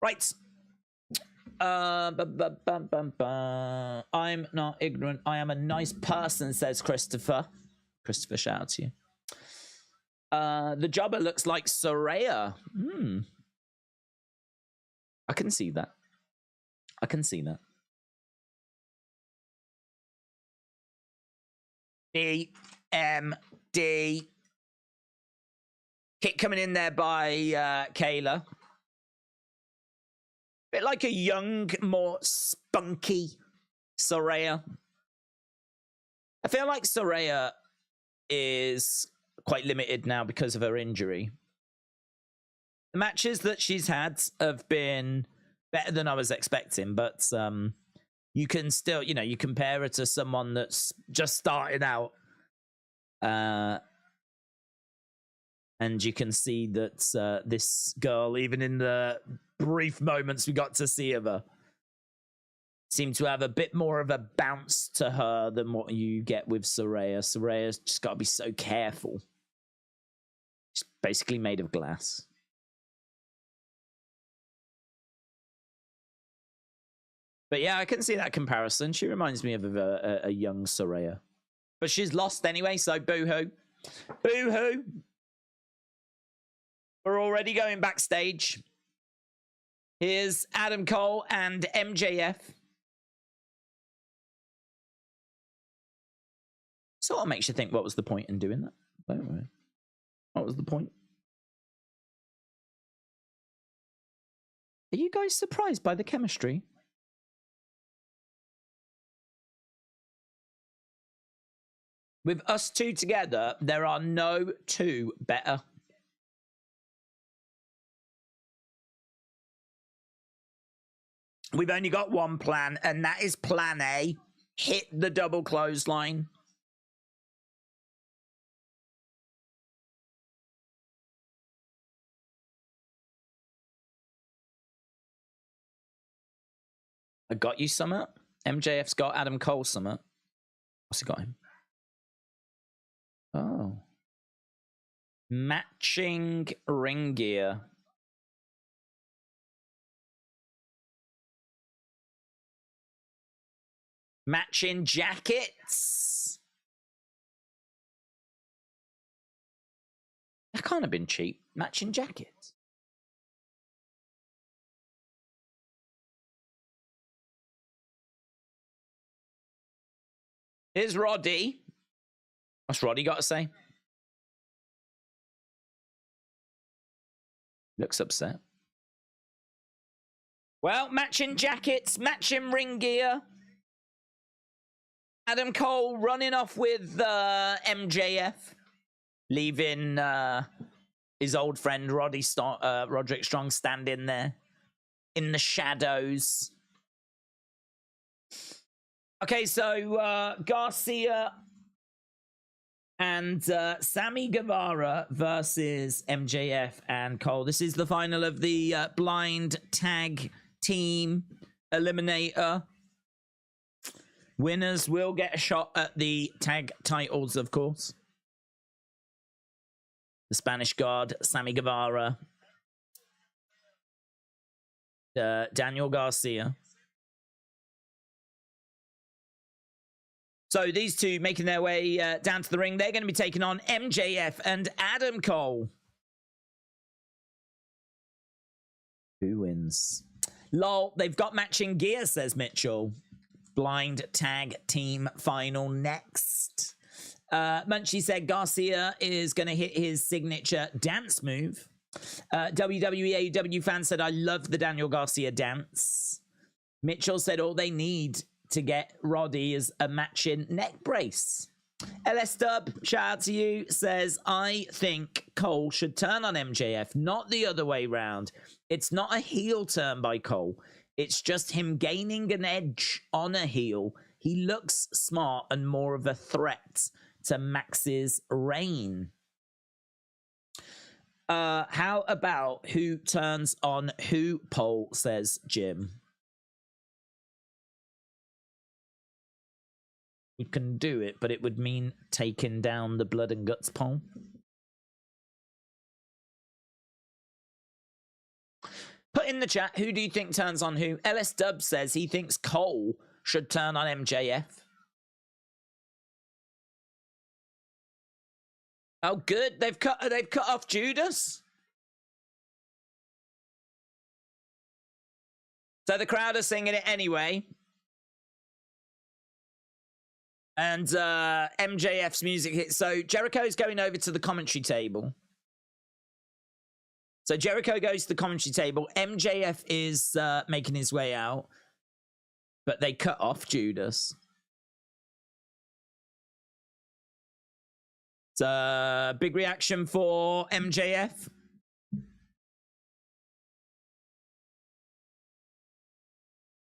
Right. I'm not ignorant. I am a nice person, says Christopher. Christopher, shout out to you. The jobber looks like Saraya. I can see that. I can see that. DMD. Kick coming in there by Kayla. Bit like a young, more spunky Saraya. I feel like Saraya is quite limited now because of her injury. The matches that she's had have been better than I was expecting, but you can still, you know, you compare her to someone that's just starting out. And you can see that this girl, even in the brief moments we got to see of her, seemed to have a bit more of a bounce to her than what you get with Saraya. Saraya's just got to be so careful. She's basically made of glass. But yeah, I can see that comparison. She reminds me of a young Saraya. But she's lost anyway, so boo-hoo. Boo-hoo. We're already going backstage. Here's Adam Cole and MJF. Sort of makes you think, what was the point in doing that? What was the point? Are you guys surprised by the chemistry? With us two together, there are no two better. We've only got one plan, and that is plan A. Hit the double clothesline. I got you, Summer. MJF's got Adam Cole, Summer. What's he got him? Oh. Matching ring gear. Matching jackets. That can't have been cheap. Matching jackets. Here's Roddy. What's Roddy got to say? Looks upset. Well, matching jackets, matching ring gear. Adam Cole running off with MJF, leaving his old friend Roderick Strong standing there in the shadows. Okay, so Garcia and Sammy Guevara versus MJF and Cole. This is the final of the blind tag team eliminator. Winners will get a shot at the tag titles, of course. The Spanish God, Sammy Guevara. Daniel Garcia. So these two making their way down to the ring. They're going to be taking on MJF and Adam Cole. Who wins? Lol, they've got matching gear, says Mitchell. Blind tag team final next. Munchie said Garcia is going to hit his signature dance move. WWE AEW fan said, I love the Daniel Garcia dance. Mitchell said all they need to get Roddy is a matching neck brace. LS Dub, shout out to you, says, I think Cole should turn on MJF, not the other way round. It's not a heel turn by Cole. It's just him gaining an edge on a heel. He looks smart and more of a threat to Max's reign. How about who turns on who poll, says Jim. You can do it, but it would mean taking down the Blood and Guts poll. Put in the chat, who do you think turns on who? LS Dub says he thinks Cole should turn on MJF. Oh, good. They've cut off Judas. So the crowd are singing it anyway. And MJF's music hits. So Jericho's going over to the commentary table. So Jericho goes to the commentary table. MJF is making his way out. But they cut off Judas. It's a big reaction for MJF.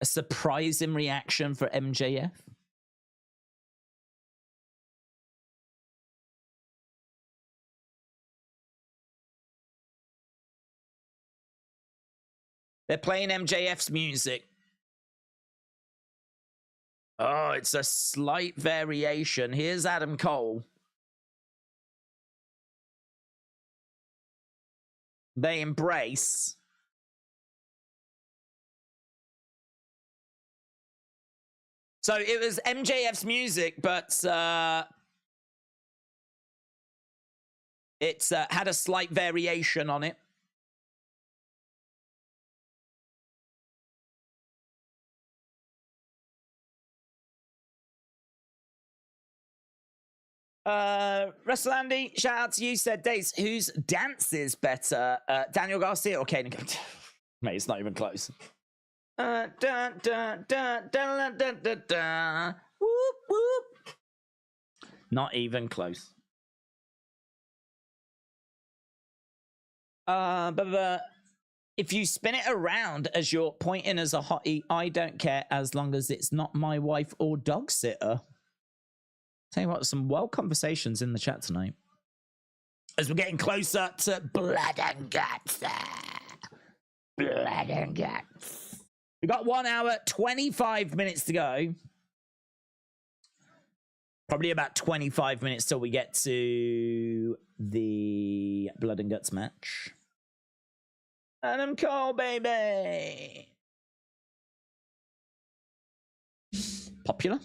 A surprising reaction for MJF. They're playing MJF's music. Oh, it's a slight variation. Here's Adam Cole. They embrace. So it was MJF's music, but it's had a slight variation on it. Russell Andy, shout out to you, said Dates, whose dance is better? Daniel Garcia or Kane? Mate, it's not even close. Whoop, whoop. Not even close. If you spin it around as you're pointing as a hottie, I don't care as long as it's not my wife or dog sitter. Tell you what, some well conversations in the chat tonight. As we're getting closer to Blood and Guts. Blood and Guts. We've got 1 hour, 25 minutes to go. Probably about 25 minutes till we get to the Blood and Guts match. Adam Cole, baby! Popular.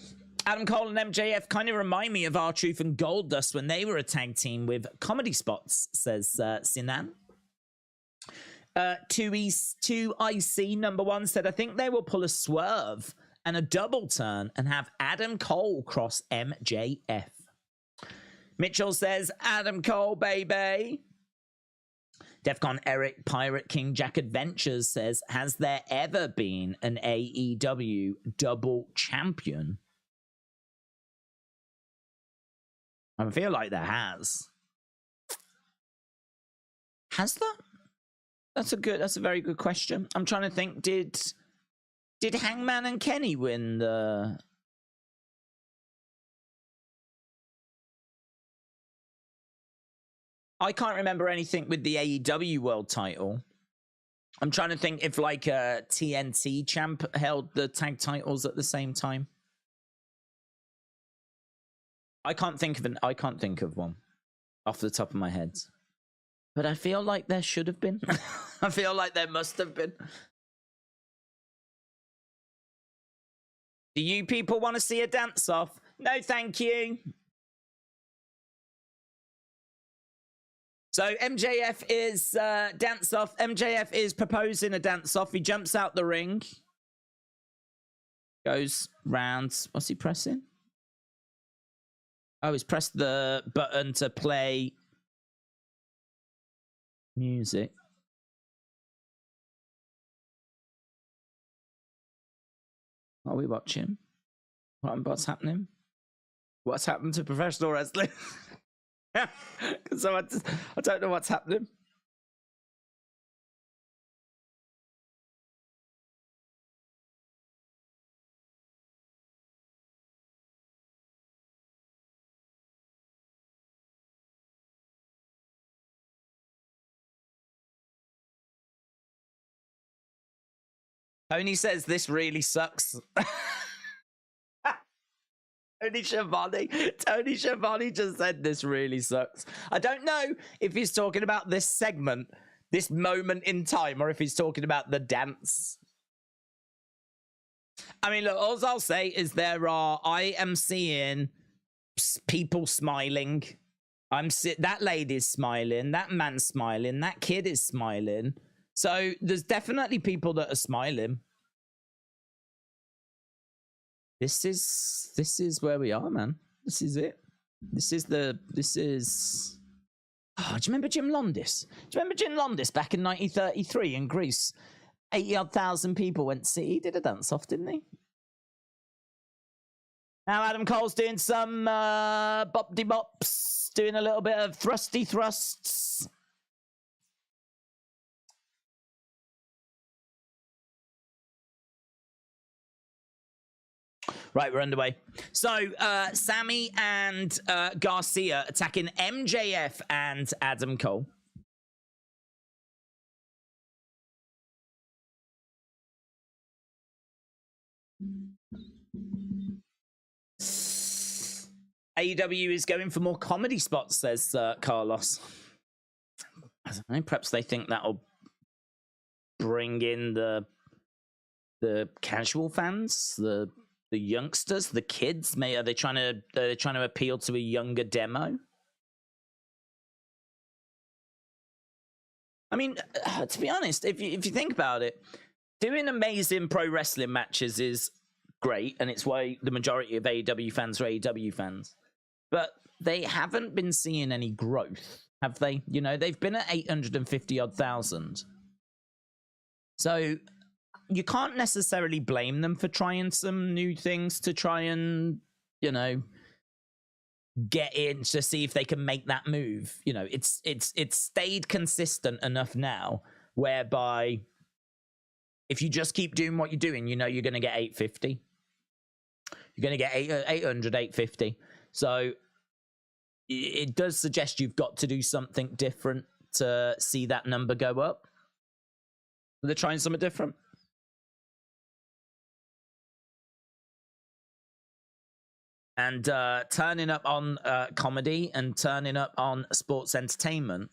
Adam Cole and MJF kind of remind me of R-Truth and Goldust when they were a tag team with comedy spots, says Sinan. 2IC number 1 said, I think they will pull a swerve and a double turn and have Adam Cole cross MJF. Mitchell says, Adam Cole, baby. Defcon Eric Pirate King Jack Adventures says, has there ever been an AEW double champion? I feel like there has. Has there? That's a very good question. I'm trying to think, did Hangman and Kenny win the... I can't remember anything with the AEW world title. I'm trying to think if like a TNT champ held the tag titles at the same time. I can't think of one off the top of my head. But I feel like there should have been. I feel like there must have been. Do you people want to see a dance off? No, thank you. So MJF is dance off. MJF is proposing a dance off. He jumps out the ring. Goes round. What's he pressing? Oh, he's pressed the button to play music. Are we watching? What's happening? What's happened to professional wrestling? So I don't know what's happening. Tony says this really sucks. Tony Schiavone just said this really sucks. I don't know if he's talking about this segment, this moment in time, or if he's talking about the dance. I mean, look, all I'll say is I am seeing people smiling. That lady's smiling, that man's smiling, that kid is smiling. So there's definitely people that are smiling. This is where we are, man. This is it. This is. Oh, do you remember Jim Londis? Do you remember Jim Londis back in 1933 in Greece? 80,000 people went to see. He did a dance off, didn't he? Now Adam Cole's doing some bop-de-bops, doing a little bit of thrusty thrusts. Right, we're underway. So, Sammy and Garcia attacking MJF and Adam Cole. AEW is going for more comedy spots, says Carlos. I don't know, perhaps they think that'll bring in the casual fans, the youngsters, the kids. Are they trying to appeal to a younger demo? I mean, to be honest, if you think about it, doing amazing pro wrestling matches is great, and it's why the majority of AEW fans are AEW fans. But they haven't been seeing any growth, have they? You know, they've been at 850,000. So you can't necessarily blame them for trying some new things to try and, you know, get in to see if they can make that move. You know, it's stayed consistent enough now whereby if you just keep doing what you're doing, you know you're going to get 850. You're going to get 800, 850. So it does suggest you've got to do something different to see that number go up. They're trying something different. and turning up on comedy and turning up on sports entertainment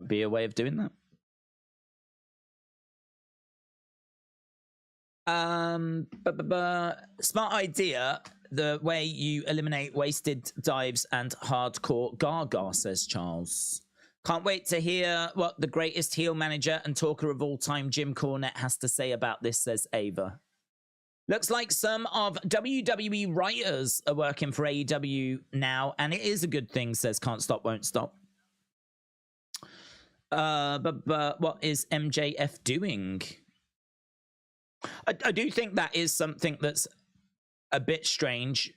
be a way of doing that. Smart idea, the way you eliminate wasted dives and hardcore gaga, says Charles. Can't wait to hear what the greatest heel manager and talker of all time, Jim Cornette, has to say about this, says Ava. Looks like some of WWE writers are working for AEW now, and it is a good thing, says Can't Stop, Won't Stop. But what is MJF doing? I do think that is something that's a bit strange.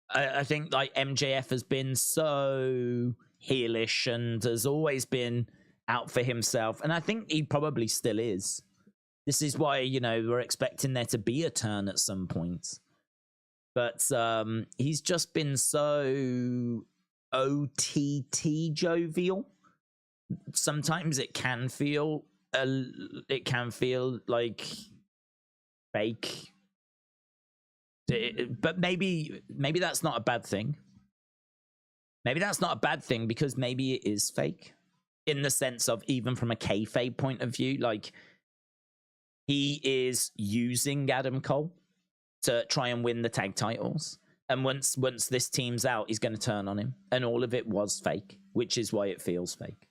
I think like MJF has been so heelish and has always been out for himself, and I think he probably still is. This is why, you know, we're expecting there to be a turn at some point. But he's just been so OTT jovial. Sometimes it can feel like fake. But maybe that's not a bad thing. Maybe that's not a bad thing because maybe it is fake. In the sense of, even from a kayfabe point of view, like, he is using Adam Cole to try and win the tag titles. And once this team's out, he's going to turn on him. And all of it was fake, which is why it feels fake.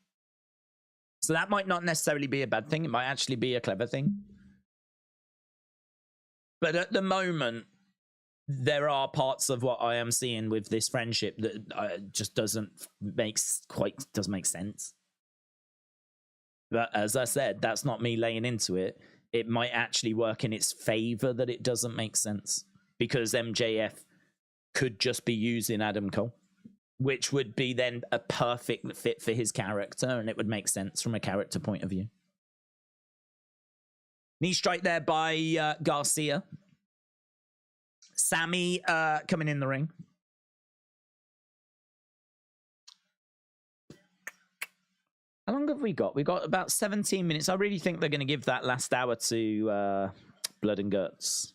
So that might not necessarily be a bad thing. It might actually be a clever thing. But at the moment, there are parts of what I am seeing with this friendship that just doesn't make sense. But as I said, that's not me laying into it. It might actually work in its favor that it doesn't make sense, because MJF could just be using Adam Cole, which would be then a perfect fit for his character, and it would make sense from a character point of view. Knee strike there by Garcia. Sammy coming in the ring. How long have we got? We've got about 17 minutes. I really think they're going to give that last hour to Blood and Guts.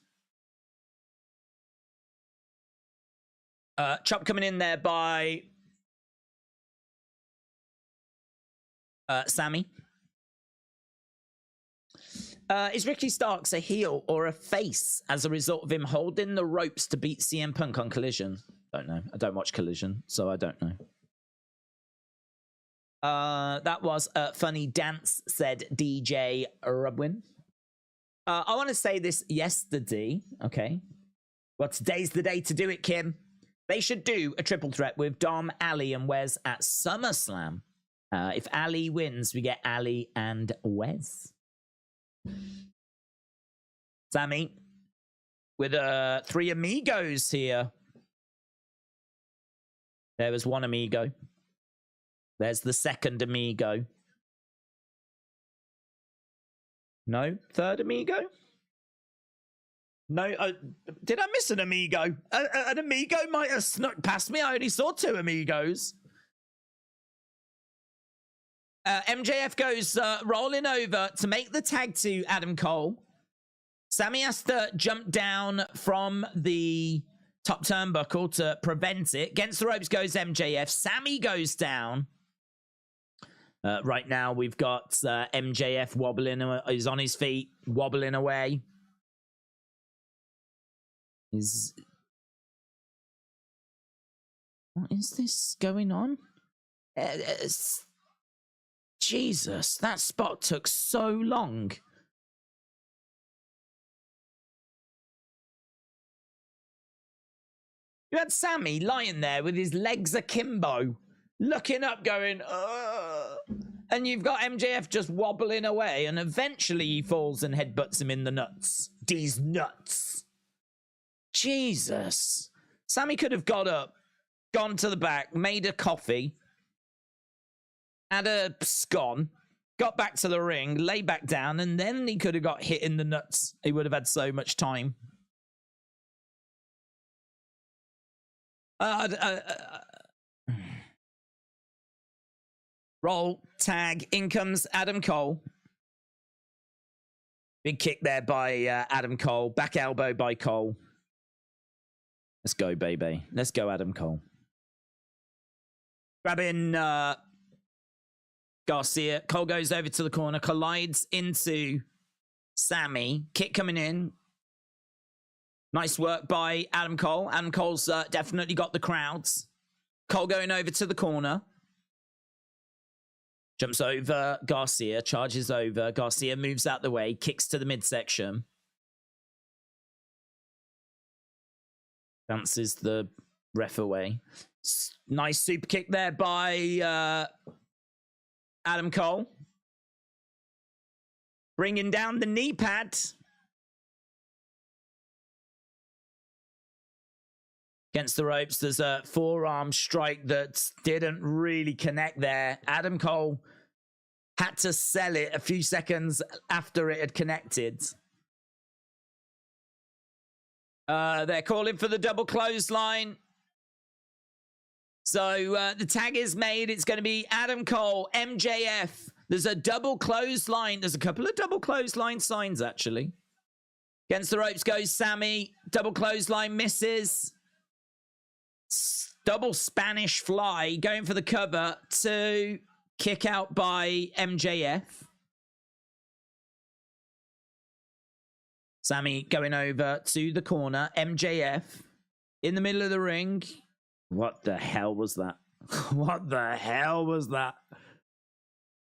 Chop coming in there by Sammy. Is Ricky Starks a heel or a face as a result of him holding the ropes to beat CM Punk on Collision? Don't know. I don't watch Collision, so I don't know. That was a funny dance, said DJ Rubwin. I want to say this yesterday, okay? Well, today's the day to do it, Kim. They should do a triple threat with Dom, Ali, and Wes at SummerSlam. If Ali wins, we get Ali and Wes. Sammy with 3 amigos here. There was one amigo. There's the second amigo. No, third amigo? No, did I miss an amigo? An amigo might have snuck past me. I only saw 2 amigos. MJF goes rolling over to make the tag to Adam Cole. Sammy has to jump down from the top turnbuckle to prevent it. Against the ropes goes MJF. Sammy goes down. Right now, we've got MJF wobbling. He's on his feet, wobbling away. What is this going on? Jesus, that spot took so long. You had Sammy lying there with his legs akimbo, looking up, going, ugh. And you've got MJF just wobbling away, and eventually he falls and headbutts him in the nuts. These nuts. Jesus. Sammy could have got up, gone to the back, made a coffee, had a scone, got back to the ring, lay back down, and then he could have got hit in the nuts. He would have had so much time. Roll, tag, in comes Adam Cole. Big kick there by Adam Cole. Back elbow by Cole. Let's go, baby. Let's go, Adam Cole. Grabbing Garcia. Cole goes over to the corner, collides into Sammy. Kick coming in. Nice work by Adam Cole. Adam Cole's definitely got the crowds. Cole going over to the corner. Jumps over Garcia, charges over. Garcia moves out the way, kicks to the midsection. Bounces the ref away. Nice super kick there by Adam Cole. Bringing down the knee pad. Against the ropes, there's a forearm strike that didn't really connect there. Adam Cole had to sell it a few seconds after it had connected. They're calling for the double clothesline. So the tag is made. It's going to be Adam Cole, MJF. There's a double clothesline. There's a couple of double clothesline signs, actually. Against the ropes goes Sammy. Double clothesline misses. Double Spanish fly. Going for the cover to kick out by MJF. Sammy going over to the corner. MJF in the middle of the ring. What the hell was that? What the hell was that?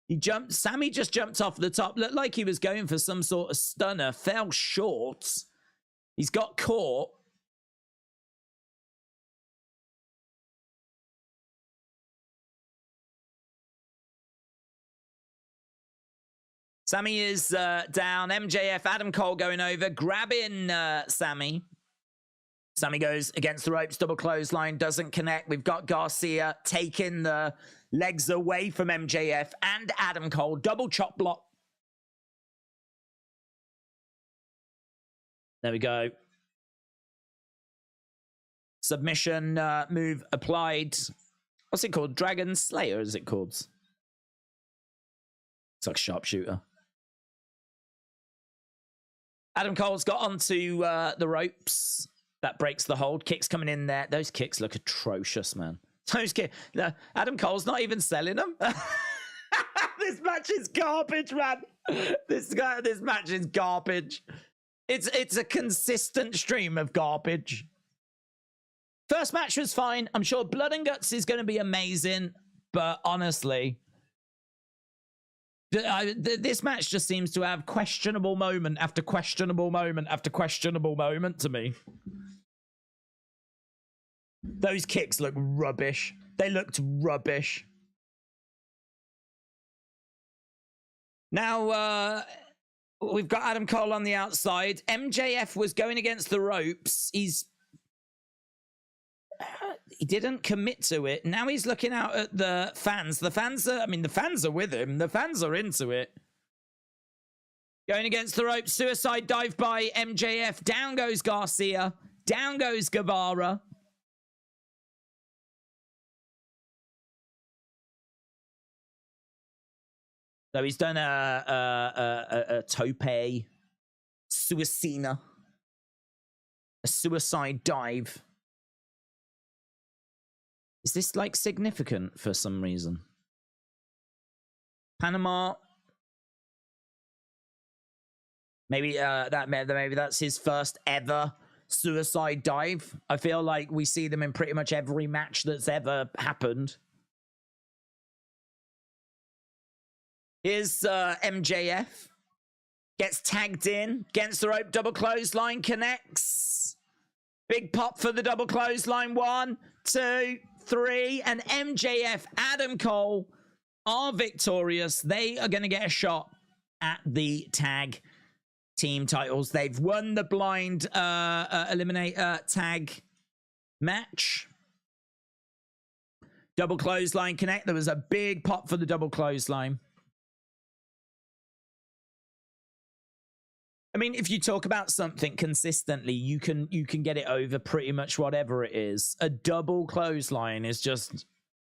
He jumped. Sammy just jumped off the top. Looked like he was going for some sort of stunner. Fell short. He's got caught. Sammy is down. MJF, Adam Cole going over, grabbing Sammy. Sammy goes against the ropes, double clothesline, doesn't connect. We've got Garcia taking the legs away from MJF and Adam Cole. Double chop block. There we go. Submission move applied. What's it called? Dragon Slayer, is it called? It's like sharpshooter. Adam Cole's got onto the ropes. That breaks the hold. Kicks coming in there. Those kicks look atrocious, man. Those kicks. Adam Cole's not even selling them. This match is garbage, man. This match is garbage. It's a consistent stream of garbage. First match was fine. I'm sure Blood and Guts is going to be amazing, but honestly, this match just seems to have questionable moment after questionable moment after questionable moment to me. Those kicks look rubbish. They looked rubbish. Now, we've got Adam Cole on the outside. MJF was going against the ropes. He didn't commit to it. Now he's looking out at the fans. The fans are with him. The fans are into it. Going against the ropes. Suicide dive by MJF. Down goes Garcia. Down goes Guevara. So he's done a tope. Suicina. A suicide dive. Is this like significant for some reason? Panama. Maybe maybe that's his first ever suicide dive. I feel like we see them in pretty much every match that's ever happened. Here's MJF. Gets tagged in. Against the rope. Double clothesline. Connects. Big pop for the double clothesline. 1, 2, 3. And MJF, Adam Cole are victorious. They are going to get a shot at the tag team titles. They've won the blind eliminator tag match. Double clothesline connect. There was a big pop for the double clothesline. I mean, if you talk about something consistently, you can get it over pretty much whatever it is. A double clothesline is just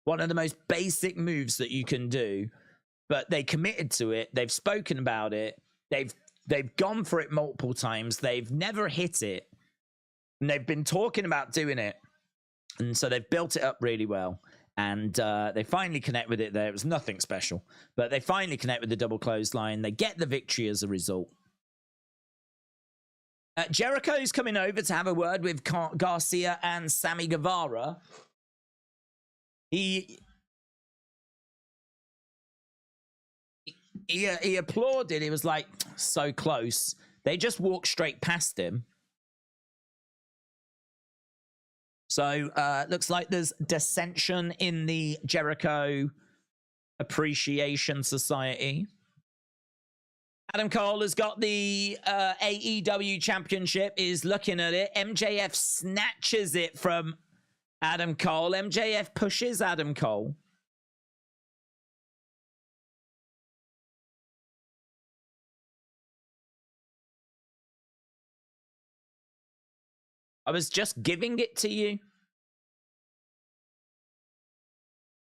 one of the most basic moves that you can do. But they committed to it. They've spoken about it. They've They've gone for it multiple times. They've never hit it. And they've been talking about doing it. And so they've built it up really well. And they finally connect with it there. It was nothing special. But they finally connect with the double clothesline. They get the victory as a result. Jericho's coming over to have a word with Garcia and Sammy Guevara. He applauded. He was like, so close. They just walked straight past him. So, looks like there's dissension in the Jericho Appreciation Society. Adam Cole has got the AEW Championship, is looking at it. MJF snatches it from Adam Cole. MJF pushes Adam Cole. I was just giving it to you.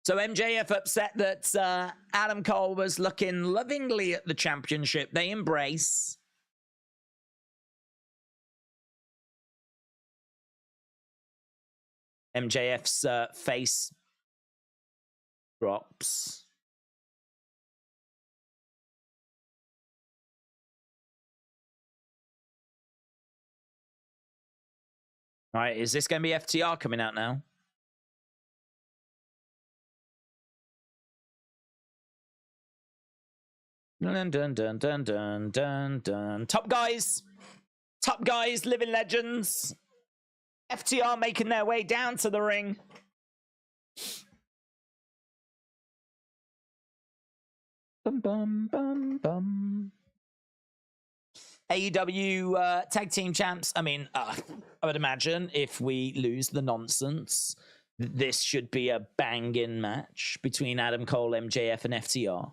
So MJF upset that Adam Cole was looking lovingly at the championship. They embrace. MJF's face drops. All right, is this going to be FTR coming out now? Dun, dun, dun, dun, dun, dun, dun. Top guys, living legends. FTR making their way down to the ring. Bum, bum, bum, bum. AEW tag team champs. I mean, I would imagine if we lose the nonsense, this should be a banging match between Adam Cole, MJF, and FTR.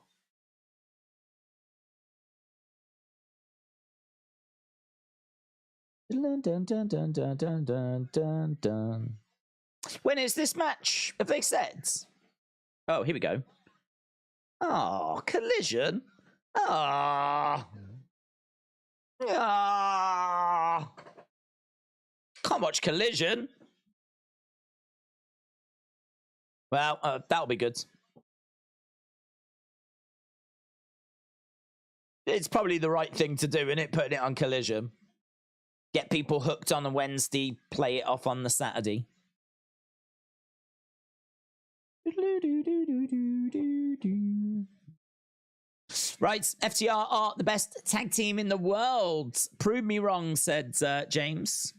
Dun, dun, dun, dun, dun, dun, dun, dun, dun. When is this match? Have they said? Oh, here we go. Oh, Collision. Ah. Ah. Can't watch Collision. Well, that'll be good. It's probably the right thing to do, isn't it? Putting it on Collision. Get people hooked on a Wednesday, play it off on the Saturday. Right, FTR are the best tag team in the world. Prove me wrong, said James.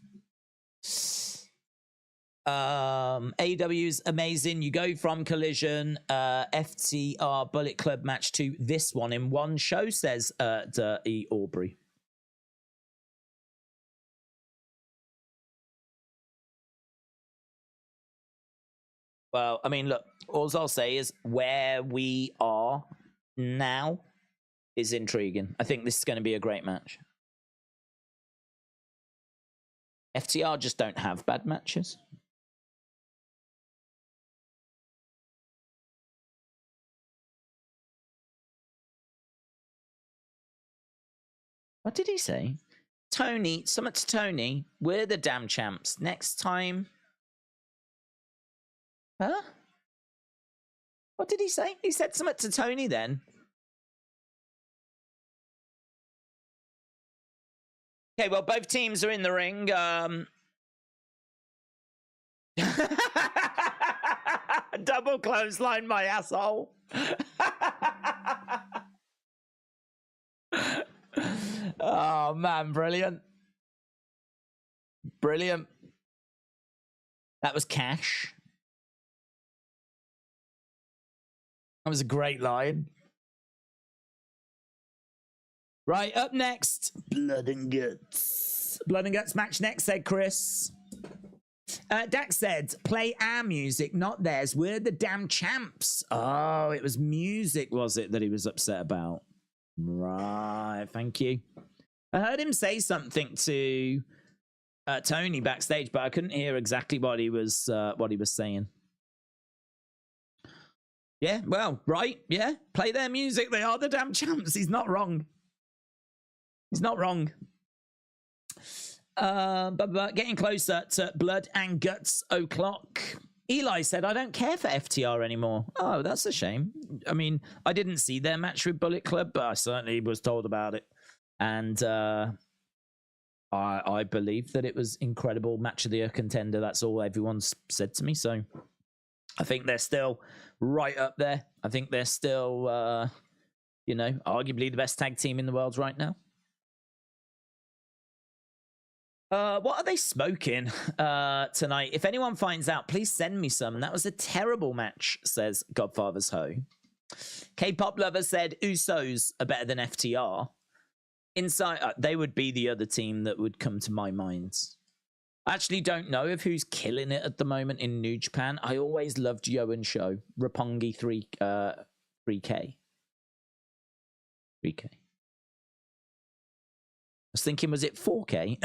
AEW's amazing. You go from Collision, FTR Bullet Club match to this one in one show, says E. Aubrey. Well, I mean, look, all I'll say is where we are now is intriguing. I think this is going to be a great match. FTR just don't have bad matches. What did he say? Tony, something to Tony. We're the damn champs. Next time. Huh? What did he say? He said something to Tony then. Okay, well, both teams are in the ring. Double clothesline my asshole. Oh, man, brilliant. Brilliant. That was cash. That was a great line. Right, up next, Blood and Guts. Blood and Guts match next, said Chris. Dax said, play our music, not theirs. We're the damn champs. Oh, it was music, was it, that he was upset about? Right, thank you. I heard him say something to Tony backstage, but I couldn't hear exactly what he was saying. Yeah, well, right, yeah. Play their music. They are the damn champs. He's not wrong. He's not wrong. But getting closer to Blood and Guts o'clock. Eli said, I don't care for FTR anymore. Oh, that's a shame. I mean, I didn't see their match with Bullet Club, but I certainly was told about it. And I believe that it was incredible. Match of the year contender. That's all everyone's said to me. So I think they're still right up there. I think they're still, you know, arguably the best tag team in the world right now. What are they smoking tonight? If anyone finds out, please send me some. That was a terrible match, says Godfather's Ho. K-pop lover said Usos are better than FTR. Inside, they would be the other team that would come to my mind. I actually don't know of who's killing it at the moment in New Japan. I always loved Yo and Sho. Roppongi 3K. 3K. I was thinking, was it 4K?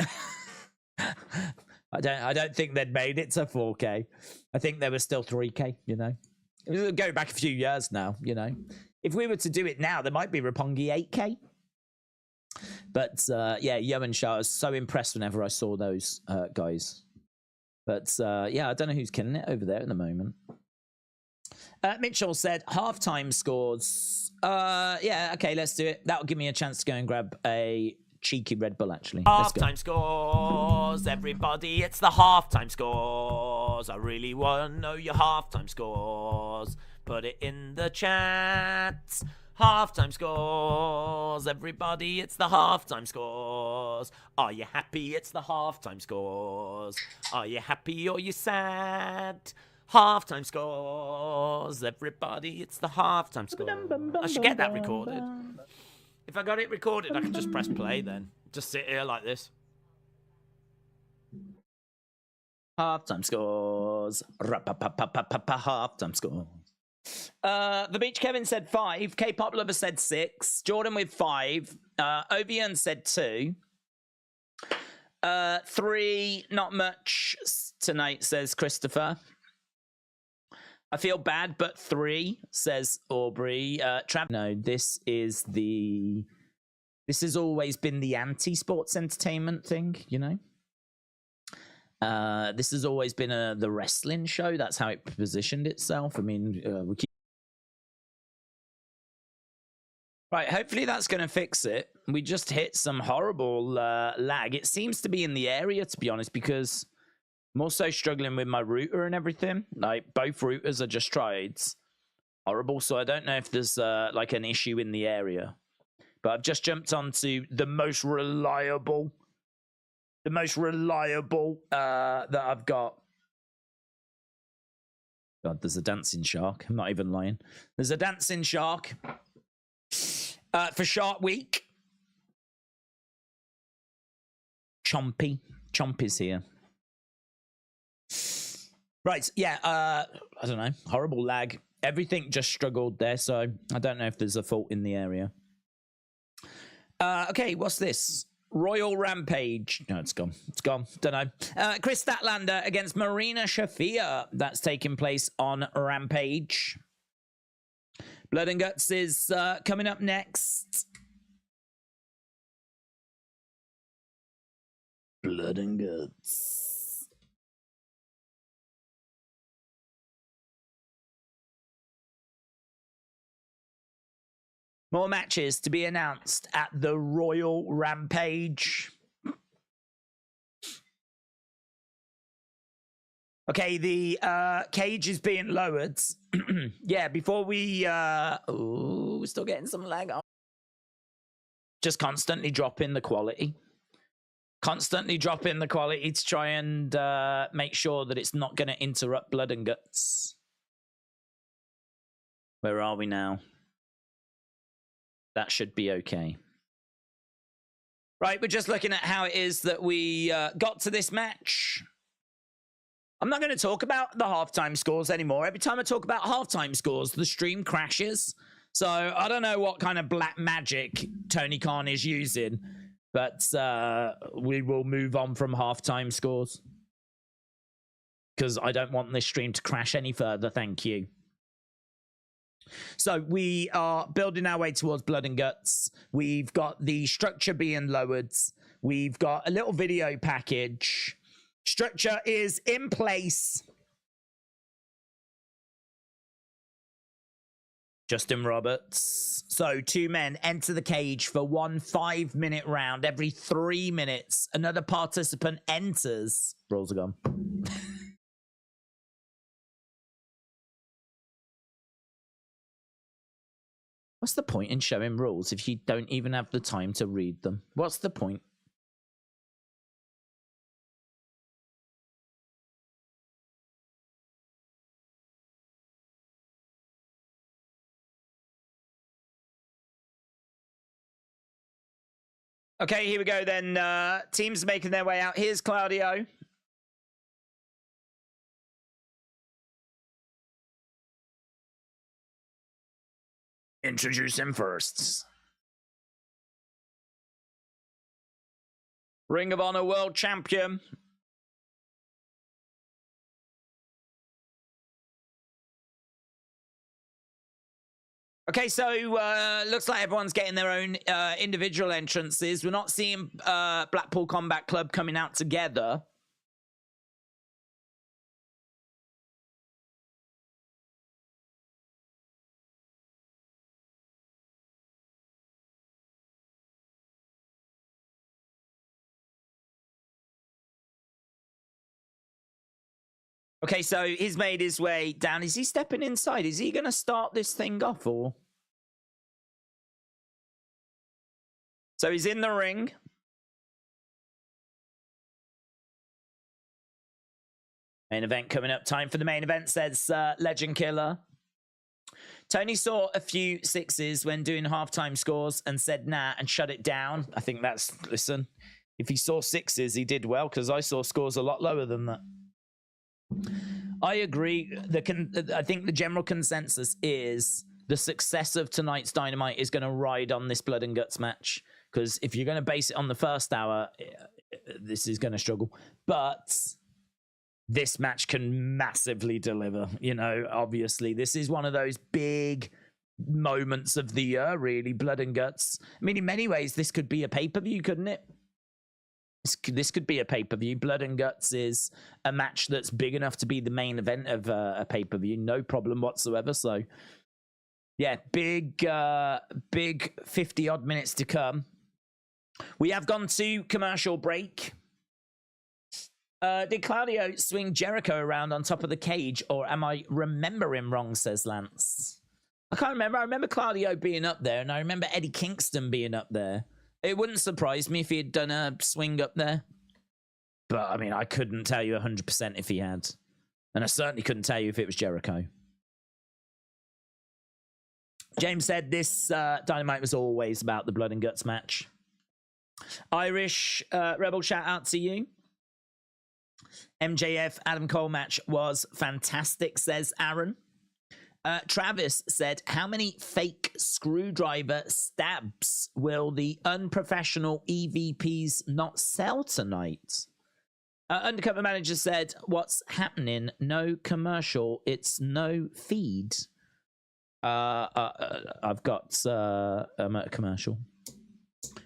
I don't think they'd made it to 4K. I think they were still 3K, you know. Go back a few years now, you know. If we were to do it now, there might be Roppongi 8K. But yeah, Yo and Sho, I was so impressed whenever I saw those guys. But yeah, I don't know who's killing it over there at the moment. Mitchell said halftime scores. Yeah, okay, let's do it. That'll give me a chance to go and grab a cheeky Red Bull, actually. Halftime scores, everybody, it's the halftime scores. I really want to know your halftime scores. Put it in the chat. Halftime scores, everybody, it's the halftime scores. Are you happy? It's the halftime scores. Are you happy or you sad? Halftime scores, everybody, it's the halftime scores. I should get that recorded. If I got it recorded, I could just press play then. Just sit here like this. Halftime scores. Halftime scores. The Beach Kevin said 5. K-pop lover said 6. Jordan with 5. Obion said 2. 3. Not much tonight, says Christopher. I feel bad, but 3, says Aubrey. No, this has always been the anti-sports entertainment thing, you know? This has always been the wrestling show. That's how it positioned itself. I mean, we keep... Right, hopefully that's going to fix it. We just hit some horrible lag. It seems to be in the area, to be honest, because I'm also struggling with my router and everything. Like, both routers are just tried. Horrible, so I don't know if there's like an issue in the area. But I've just jumped onto the most reliable that I've got. God, there's a dancing shark. I'm not even lying. There's a dancing shark for Shark Week. Chompy's here. Right, yeah, I don't know. Horrible lag. Everything just struggled there, so I don't know if there's a fault in the area. Okay, what's this? Royal Rampage. No, it's gone. It's gone. Don't know. Chris Statlander against Marina Shafir. That's taking place on Rampage. Blood and Guts is coming up next. Blood and Guts. More matches to be announced at the Royal Rampage. Okay, the cage is being lowered. Yeah, before we... we're still getting some lag on. Just constantly dropping the quality. Constantly dropping the quality to try and make sure that it's not going to interrupt Blood and Guts. Where are we now? That should be okay. Right, we're just looking at how it is that we got to this match. I'm not going to talk about the halftime scores anymore. Every time I talk about halftime scores, the stream crashes. So I don't know what kind of black magic Tony Khan is using, but we will move on from halftime scores. Because I don't want this stream to crash any further, thank you. So we are building our way towards Blood and Guts. We've got the structure being lowered. We've got a little video package. Structure is in place. Justin Roberts. So 2 men enter the cage for 1 5-minute round. Every 3 minutes, another participant enters. Rules are gone. What's the point in showing rules if you don't even have the time to read them? What's the point? Okay, here we go then. Teams making their way out. Here's Claudio. Introduce him first. Ring of Honor World Champion. Okay, so looks like everyone's getting their own individual entrances. We're not seeing Blackpool Combat Club coming out together. Okay, so he's made his way down. Is he stepping inside? Is he going to start this thing off, or? So he's in the ring. Main event coming up. Time for the main event, says Legend Killer. Tony saw a few sixes when doing halftime scores and said nah and shut it down. I think that's, listen, if he saw sixes, he did well, because I saw scores a lot lower than that. I agree. I think the general consensus is the success of tonight's Dynamite is going to ride on this Blood and Guts match. Because if you're going to base it on the first hour, this is going to struggle. But this match can massively deliver. You know, obviously, this is one of those big moments of the year, really, Blood and Guts. I mean, in many ways, this could be a pay-per-view, couldn't it? This could be a pay-per-view. Blood and Guts is a match that's big enough to be the main event of a pay-per-view. No problem whatsoever. So, yeah, big 50-odd minutes to come. We have gone to commercial break. Did Claudio swing Jericho around on top of the cage, or am I remembering wrong, says Lance. I can't remember. I remember Claudio being up there, and I remember Eddie Kingston being up there. It wouldn't surprise me if he had done a swing up there. But, I mean, I couldn't tell you 100% if he had. And I certainly couldn't tell you if it was Jericho. James said this Dynamite was always about the Blood and Guts match. Irish Rebel, shout out to you. MJF Adam Cole match was fantastic, says Aaron. Travis said, how many fake screwdriver stabs will the unprofessional EVPs not sell tonight? Undercover manager said, what's happening? No commercial. It's no feed. I've got a commercial.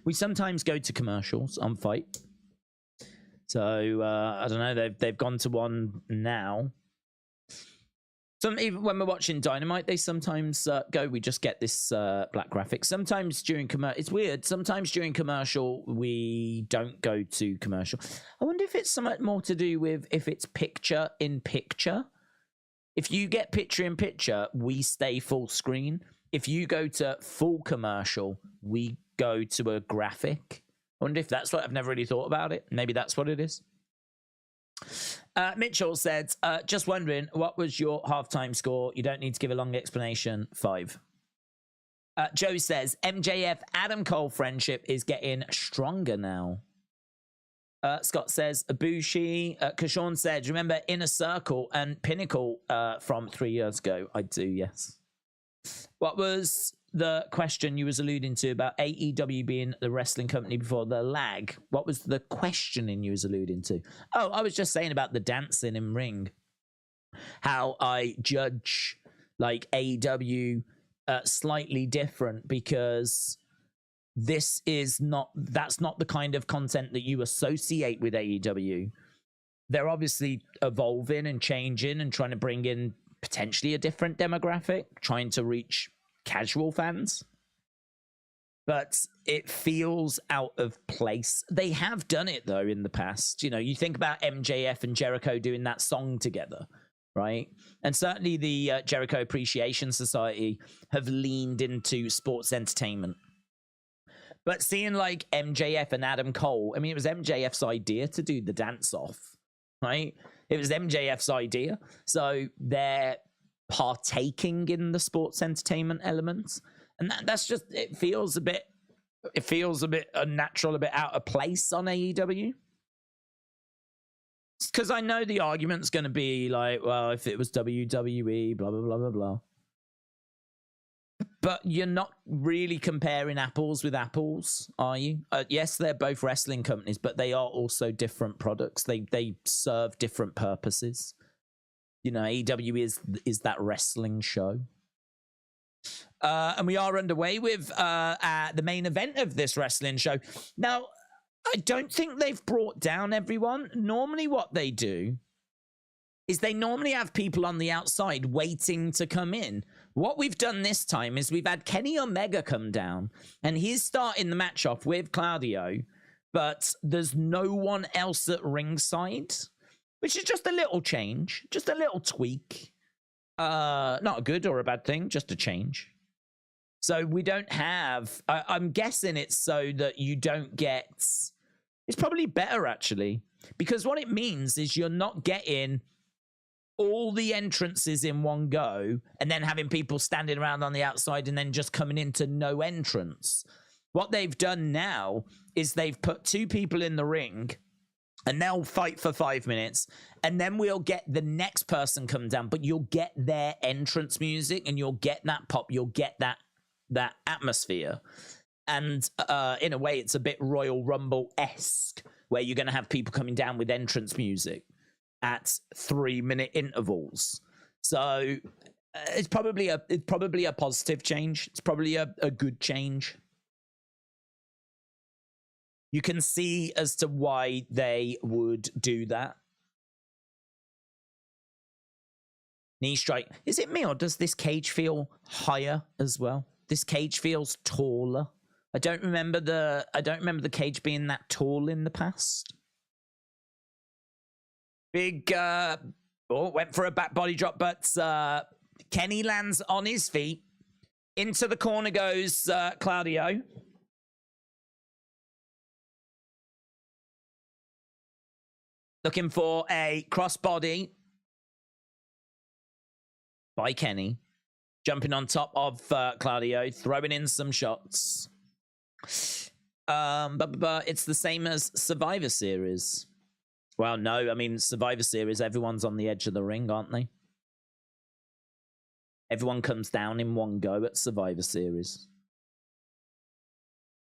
We sometimes go to commercials on Fight. So, I don't know. They've gone to one now. Even when we're watching Dynamite, they sometimes go, we just get this black graphic. Sometimes during commercial, it's weird. Sometimes during commercial, we don't go to commercial. I wonder if it's somewhat more to do with if it's picture in picture. If you get picture in picture, we stay full screen. If you go to full commercial, we go to a graphic. I wonder if that's what, I've never really thought about it. Maybe that's what it is. Mitchell said, just wondering, what was your halftime score? You don't need to give a long explanation. 5. Joe says, MJF Adam Cole friendship is getting stronger now. Scott says, Ibushi. Kashawn said, remember Inner Circle and Pinnacle from 3 years ago? I do, yes. What was the question you was alluding to about AEW being the wrestling company before the lag? What was the questioning you was alluding to? Oh, I was just saying about the dancing in ring. How I judge like AEW slightly different, because that's not the kind of content that you associate with AEW. They're obviously evolving and changing and trying to bring in potentially a different demographic, trying to reach casual fans. But it feels out of place. They have done it, though, in the past. You know, you think about MJF and Jericho doing that song together, right? And certainly the Jericho Appreciation Society have leaned into sports entertainment. But seeing like MJF and Adam Cole, I mean, it was MJF's idea to do the dance-off, right? It was MJF's idea. So they're partaking in the sports entertainment elements. And that's just, it feels a bit unnatural, a bit out of place on AEW. Because I know the argument's going to be like, well, if it was WWE, blah, blah, blah, blah, blah. But you're not really comparing apples with apples, are you? Yes, they're both wrestling companies, but they are also different products. They serve different purposes. You know, AEW is that wrestling show. And we are underway with the main event of this wrestling show. Now, I don't think they've brought down everyone. Normally what they do is they normally have people on the outside waiting to come in. What we've done this time is we've had Kenny Omega come down, and he's starting the match off with Claudio, but there's no one else at ringside, which is just a little change, just a little tweak. Not a good or a bad thing, just a change. So we don't have, I'm guessing it's so that you don't get, it's probably better actually, because what it means is you're not getting all the entrances in one go and then having people standing around on the outside and then just coming into no entrance. What they've done now is they've put two people in the ring and they'll fight for 5 minutes, and then we'll get the next person come down, but you'll get their entrance music and you'll get that pop, you'll get that atmosphere. And in a way, it's a bit Royal Rumble-esque, where you're going to have people coming down with entrance music at 3-minute intervals. So it's probably a positive change. It's probably a good change. You can see as to why they would do that. Knee strike. Is it me, or does this cage feel higher as well? This cage feels taller. I don't remember the cage being that tall in the past. Big went for a back body drop, but Kenny lands on his feet. Into the corner goes Claudio. Looking for a crossbody by Kenny. Jumping on top of Claudio, throwing in some shots. But it's the same as Survivor Series. Well, no, I mean, Survivor Series, everyone's on the edge of the ring, aren't they? Everyone comes down in one go at Survivor Series.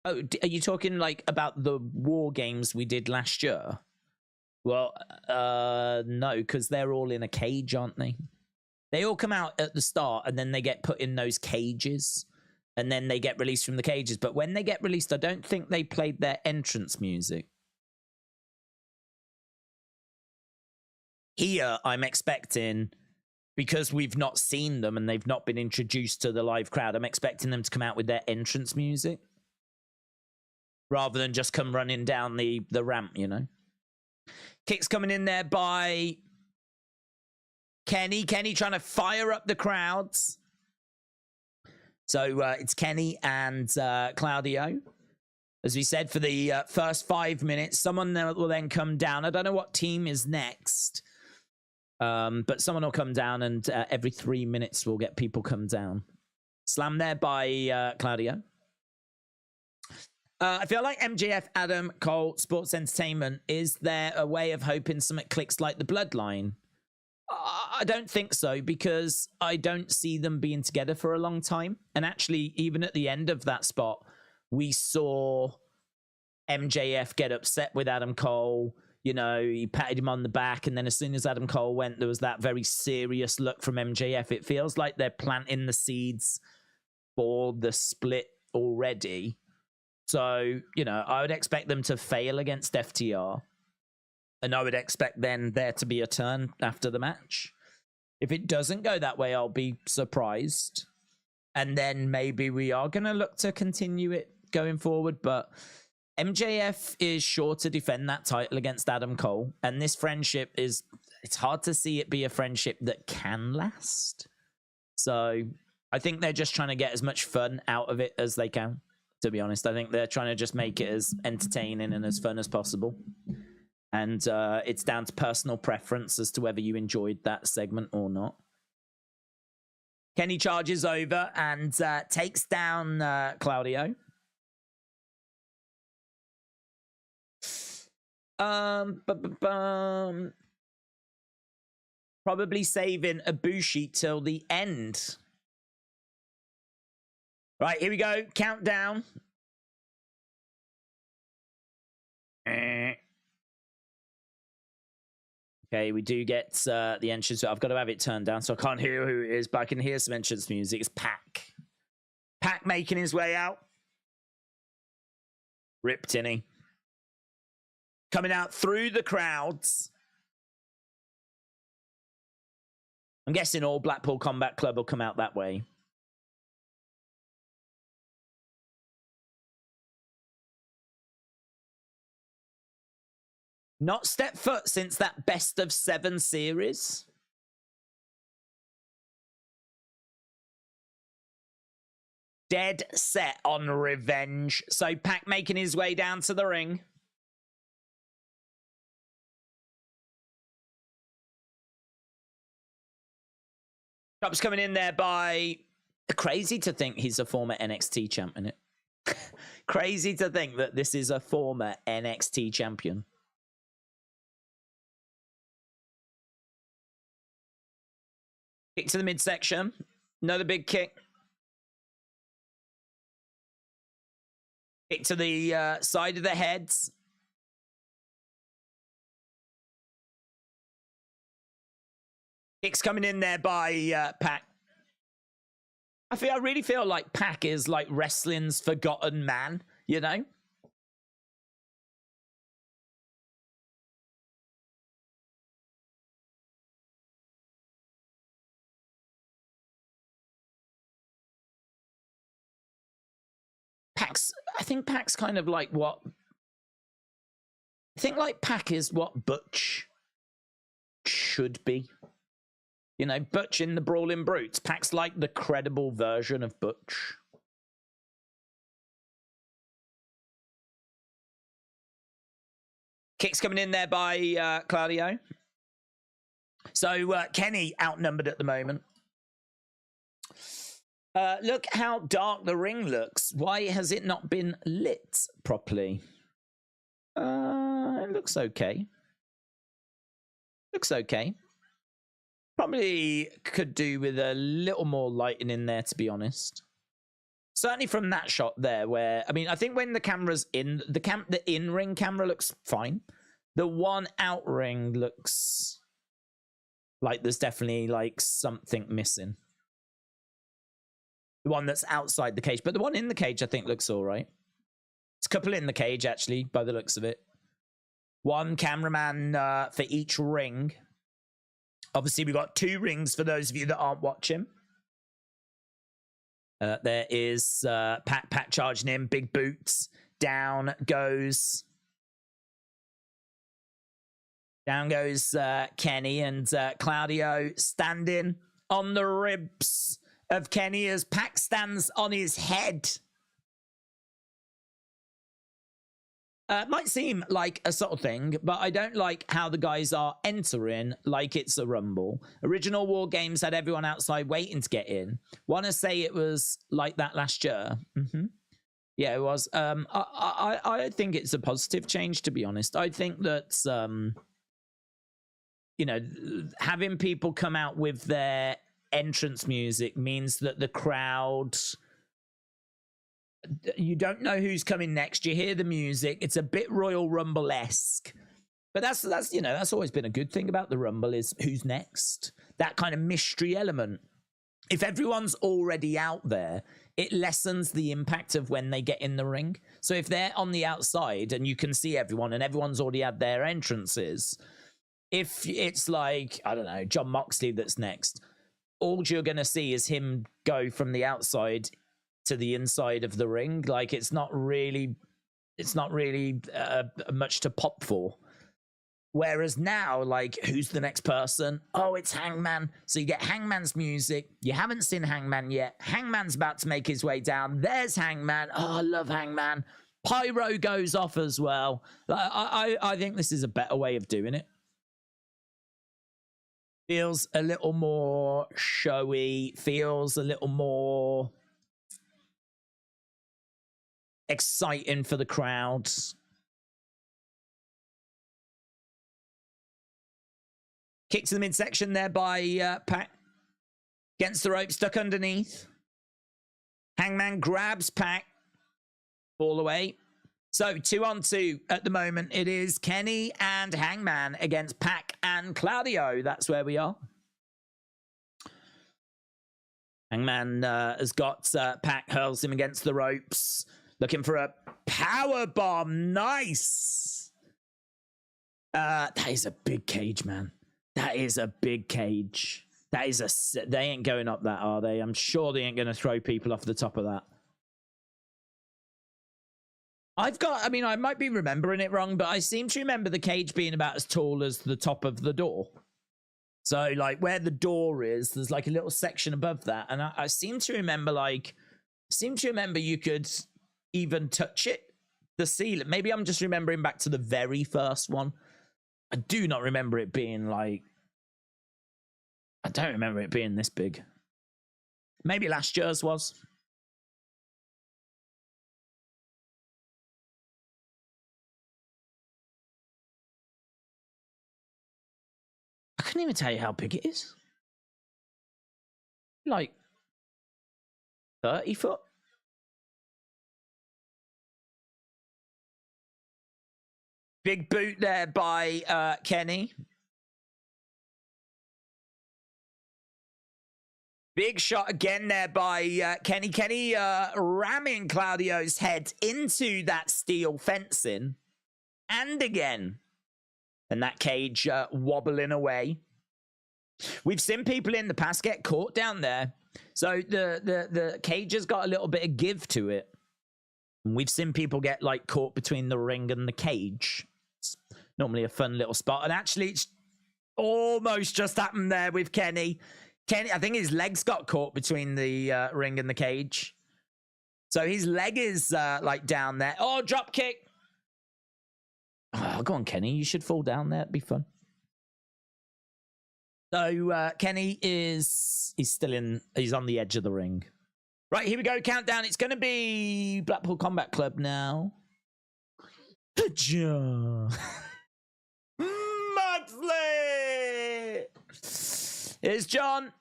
Oh, are you talking like about the War Games we did last year? Well, no, because they're all in a cage, aren't they? They all come out at the start and then they get put in those cages and then they get released from the cages. But when they get released, I don't think they played their entrance music. Here, I'm expecting, because we've not seen them and they've not been introduced to the live crowd, I'm expecting them to come out with their entrance music rather than just come running down the ramp, you know. Kicks coming in there by Kenny. Kenny trying to fire up the crowds. So it's Kenny and Claudio. As we said, for the first 5 minutes, someone will then come down. I don't know what team is next. But someone will come down, and every 3 minutes we'll get people come down. Slam there by Claudio. I feel like MJF, Adam Cole, Sports Entertainment, is there a way of hoping something clicks like the Bloodline? I don't think so, because I don't see them being together for a long time. And actually, even at the end of that spot, we saw MJF get upset with Adam Cole. You know, he patted him on the back, and then as soon as Adam Cole went, there was that very serious look from MJF. It feels like they're planting the seeds for the split already. So, you know, I would expect them to fail against FTR. And I would expect then there to be a turn after the match. If it doesn't go that way, I'll be surprised. And then maybe we are going to look to continue it going forward. But MJF is sure to defend that title against Adam Cole. And this friendship is, it's hard to see it be a friendship that can last. So I think they're just trying to get as much fun out of it as they can, to be honest. I think they're trying to just make it as entertaining and as fun as possible. And it's down to personal preference as to whether you enjoyed that segment or not. Kenny charges over and takes down Claudio. Probably saving Ibushi till the end. Right, here we go. Countdown. Okay, we do get the entrance. I've got to have it turned down, so I can't hear who it is, but I can hear some entrance music. It's Pac. Pac making his way out. Rip Tinny. Coming out through the crowds. I'm guessing all Blackpool Combat Club will come out that way. Not stepped foot since that best of 7 series. Dead set on revenge. So Pac making his way down to the ring. Chop's coming in there by... Crazy to think he's a former NXT champion. Crazy to think that this is a former NXT champion. Kick to the midsection. Another big kick. Kick to the side of the heads. Kicks coming in there by Pac. I really feel like Pac is like wrestling's forgotten man, you know? I think Pac's kind of like what... I think like Pac is what Butch should be. You know, Butch in the Brawling Brutes. Pac's like the credible version of Butch. Kicks coming in there by Claudio. So Kenny outnumbered at the moment. Look how dark the ring looks. Why has it not been lit properly? It looks okay. Looks okay. Probably could do with a little more lighting in there, to be honest. Certainly from that shot there, where I mean, I think when the camera's in the in-ring camera looks fine. The one out ring looks like there's definitely like something missing. The one that's outside the cage, but the one in the cage I think looks all right. It's a couple in the cage actually, by the looks of it. One cameraman for each ring. Obviously, we've got 2 rings for those of you that aren't watching. There is Pac charging in, big boots. Down goes Kenny, and Claudio standing on the ribs of Kenny as Pac stands on his head. Might seem like a subtle thing, but I don't like how the guys are entering like it's a Rumble. Original War Games had everyone outside waiting to get in. Want to say it was like that last year? Yeah, it was. I think it's a positive change, to be honest. I think that, you know, having people come out with their entrance music means that the crowd... You don't know who's coming next. You hear the music. It's a bit Royal Rumble-esque. But that's you know, that's always been a good thing about the Rumble is who's next. That kind of mystery element. If everyone's already out there, it lessens the impact of when they get in the ring. So if they're on the outside and you can see everyone and everyone's already had their entrances, if it's like, I don't know, John Moxley that's next, all you're going to see is him go from the outside to the inside of the ring. Like it's not really much to pop for. Whereas now, like, who's the next person? Oh, it's Hangman. So you get Hangman's music. You haven't seen Hangman yet. Hangman's about to make his way down. There's Hangman. Oh, I love Hangman. Pyro goes off as well. I think this is a better way of doing it. Feels a little more showy. Feels a little more exciting for the crowds. Kick to the midsection there by Pac. Against the rope, stuck underneath. Hangman grabs Pac. All the way. So 2-on-2 at the moment. It is Kenny and Hangman against Pac and Claudio. That's where we are. Hangman has got Pac, hurls him against the ropes. Looking for a power bomb. Nice. That is a big cage, man. That is a big cage. That is they ain't going up that, are they? I'm sure they ain't going to throw people off the top of that. I might be remembering it wrong, but I seem to remember the cage being about as tall as the top of the door. So, like, where the door is, there's like a little section above that. And I seem to remember, you could even touch it, the ceiling. Maybe I'm just remembering back to the very first one. I do not remember it being like... I don't remember it being this big. Maybe last year's was. I couldn't even tell you how big it is. Like 30 foot? Big boot there by Kenny. Big shot again there by Kenny. Kenny ramming Claudio's head into that steel fencing. And again. And that cage wobbling away. We've seen people in the past get caught down there. So the cage has got a little bit of give to it. And we've seen people get like caught between the ring and the cage. It's normally a fun little spot. And actually, it's almost just happened there with Kenny. Kenny, I think his legs got caught between the ring and the cage. So his leg is like down there. Oh, drop kick. Oh, go on, Kenny. You should fall down there. It'd be fun. So Kenny he's on the edge of the ring. Right, here we go. Countdown. It's going to be Blackpool Combat Club now. Moxley! Here's John.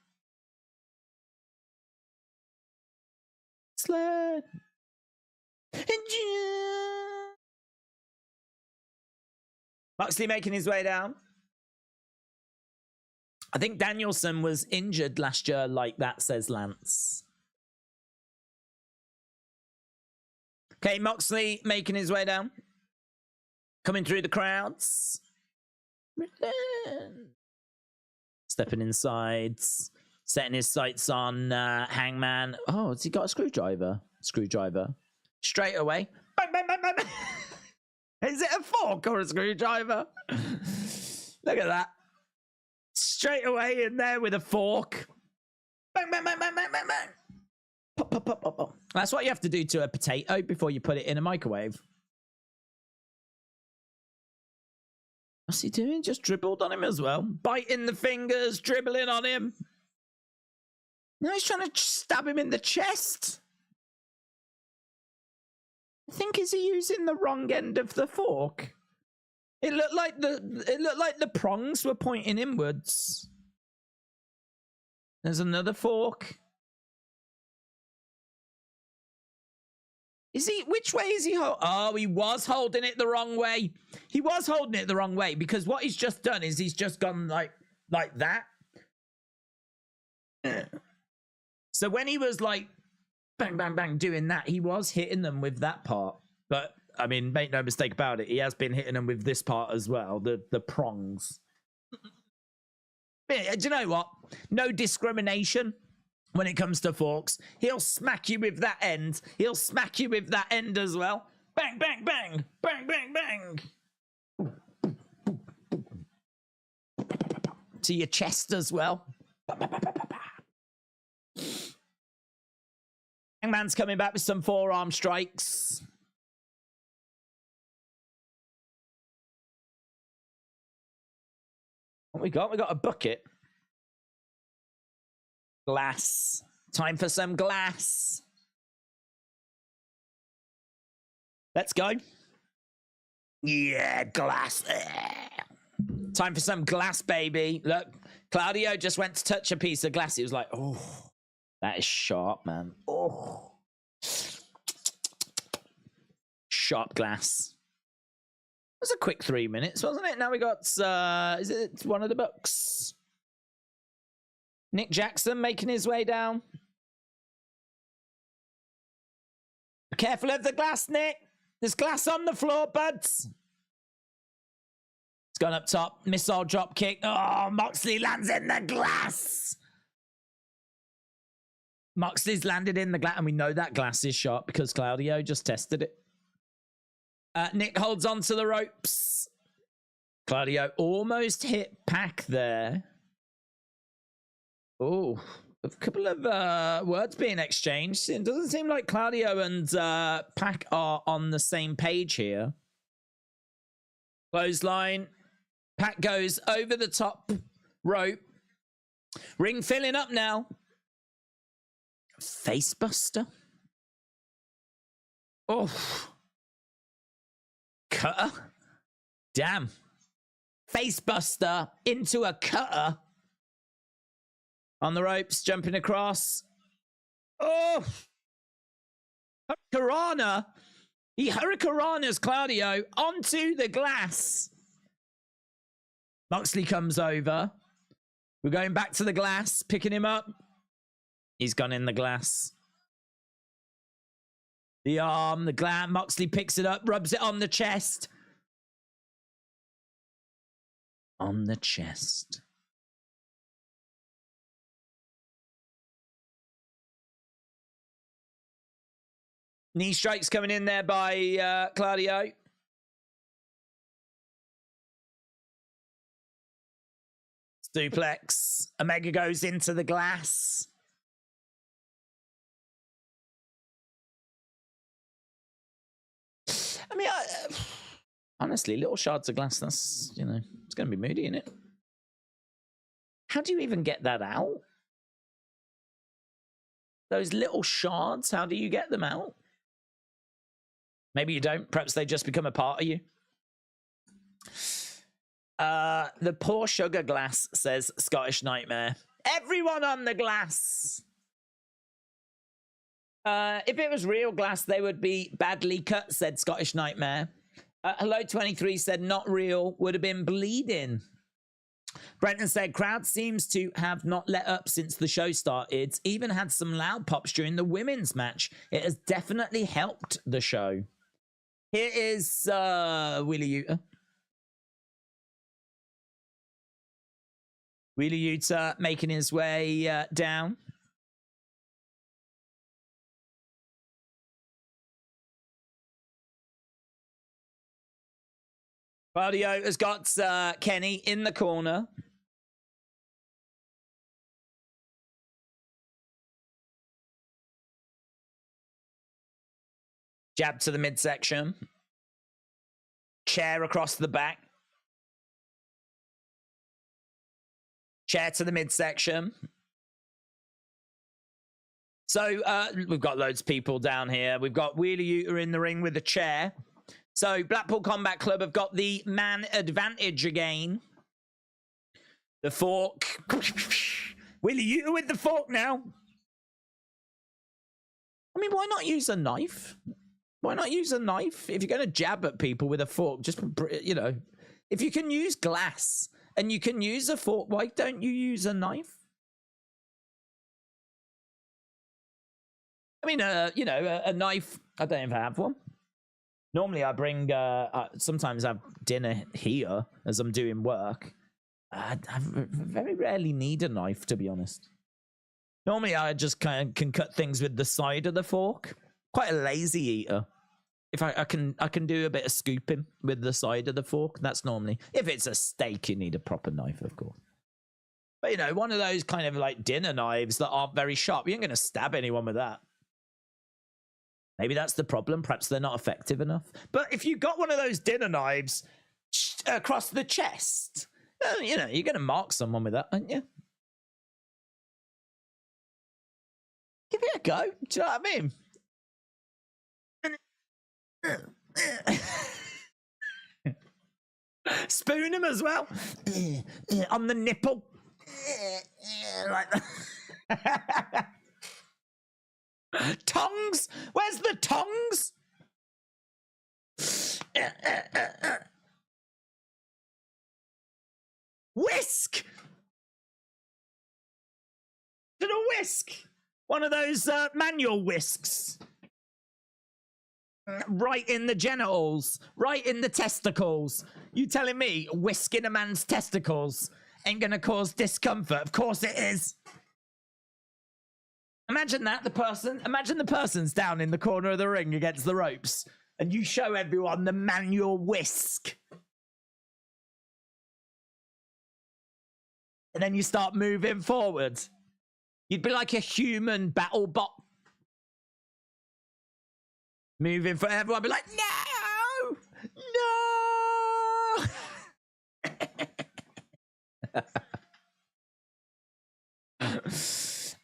Sled. And John. Moxley making his way down. I think Danielson was injured last year like that, says Lance. Okay, Moxley making his way down. Coming through the crowds. Stepping inside. Setting his sights on Hangman. Oh, has he got a screwdriver? Screwdriver. Straight away. Bang, bang, bang, bang, bang. Is it a fork or a screwdriver? Look at that. Straight away in there with a fork. Bang, bang, bang, bang, bang, bang, bang. Pop, pop, pop, pop, pop. That's what you have to do to a potato before you put it in a microwave. What's he doing? Just dribbled on him as well. Biting the fingers, dribbling on him. Now he's trying to stab him in the chest. I think, is he using the wrong end of the fork? It looked like the prongs were pointing inwards. There's another fork. Is he? Which way is he? Oh, he was holding it the wrong way. He was holding it the wrong way because what he's just done is he's just gone like that. So when he was like bang, bang, bang doing that, he was hitting them with that part. But I mean, make no mistake about it, he has been hitting them with this part as well, the prongs. Yeah, do you know what? No discrimination when it comes to forks. He'll smack you with that end. He'll smack you with that end as well. Bang, bang, bang. Bang, bang, bang. To your chest as well. Hangman's coming back with some forearm strikes. What we got? We got a bucket. Glass. Time for some glass. Let's go. Yeah, glass. Time for some glass, baby. Look, Claudio just went to touch a piece of glass. He was like, oh, that is sharp, man. Oh. Sharp glass. It was a quick 3 minutes, wasn't it? Now we got, is it one of the books? Nick Jackson making his way down. Be careful of the glass, Nick. There's glass on the floor, buds. It's gone up top. Missile drop kick. Oh, Moxley lands in the glass. Moxley's landed in the glass, and we know that glass is sharp because Claudio just tested it. Nick holds on to the ropes. Claudio almost hit Pac there. Oh, a couple of words being exchanged. It doesn't seem like Claudio and Pac are on the same page here. Clothesline. Pac goes over the top rope. Ring filling up now. Facebuster. Oh. Cutter. Damn. Facebuster into a cutter. On the ropes, jumping across. Oh! Hurricanrana. He Hurricanranas Claudio onto the glass. Moxley comes over. We're going back to the glass, picking him up. He's gone in the glass. The arm, the glam. Moxley picks it up, rubs it on the chest. On the chest. Knee strikes coming in there by Claudio. Suplex. Omega goes into the glass. I mean, honestly, little shards of glass, that's, you know, it's going to be moody, isn't it? How do you even get that out? Those little shards, how do you get them out? Maybe you don't. Perhaps they just become a part of you. The poor sugar glass, says Scottish Nightmare. Everyone on the glass. If it was real glass, they would be badly cut, said Scottish Nightmare. Hello 23 said not real, would have been bleeding. Brenton said crowd seems to have not let up since the show started. Even had some loud pops during the women's match. It has definitely helped the show. Here is Wheeler Yuta. Wheeler Yuta making his way down. Claudio has got Kenny in the corner. Jab to the midsection. Chair across the back. Chair to the midsection. So we've got loads of people down here. We've got Wheeler Yuta in the ring with a chair. So Blackpool Combat Club have got the man advantage again. The fork. Wheeler Yuta with the fork now. I mean, why not use a knife? Why not use a knife? If you're going to jab at people with a fork, just, you know, if you can use glass and you can use a fork, why don't you use a knife? I mean, you know, a knife, I don't even have one. Normally I bring, sometimes I have dinner here as I'm doing work. I very rarely need a knife, to be honest. Normally I just kind of can cut things with the side of the fork. Quite a lazy eater. If I can do a bit of scooping with the side of the fork. That's normally, if it's a steak, you need a proper knife, of course. But you know, one of those kind of like dinner knives that aren't very sharp. You ain't gonna stab anyone with that. Maybe that's the problem. Perhaps they're not effective enough. But if you got one of those dinner knives across the chest, you know, you're gonna mark someone with that, aren't you? Give it a go. Do you know what I mean? Spoon him as well on the nipple, like that. Tongs? Where's the tongs? Whisk to the whisk. One of those manual whisks. Right in the genitals, right in the testicles. You telling me whisking a man's testicles ain't gonna cause discomfort? Of course it is. Imagine that, imagine the person's down in the corner of the ring against the ropes, and you show everyone the manual whisk. And then you start moving forward. You'd be like a human battle bot. Moving for everyone, be like, no!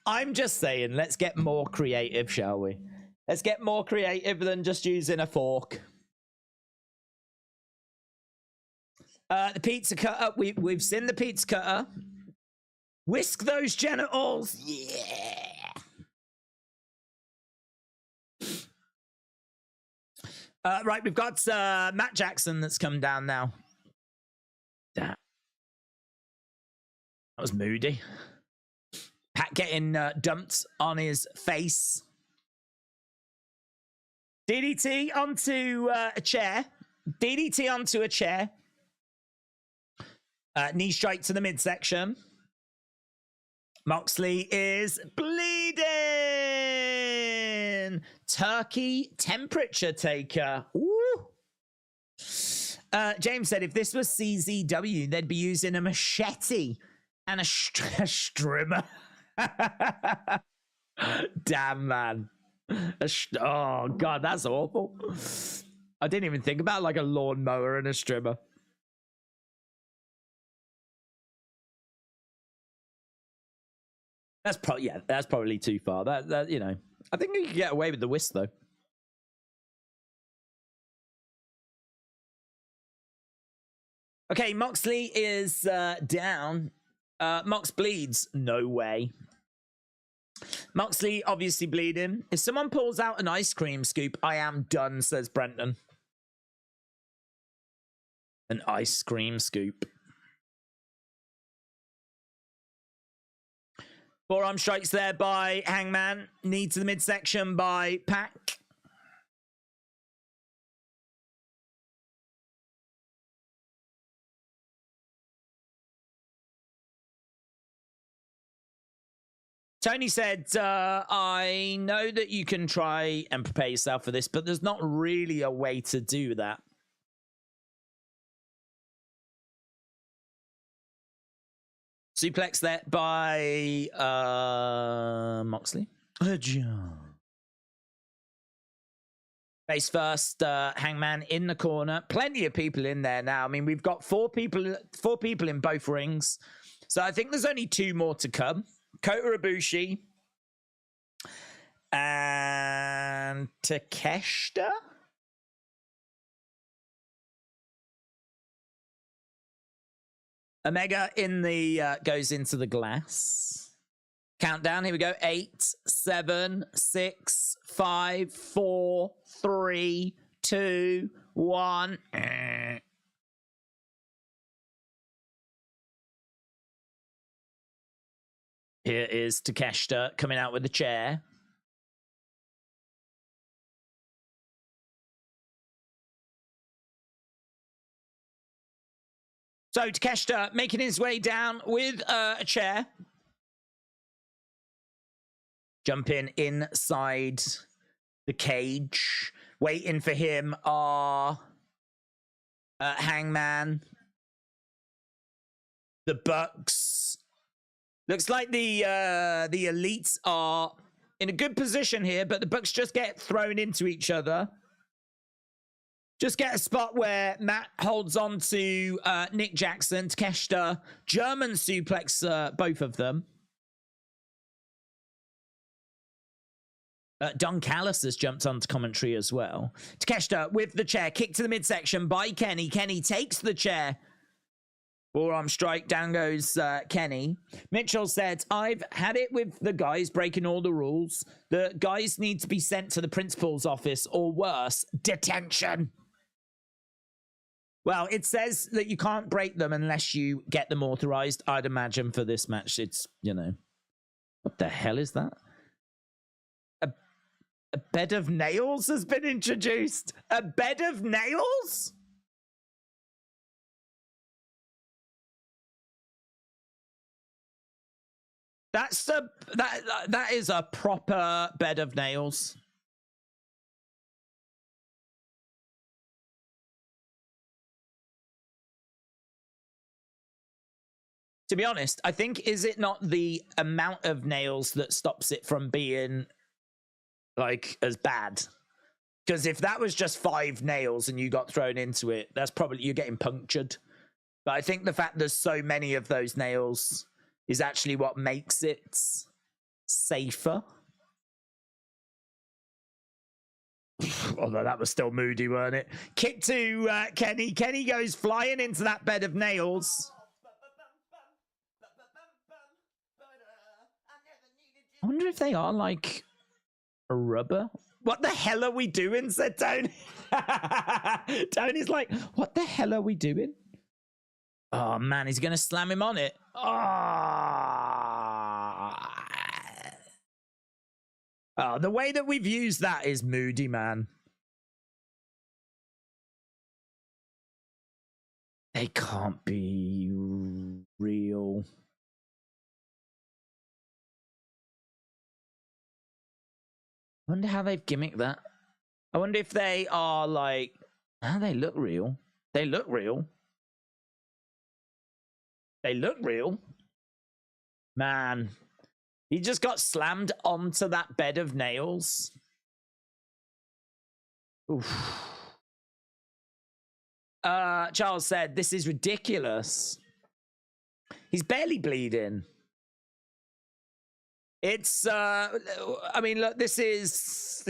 I'm just saying, let's get more creative, shall we? Let's get more creative than just using a fork. The pizza cutter, we've seen the pizza cutter. Whisk those genitals, yeah! Right, we've got Matt Jackson that's come down now. Damn. That was moody. Pat getting dumped on his face. DDT onto a chair. DDT onto a chair. Knee straight to the midsection. Moxley is bleeding. Turkey temperature taker. Ooh. James said if this was CZW, they'd be using a machete and a strimmer. Damn, man. Oh, God, that's awful. I didn't even think about like a lawnmower and a strimmer. That's probably, yeah, that's probably too far. That you know, I think you could get away with the whisk though. Okay, Moxley is down. Mox bleeds. No way. Moxley obviously bleeding. If someone pulls out an ice cream scoop, I am done, says Brenton. An ice cream scoop. Forearm strikes there by Hangman. Knee to the midsection by Pac. Tony said, I know that you can try and prepare yourself for this, but there's not really a way to do that. Suplex there by Moxley. Face first, Hangman in the corner. Plenty of people in there now. I mean, we've got four people in both rings. So I think there's only two more to come. Kota Ibushi and Takeshita. Omega in the goes into the glass. Countdown. Here we go. 8, 7, 6, 5, 4, 3, 2, 1. Here is Takeshita coming out with the chair. So Takeshita making his way down with a chair. Jumping inside the cage. Waiting for him are Hangman, the Bucks. Looks like the elites are in a good position here, but the Bucks just get thrown into each other. Just get a spot where Matt holds on to Nick Jackson, Takeshita, German suplex both of them. Don Callis has jumped onto commentary as well. Takeshita with the chair, kick to the midsection by Kenny. Kenny takes the chair. Forearm strike, down goes Kenny. Mitchell said, I've had it with the guys breaking all the rules. The guys need to be sent to the principal's office or worse, detention. Well, it says that you can't break them unless you get them authorized. I'd imagine for this match, it's, you know, what the hell is that? A bed of nails has been introduced. A bed of nails? That is a proper bed of nails. To be honest, I think, is it not the amount of nails that stops it from being like as bad? Because if that was just 5 nails and you got thrown into it, that's probably, you're getting punctured. But I think the fact there's so many of those nails is actually what makes it safer. Although that was still moody, weren't it? Kick to Kenny. Kenny goes flying into that bed of nails. I wonder if they are like a rubber. What the hell are we doing? Said Tony. Tony's like, what the hell are we doing? Oh man, he's gonna slam him on it. Oh, the way that we've used that is moody, man. They can't be real. I wonder how they've gimmicked that. I wonder if they are like, ah, they look real. They look real. They look real. Man, he just got slammed onto that bed of nails. Oof. Charles said, this is ridiculous. He's barely bleeding. It's I mean, look, this is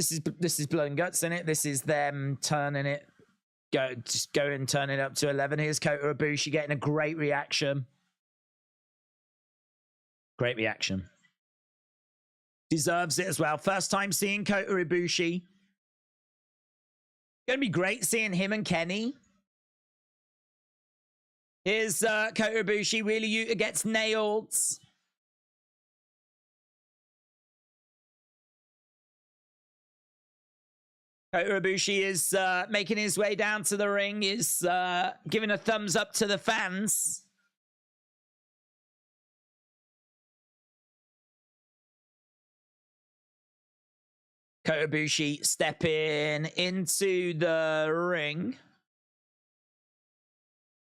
Blood and Guts, isn't it? This is them turning it, go and turn it up to 11. Here's Kota Ibushi getting a great reaction. Great reaction. Deserves it as well. First time seeing Kota Ibushi. Gonna be great seeing him and Kenny. Here's Kota Ibushi. Really, Yuta gets nailed. Kota Ibushi is making his way down to the ring, is giving a thumbs up to the fans. Kota Ibushi stepping into the ring.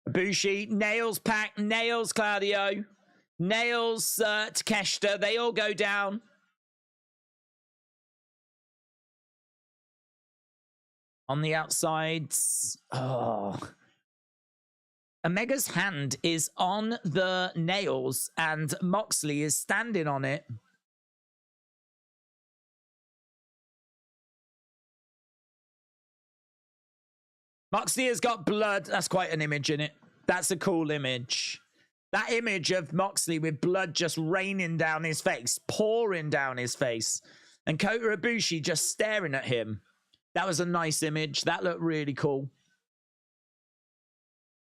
Ibushi nails Pac, nails Claudio, nails Takeshita. They all go down. On the outsides, oh. Omega's hand is on the nails and Moxley is standing on it. Moxley has got blood. That's quite an image in it. That's a cool image. That image of Moxley with blood just raining down his face, pouring down his face, and Kota Ibushi just staring at him. That was a nice image. That looked really cool.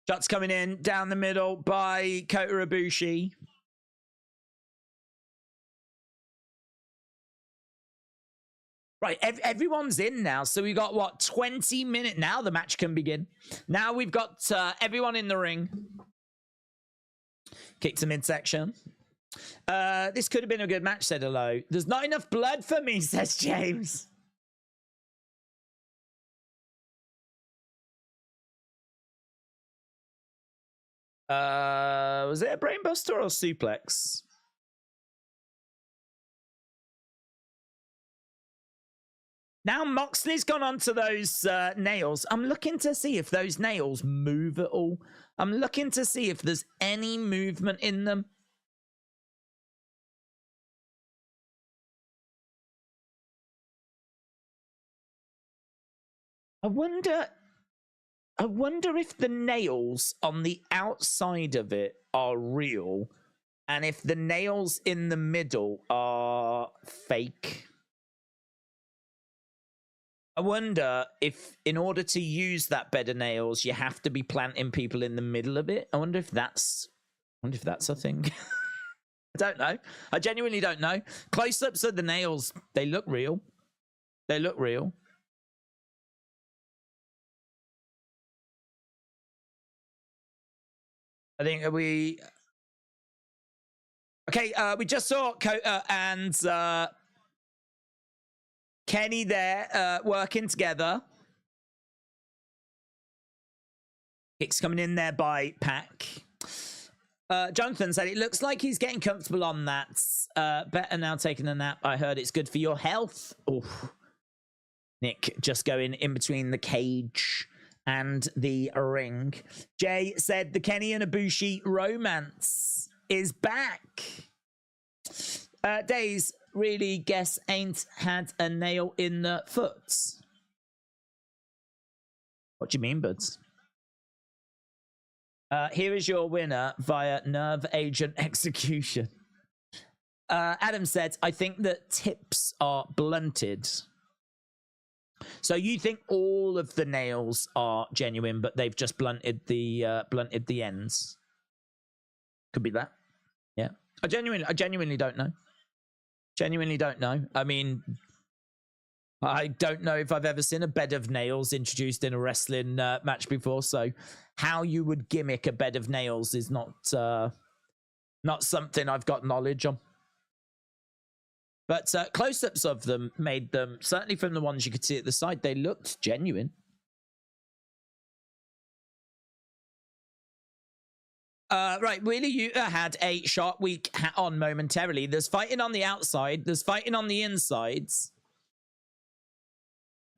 Shots coming in down the middle by Kota Ibushi. Right, everyone's in now. So we got, what, 20 minutes? Now the match can begin. Now we've got everyone in the ring. Kick to midsection. This could have been a good match, said Hello. There's not enough blood for me, says James. Was it a brainbuster or a suplex? Now Moxley's gone onto those nails. I'm looking to see if those nails move at all. I'm looking to see if there's any movement in them. I wonder if the nails on the outside of it are real and if the nails in the middle are fake. I wonder if, in order to use that bed of nails, you have to be planting people in the middle of it. I wonder if that's a thing. I don't know. I genuinely don't know. Close-ups of the nails, they look real. They look real. I think we... Okay, we just saw Kota and Kenny there working together. Kicks coming in there by Pac. Jonathan said, it looks like he's getting comfortable on that. Better now taking a nap. I heard it's good for your health. Oof. Nick just going in between the cage and the ring. Jay said the Kenny and Ibushi romance is back. Days, really guess ain't had a nail in the foot. What do you mean, buds? Here is your winner via nerve agent execution. Adam said, I think that tips are blunted. So you think all of the nails are genuine, but they've just blunted the ends? Could be that. Yeah. I genuinely don't know. Genuinely don't know. I mean, I don't know if I've ever seen a bed of nails introduced in a wrestling match before. So how you would gimmick a bed of nails is not something I've got knowledge on. But close-ups of them made them, certainly from the ones you could see at the side, they looked genuine. Right, Wheeler Yuta had a Shark Week hat on momentarily. There's fighting on the outside. There's fighting on the insides.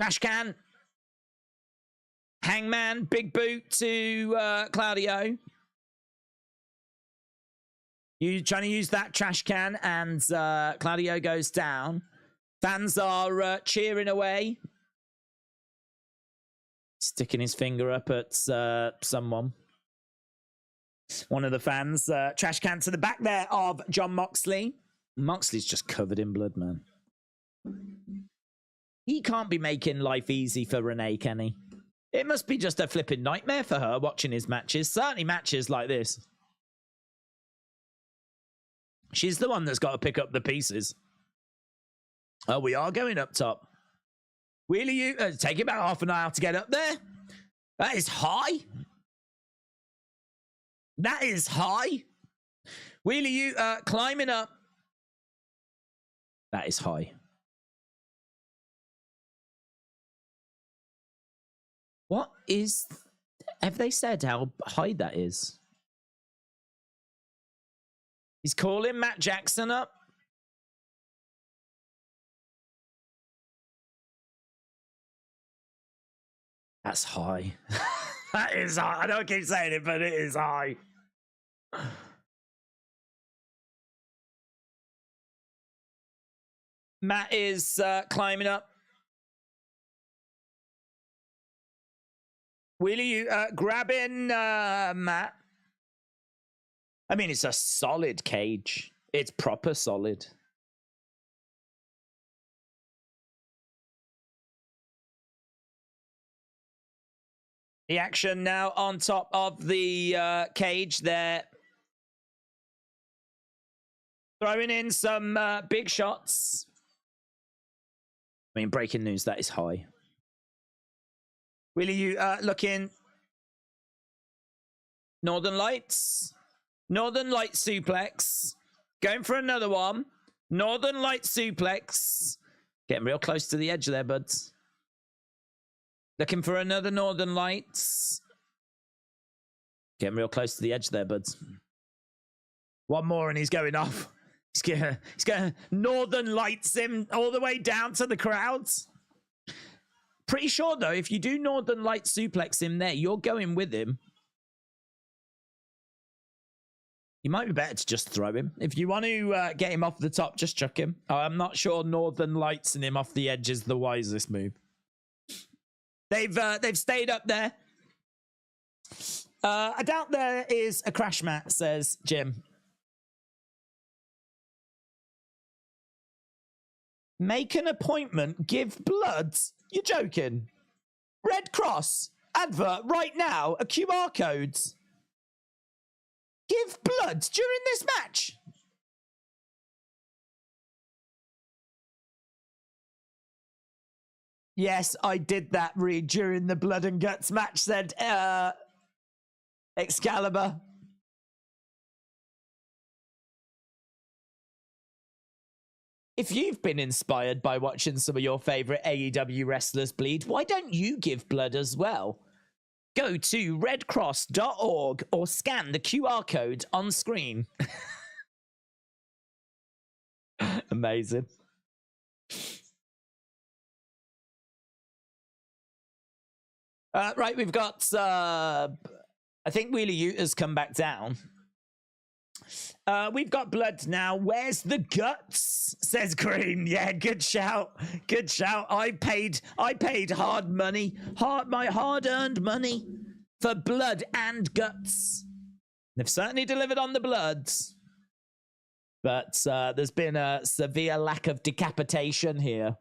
Trash can. Hangman, big boot to Claudio. You trying to use that trash can, and Claudio goes down. Fans are cheering away. Sticking his finger up at someone. One of the fans, trash can to the back there of John Moxley. Moxley's just covered in blood, man. He can't be making life easy for Renee, can he? It must be just a flipping nightmare for her watching his matches. Certainly matches like this. She's the one that's got to pick up the pieces. Oh, we are going up top. Wheeler, you take about half an hour to get up there. That is high. That is high. Wheeler, you climbing up. That is high. What is... Have they said how high that is? He's calling Matt Jackson up. That's high. That is high. I don't keep saying it, but it is high. Matt is climbing up. Will you grabbing Matt? I mean, it's a solid cage. It's proper solid. The action now on top of the cage there. Throwing in some big shots. I mean, breaking news, that is high. Will you looking? Northern Lights. Northern Light suplex. Going for another one. Northern Light suplex. Getting real close to the edge there, buds. Looking for another Northern Lights. Getting real close to the edge there, buds. One more and he's going off. He's gonna Northern Lights him all the way down to the crowds. Pretty sure, though, if you do Northern Light suplex him there, you're going with him. You might be better to just throw him. If you want to get him off the top, just chuck him. I'm not sure Northern Lights and him off the edge is the wisest move. They've stayed up there. I doubt there is a crash mat, says Jim. Make an appointment, give blood. You're joking. Red Cross, advert right now, a QR code. Give blood during this match. Yes, I did that, Reed, during the Blood and Guts match, said Excalibur. If you've been inspired by watching some of your favorite AEW wrestlers bleed, why don't you give blood as well? Go to redcross.org or scan the QR code on screen. Amazing. Right, we've got, I think Wheeler Yuta's come back down. We've got blood now. Where's the guts? Says Green. Yeah, good shout. Good shout. I paid hard money. My hard-earned money for blood and guts. They've certainly delivered on the bloods. But there's been a severe lack of decapitation here.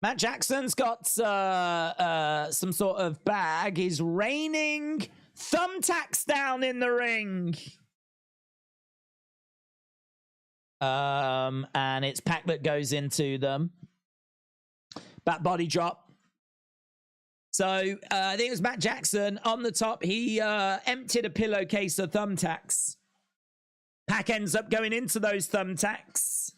Matt Jackson's got some sort of bag. He's raining thumbtacks down in the ring. And it's Pac that goes into them. Back body drop. So I think it was Matt Jackson on the top. He emptied a pillowcase of thumbtacks. Pac ends up going into those thumbtacks.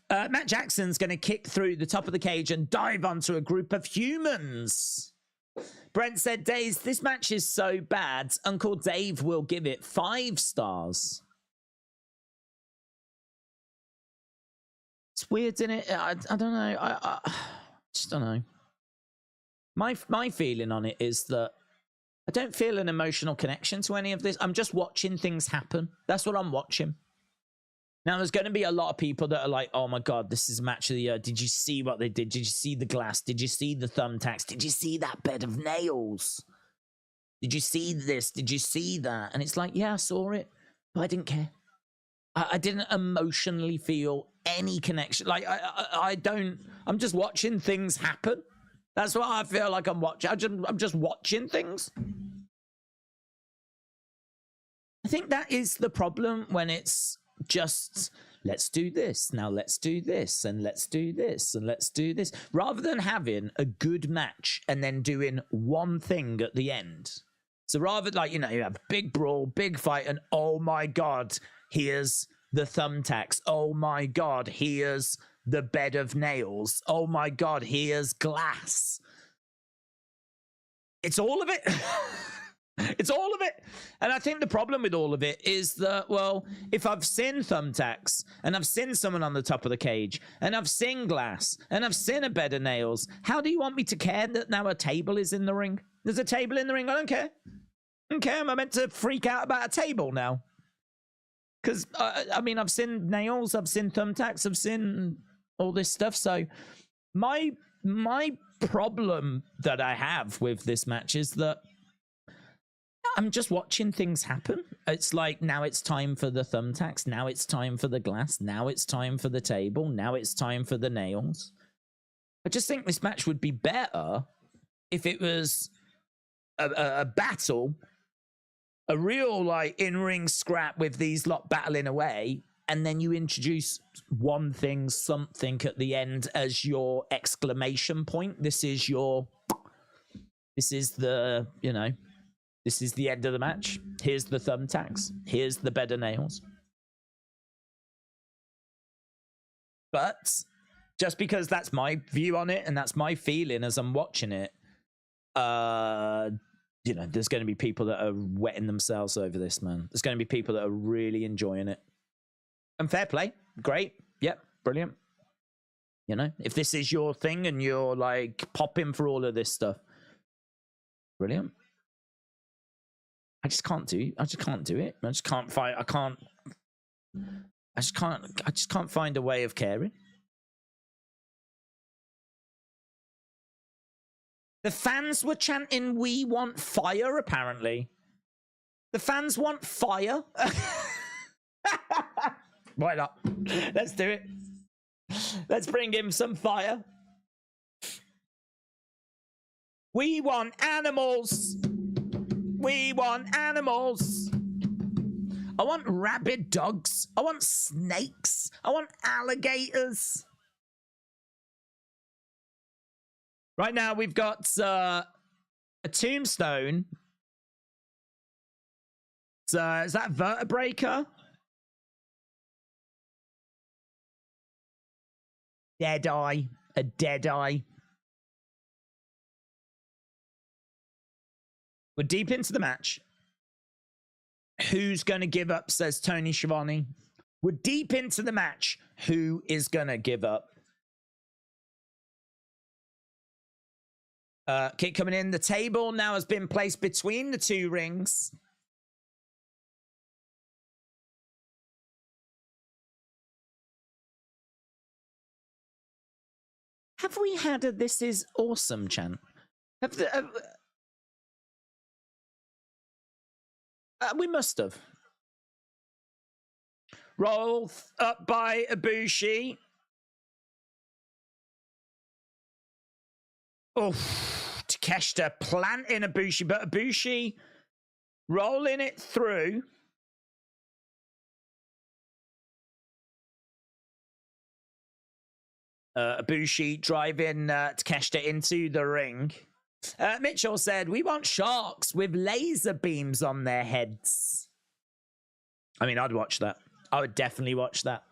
Matt Jackson's going to kick through the top of the cage and dive onto a group of humans. Brent said, Days, this match is so bad, Uncle Dave will give it 5 stars. It's weird, isn't it? I don't know. I just don't know. My feeling on it is that I don't feel an emotional connection to any of this. I'm just watching things happen. That's what I'm watching. Now, there's going to be a lot of people that are like, oh my God, this is a match of the year. Did you see what they did? Did you see the glass? Did you see the thumbtacks? Did you see that bed of nails? Did you see this? Did you see that? And it's like, yeah, I saw it, but I didn't care. I didn't emotionally feel any connection. Like, I don't, I'm just watching things happen. That's what I feel like I'm watching. I'm just watching things. I think that is the problem when it's just, let's do this, now let's do this, and let's do this, and let's do this, rather than having a good match and then doing one thing at the end. So rather, like, you know, you have big brawl, big fight, and oh my God, here's the thumbtacks. Oh my God, here's the bed of nails. Oh my God, here's glass. It's all of it. It's all of it. And I think the problem with all of it is that, well, if I've seen thumbtacks and I've seen someone on the top of the cage and I've seen glass and I've seen a bed of nails, how do you want me to care that now a table is in the ring? There's a table in the ring. I don't care. I don't care. Am I meant to freak out about a table now? Because, I mean, I've seen nails, I've seen thumbtacks, I've seen all this stuff. So my problem that I have with this match is that I'm just watching things happen. It's like, now it's time for the thumbtacks. Now it's time for the glass. Now it's time for the table. Now it's time for the nails. I just think this match would be better if it was a battle, a real like in-ring scrap with these lot battling away, and then you introduce one thing, something at the end as your exclamation point. This is the, you know, this is the end of the match. Here's the thumbtacks. Here's the better nails. But just because that's my view on it and that's my feeling as I'm watching it, you know, there's going to be people that are wetting themselves over this, man. There's going to be people that are really enjoying it. And fair play. Great. Yep. Brilliant. You know, if this is your thing and you're like popping for all of this stuff, brilliant. I just can't do it. I just can't find, I just can't find a way of caring. The fans were chanting, "We want fire," apparently. The fans want fire. Why not? Let's do it. Let's bring him some fire. We want animals. We want animals. I want rabid dogs. I want snakes. I want alligators. Right now, we've got a tombstone. So, is that Vertebraker? Dead eye. A dead eye. We're deep into the match. Who's going to give up, says Tony Schiavone. We're deep into the match. Who is going to give up? Kick coming in. The table now has been placed between the two rings. Have we had a "This is awesome" chant? We must have. Roll up by Ibushi. Oh, Takeshita planting Ibushi, but Ibushi rolling it through. Ibushi driving Takeshita into the ring. Mitchell said, "We want sharks with laser beams on their heads." I mean, I'd watch that. I would definitely watch that.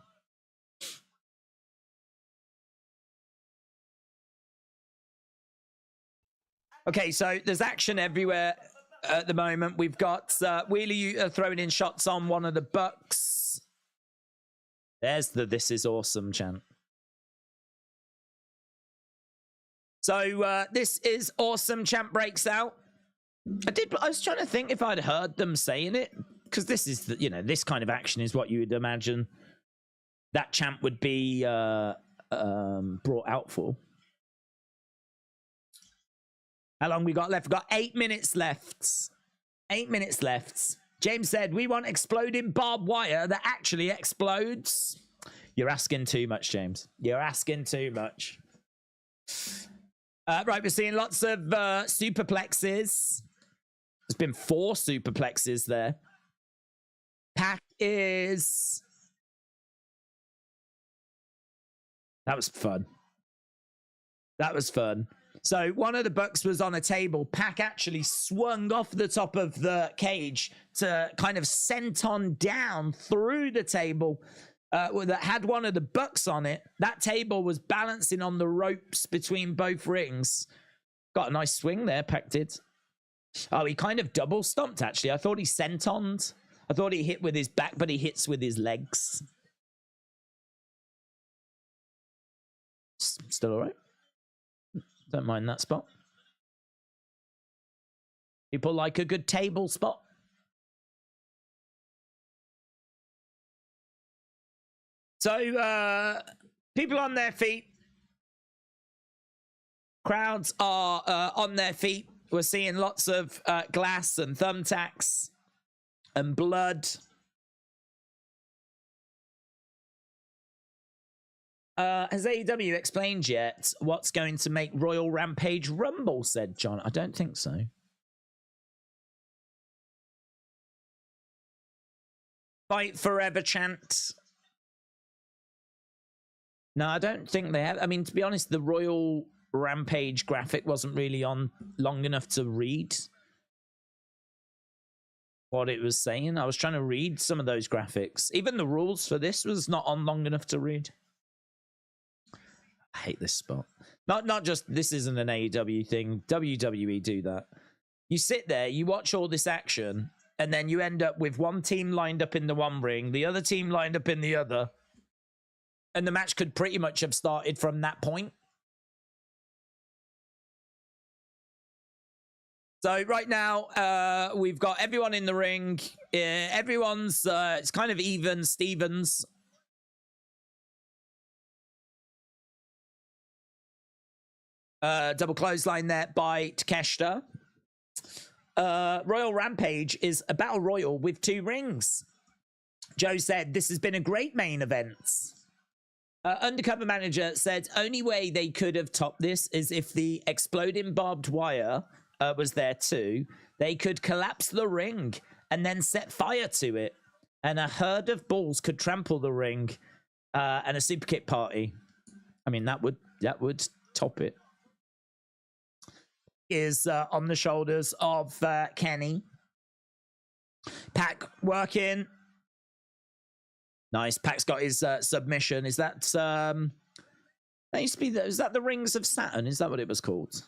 Okay, so there's action everywhere at the moment. We've got Wheeler Yuta throwing in shots on one of the Bucks. There's the "This is awesome" chant. So "This is awesome" chant breaks out. I was trying to think if I'd heard them saying it, because this is the, you know, this kind of action is what you would imagine that chant would be brought out for. How long we got left? We've got 8 minutes left. 8 minutes left. James said, "We want exploding barbed wire that actually explodes." You're asking too much, James. You're asking too much. Right, we're seeing lots of superplexes. There's been 4 superplexes there. Pac is... That was fun. That was fun. So one of the Bucks was on a table. Pac actually swung off the top of the cage to kind of senton down through the table that had one of the Bucks on it. That table was balancing on the ropes between both rings. Got a nice swing there, Pac did. Oh, he kind of double stomped, actually. I thought he sentoned. I thought he hit with his back, but he hits with his legs. Still all right. Don't mind that spot. People like a good table spot. So, people on their feet. Crowds are on their feet. We're seeing lots of glass and thumbtacks and blood. Has AEW explained yet what's going to make Royal Rampage rumble, said John. I don't think so. Fight forever chant. No, I don't think they have. I mean, to be honest, the Royal Rampage graphic wasn't really on long enough to read what it was saying. I was trying to read some of those graphics. Even the rules for this was not on long enough to read. I hate this spot. Not just this isn't an AEW thing. WWE do that. You sit there, you watch all this action, and then you end up with one team lined up in the one ring, the other team lined up in the other. And the match could pretty much have started from that point. So right now, we've got everyone in the ring. Everyone's, it's kind of even Stevens. Double clothesline there by Takeshita. Royal Rampage is a battle royal with 2 rings. Joe said, this has been a great main event. Undercover manager said only way they could have topped this is if the exploding barbed wire was there too. They could collapse the ring and then set fire to it, and a herd of bulls could trample the ring, and a super kick party. I mean, that would top it. Is on the shoulders of Kenny. Pac working. Nice. Pac's got his submission. Is that that used to be is that the Rings of Saturn? Is that what it was called?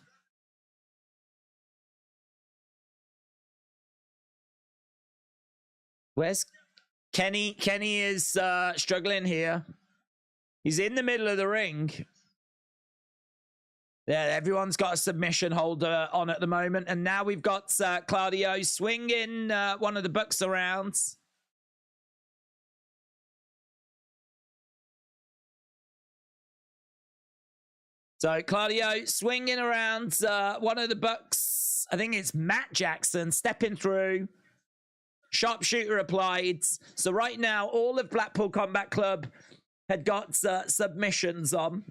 Where's Kenny? Kenny is struggling here. He's in the middle of the ring. Yeah, everyone's got a submission holder on at the moment, and now we've got Claudio swinging one of the Bucks around. So Claudio swinging around one of the Bucks. I think it's Matt Jackson stepping through. Sharpshooter applied. So right now, all of Blackpool Combat Club had got submissions on.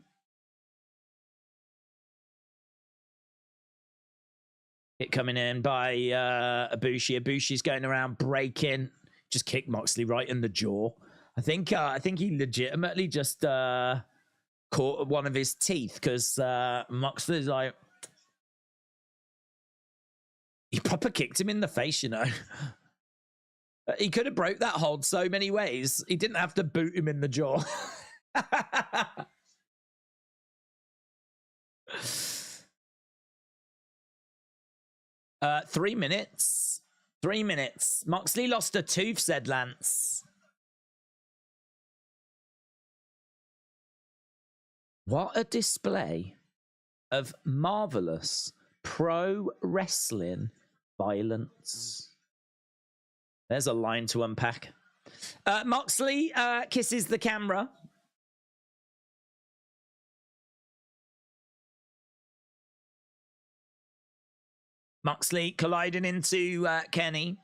It coming in by Ibushi. Ibushi's going around breaking. Just kicked Moxley right in the jaw. I think he legitimately just caught one of his teeth, because Moxley's like, he proper kicked him in the face, you know. He could have broke that hold so many ways. He didn't have to boot him in the jaw. 3 minutes. 3 minutes. Moxley lost a tooth, said Lance. What a display of marvelous pro wrestling violence. There's a line to unpack. Moxley kisses the camera. Moxley colliding into Kenny.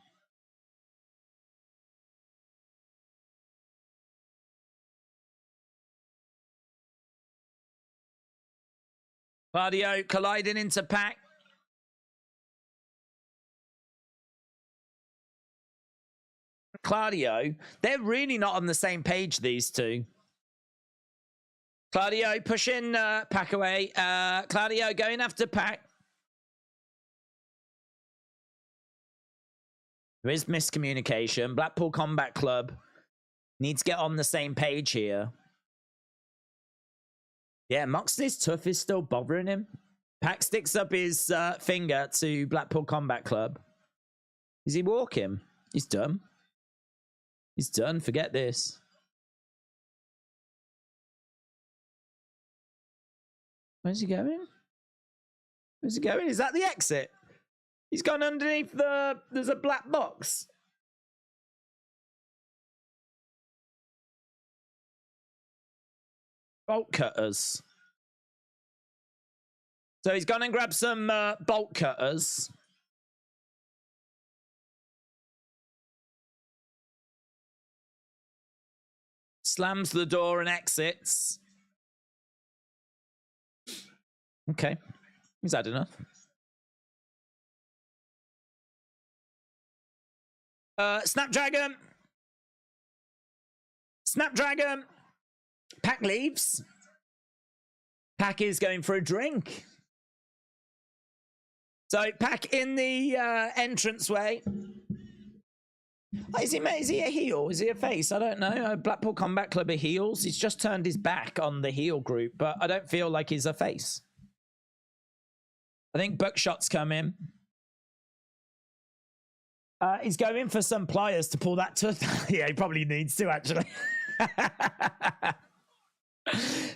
Claudio colliding into Pac. Claudio, they're really not on the same page, these two. Claudio pushing Pac away. Claudio going after Pac. There is miscommunication. Blackpool Combat Club needs to get on the same page here. Yeah, Moxley's tough is still bothering him. Pac sticks up his finger to Blackpool Combat Club. Is he walking? He's done. He's done. Forget this. Where's he going? Where's he going? Is that the exit? He's gone underneath the... There's a black box. Bolt cutters. So he's gone and grabbed some bolt cutters. Slams the door and exits. Okay. Is that enough? Snapdragon. Snapdragon. Pac leaves. Pac is going for a drink. So Pac in the entranceway. Is he a heel? Is he a face? I don't know. Blackpool Combat Club are heels. He's just turned his back on the heel group, but I don't feel like he's a face. I think Buckshot's come in. He's going for some pliers to pull that tooth. Yeah, he probably needs to, actually.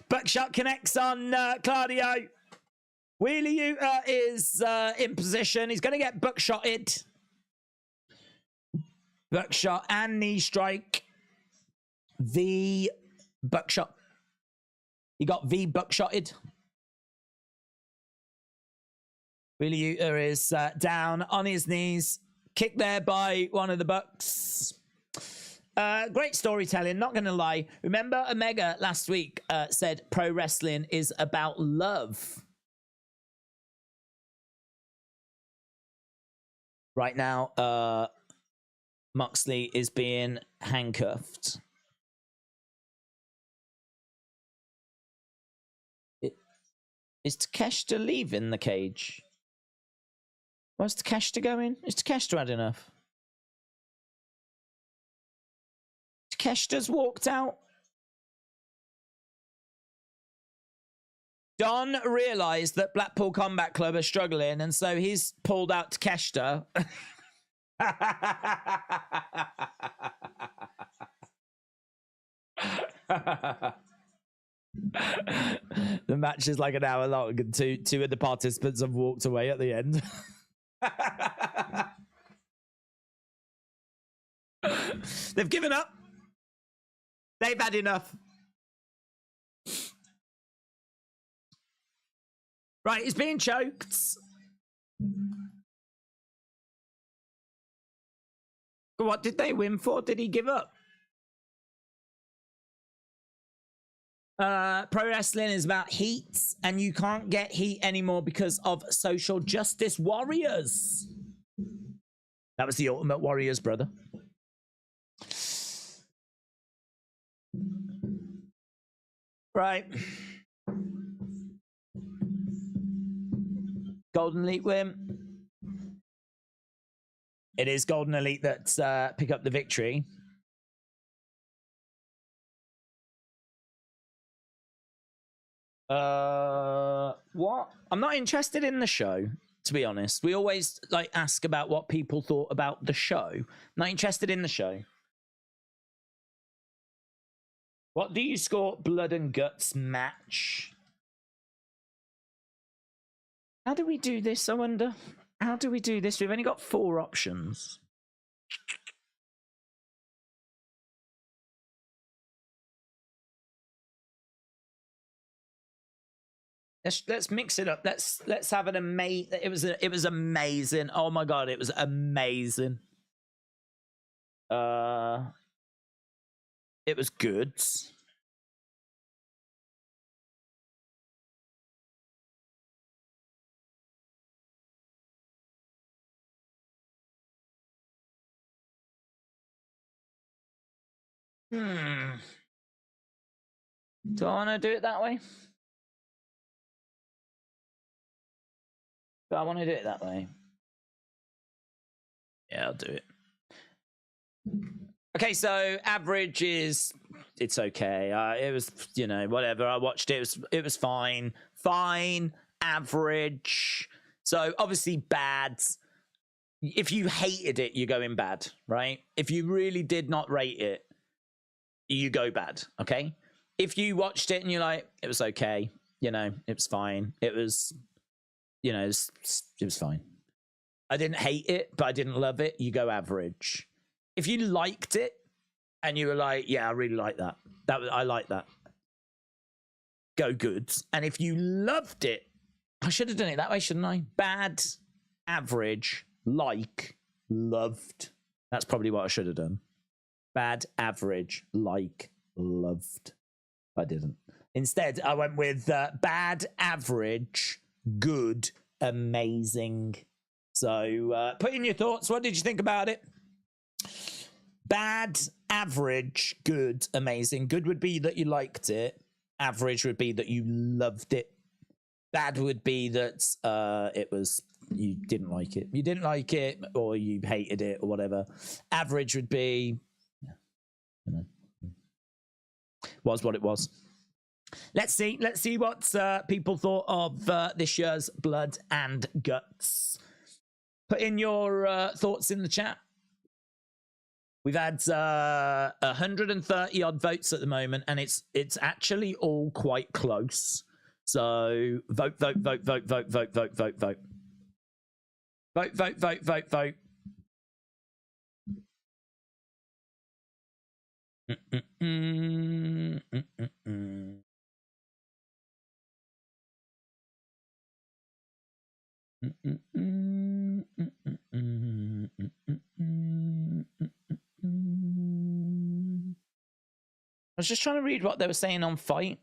Buckshot connects on Claudio. Wheelie Yuta is in position. He's going to get buckshotted. Buckshot and knee strike. V buckshot. He got V buckshotted. Wheelie Yuta is down on his knees. Kicked there by one of the Bucks. Great storytelling, not going to lie. Remember Omega last week said pro wrestling is about love. Right now, Moxley is being handcuffed. Is Takeshita leaving the cage? Where's Takeshita going? Is Takeshita had enough? Takeshita's walked out. Don realised that Blackpool Combat Club are struggling, and so he's pulled out Takeshita. The match is like an hour long, and two of the participants have walked away at the end. They've given up. They've had enough. Right, he's being choked. What did they win for? Did he give up? Pro wrestling is about heat, and you can't get heat anymore because of social justice warriors. That was the Ultimate Warriors, brother. Right. Golden Elite win. It is Golden Elite that pick up the victory. What? I'm not interested in the show, to be honest. We always like ask about what people thought about the show. Not interested in the show. What do you score Blood and Guts match? How do we do this, I wonder? How do we do this? We've only got 4 options. Let's mix it up. Let's have an amazing. It was amazing. Oh my god, it was amazing. It was good. Do I want to do it that way? Do I want to do it that way? Yeah, I'll do it. Okay, so average is it's okay. It was, you know, whatever. I watched it. It was fine. Fine, average. So obviously bad. If you hated it, you're going bad, right? If you really did not rate it, you go bad, okay? If you watched it and you're like, it was okay, you know, it was fine. It was, you know, it was fine. I didn't hate it, but I didn't love it. You go average. If you liked it and you were like, yeah, I really like that. I like that. Go good. And if you loved it I should have done it that way, shouldn't I? Bad, average, like, loved. That's probably what I should have done. Bad, average, like, loved. I didn't. Instead, I went with bad, average, good, amazing. So put in your thoughts. What did you think about it? Bad, average, good, amazing. Good would be that you liked it. Average would be that you loved it. Bad would be that it was you didn't like it. You didn't like it, or you hated it, or whatever. Average would be, was what it was. Let's see what people thought of this year's Blood and Guts. Put in your thoughts in the chat. We've had 130 odd votes at the moment, and it's actually all quite close. So vote. Vote. I was just trying to read what they were saying on Fight.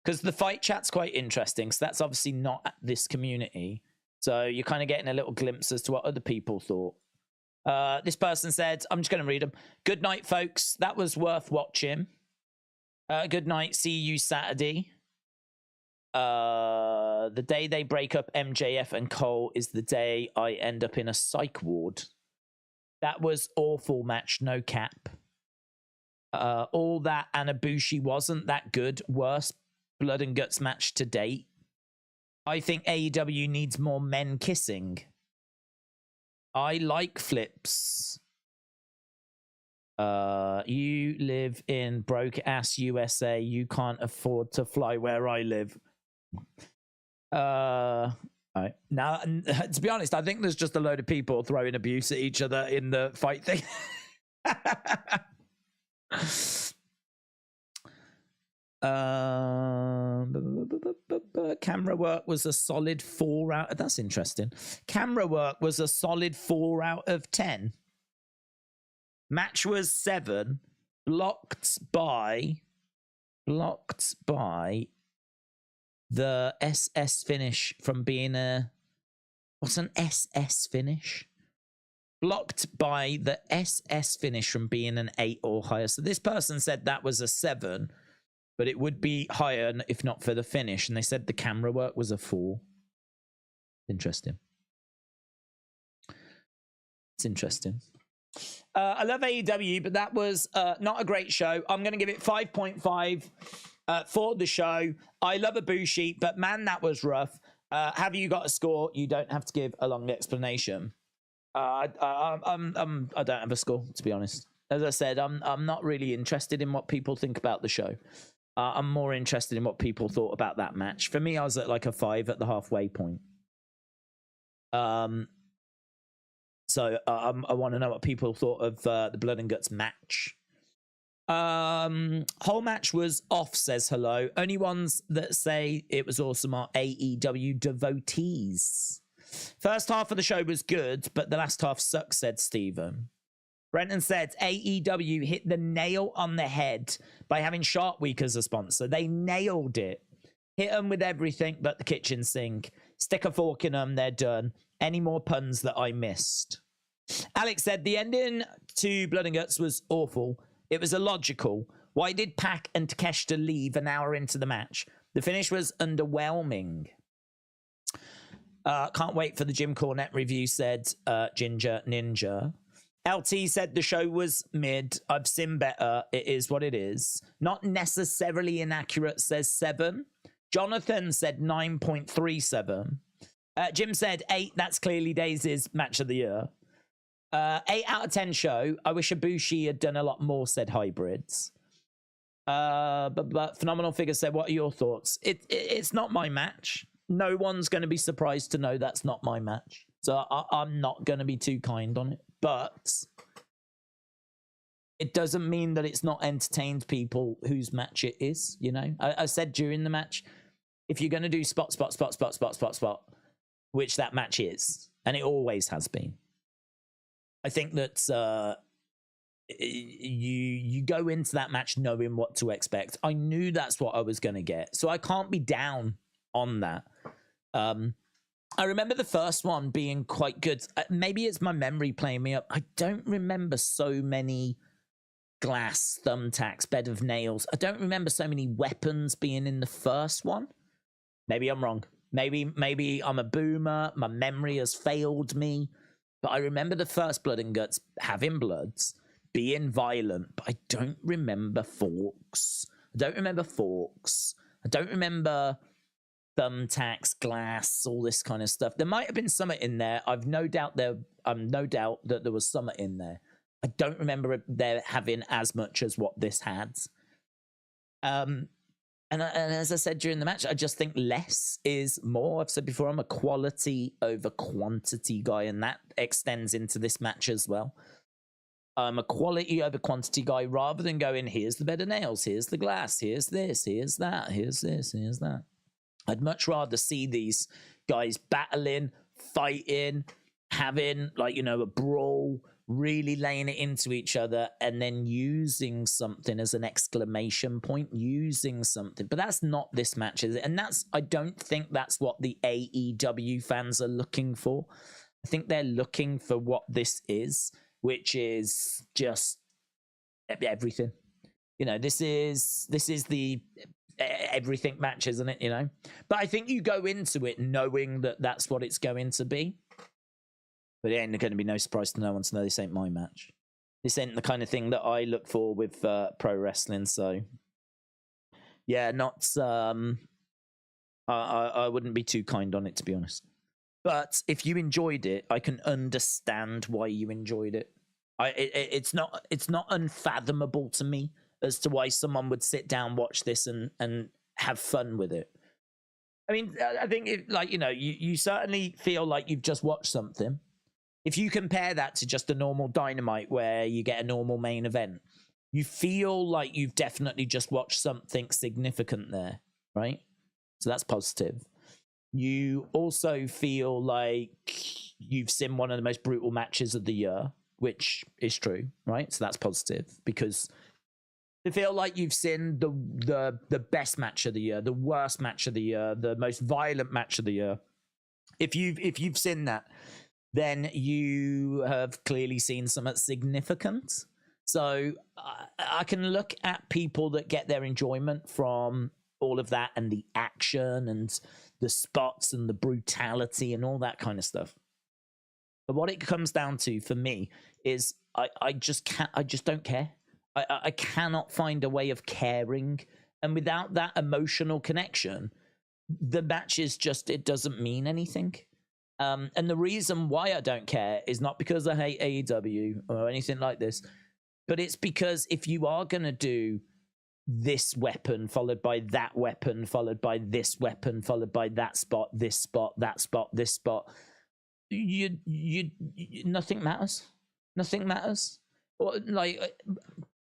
Because the Fight chat's quite interesting. So that's obviously not this community. So you're kind of getting a little glimpse as to what other people thought. This person said, I'm just going to read them. Good night, folks. That was worth watching. Good night. See you Saturday. The day they break up MJF and Cole is the day I end up in a psych ward. That was awful match, no cap. All that and Ibushi wasn't that good. Worst Blood and Guts match to date. I think AEW needs more men kissing. I like flips. You live in broke ass USA. You can't afford to fly where I live. All right. Now, to be honest, I think there's just a load of people throwing abuse at each other in the fight thing. Camera work was a solid 4 out. That's interesting. Camera work was a solid 4 out of 10. Match was 7. Blocked by the SS finish from being a... What's an SS finish? Blocked by the SS finish from being an 8 or higher. So this person said that was a 7, but it would be higher if not for the finish. And they said the camera work was a 4. Interesting. It's interesting. I love AEW, but that was not a great show. I'm going to give it 5.5 for the show. I love Ibushi, but man, that was rough. Have you got a score? You don't have to give a long explanation. I don't have a score, to be honest. As I said, I'm not really interested in what people think about the show. I'm more interested in what people thought about that match. For me, I was at like a 5 at the halfway point. So I want to know what people thought of the Blood and Guts match. Whole match was off, says hello. Only ones that say it was awesome are AEW devotees. First half of the show was good, but the last half sucks, said Stephen. Brenton said AEW hit the nail on the head by having Shark Week as a sponsor. They nailed it. Hit them with everything but the kitchen sink. Stick a fork in them, they're done. Any more puns that I missed? Alex said the ending to Blood and Guts was awful. It was illogical. Why did Pac and Takeshita leave an hour into the match? The finish was underwhelming. Can't wait for the Jim Cornette review, said Ginger Ninja. LT said the show was mid. I've seen better. It is what it is. Not necessarily inaccurate, says 7. Jonathan said 9.37. Jim said 8. That's clearly Daisy's match of the year. 8 out of 10 show. I wish Ibushi had done a lot more, said Hybrids. But Phenomenal Figure said, what are your thoughts? It's not my match. No one's going to be surprised to know that's not my match. So I'm not going to be too kind on it. But it doesn't mean that it's not entertained people whose match it is, you know? I said during the match, if you're going to do spot, which that match is, and it always has been, I think that you go into that match knowing what to expect. I knew that's what I was going to get, so I can't be down on that. I remember the first one being quite good. Maybe it's my memory playing me up. I don't remember so many glass, thumbtacks, bed of nails. I don't remember so many weapons being in the first one. Maybe I'm wrong. Maybe I'm a boomer. My memory has failed me. But I remember the first Blood and Guts having bloods, being violent, but I don't remember forks. I don't remember thumbtacks, glass, all this kind of stuff. There might have been something in there. I've no doubt that there was something in there. I don't remember there having as much as what this had. And as I said during the match, I just think less is more. I've said before, I'm a quality over quantity guy, and that extends into this match as well. I'm a quality over quantity guy, rather than going, here's the bed of nails, here's the glass, here's this, here's that, here's this, here's that. I'd much rather see these guys battling, fighting, having, like, you know, a brawl, really laying it into each other, and then using something as an exclamation point, using something. But that's not this match, is it? And I don't think that's what the AEW fans are looking for. I think they're looking for what this is, which is just everything. You know, this is the everything match, isn't it? You know, but I think you go into it knowing that that's what it's going to be. But it ain't going to be no surprise to no one to know this ain't my match. This ain't the kind of thing that I look for with pro wrestling. So, yeah, not. I wouldn't be too kind on it, to be honest. But if you enjoyed it, I can understand why you enjoyed it. It's not unfathomable to me as to why someone would sit down, watch this, and have fun with it. I mean, I think you certainly feel like you've just watched something. If you compare that to just a normal Dynamite where you get a normal main event, you feel like you've definitely just watched something significant there, right? So that's positive. You also feel like you've seen one of the most brutal matches of the year, which is true, right? So that's positive, because you feel like you've seen the best match of the year, the worst match of the year, the most violent match of the year. If you've seen that, then you have clearly seen something significant. So I can look at people that get their enjoyment from all of that and the action and the spots and the brutality and all that kind of stuff. But what it comes down to for me is I just don't care. I cannot find a way of caring. And without that emotional connection, the match is just, it doesn't mean anything. And the reason why I don't care is not because I hate AEW or anything like this, but it's because if you are going to do this weapon followed by that weapon followed by this weapon followed by that spot, this spot, that spot, this spot, you nothing matters. Nothing matters. Or, like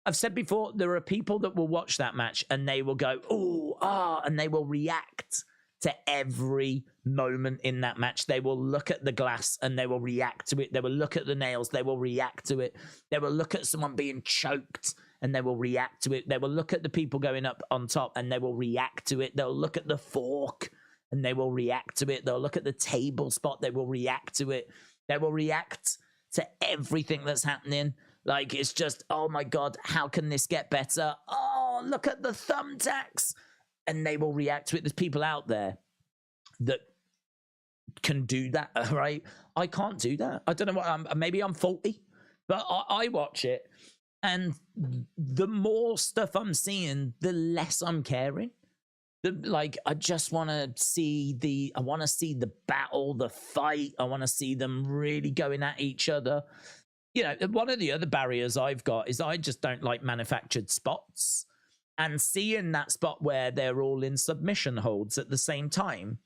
I've said before, there are people that will watch that match and they will go, and they will react to every moment in that match. They will look at the glass and they will react to it. They will look at the nails. They will react to it. They will look at someone being choked and they will react to it. They will look at the people going up on top and they will react to it. They'll look at the fork and they will react to it. They'll look at the table spot. They will react to it. They will react to everything that's happening. Like, it's just, oh my God, how can this get better? Oh, look at the thumbtacks. And they will react to it. There's people out there that can do that, right? I can't do that. I don't know what maybe I'm faulty, but I watch it, and the more stuff I'm seeing, the less I'm caring. I just want to see the battle, the fight. I want to see them really going at each other. You know, one of the other barriers I've got is I just don't like manufactured spots. And seeing that spot where they're all in submission holds at the same time,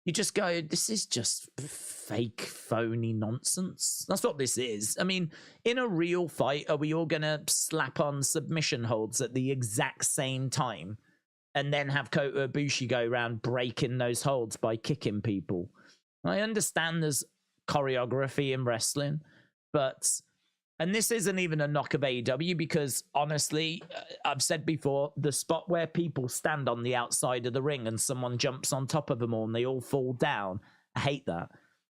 you just go, this is just fake, phony nonsense. That's what this is. I mean, in a real fight, are we all going to slap on submission holds at the exact same time and then have Kota Ibushi go around breaking those holds by kicking people? I understand there's choreography in wrestling, but... And this isn't even a knock of AEW because, honestly, I've said before, the spot where people stand on the outside of the ring and someone jumps on top of them all and they all fall down, I hate that.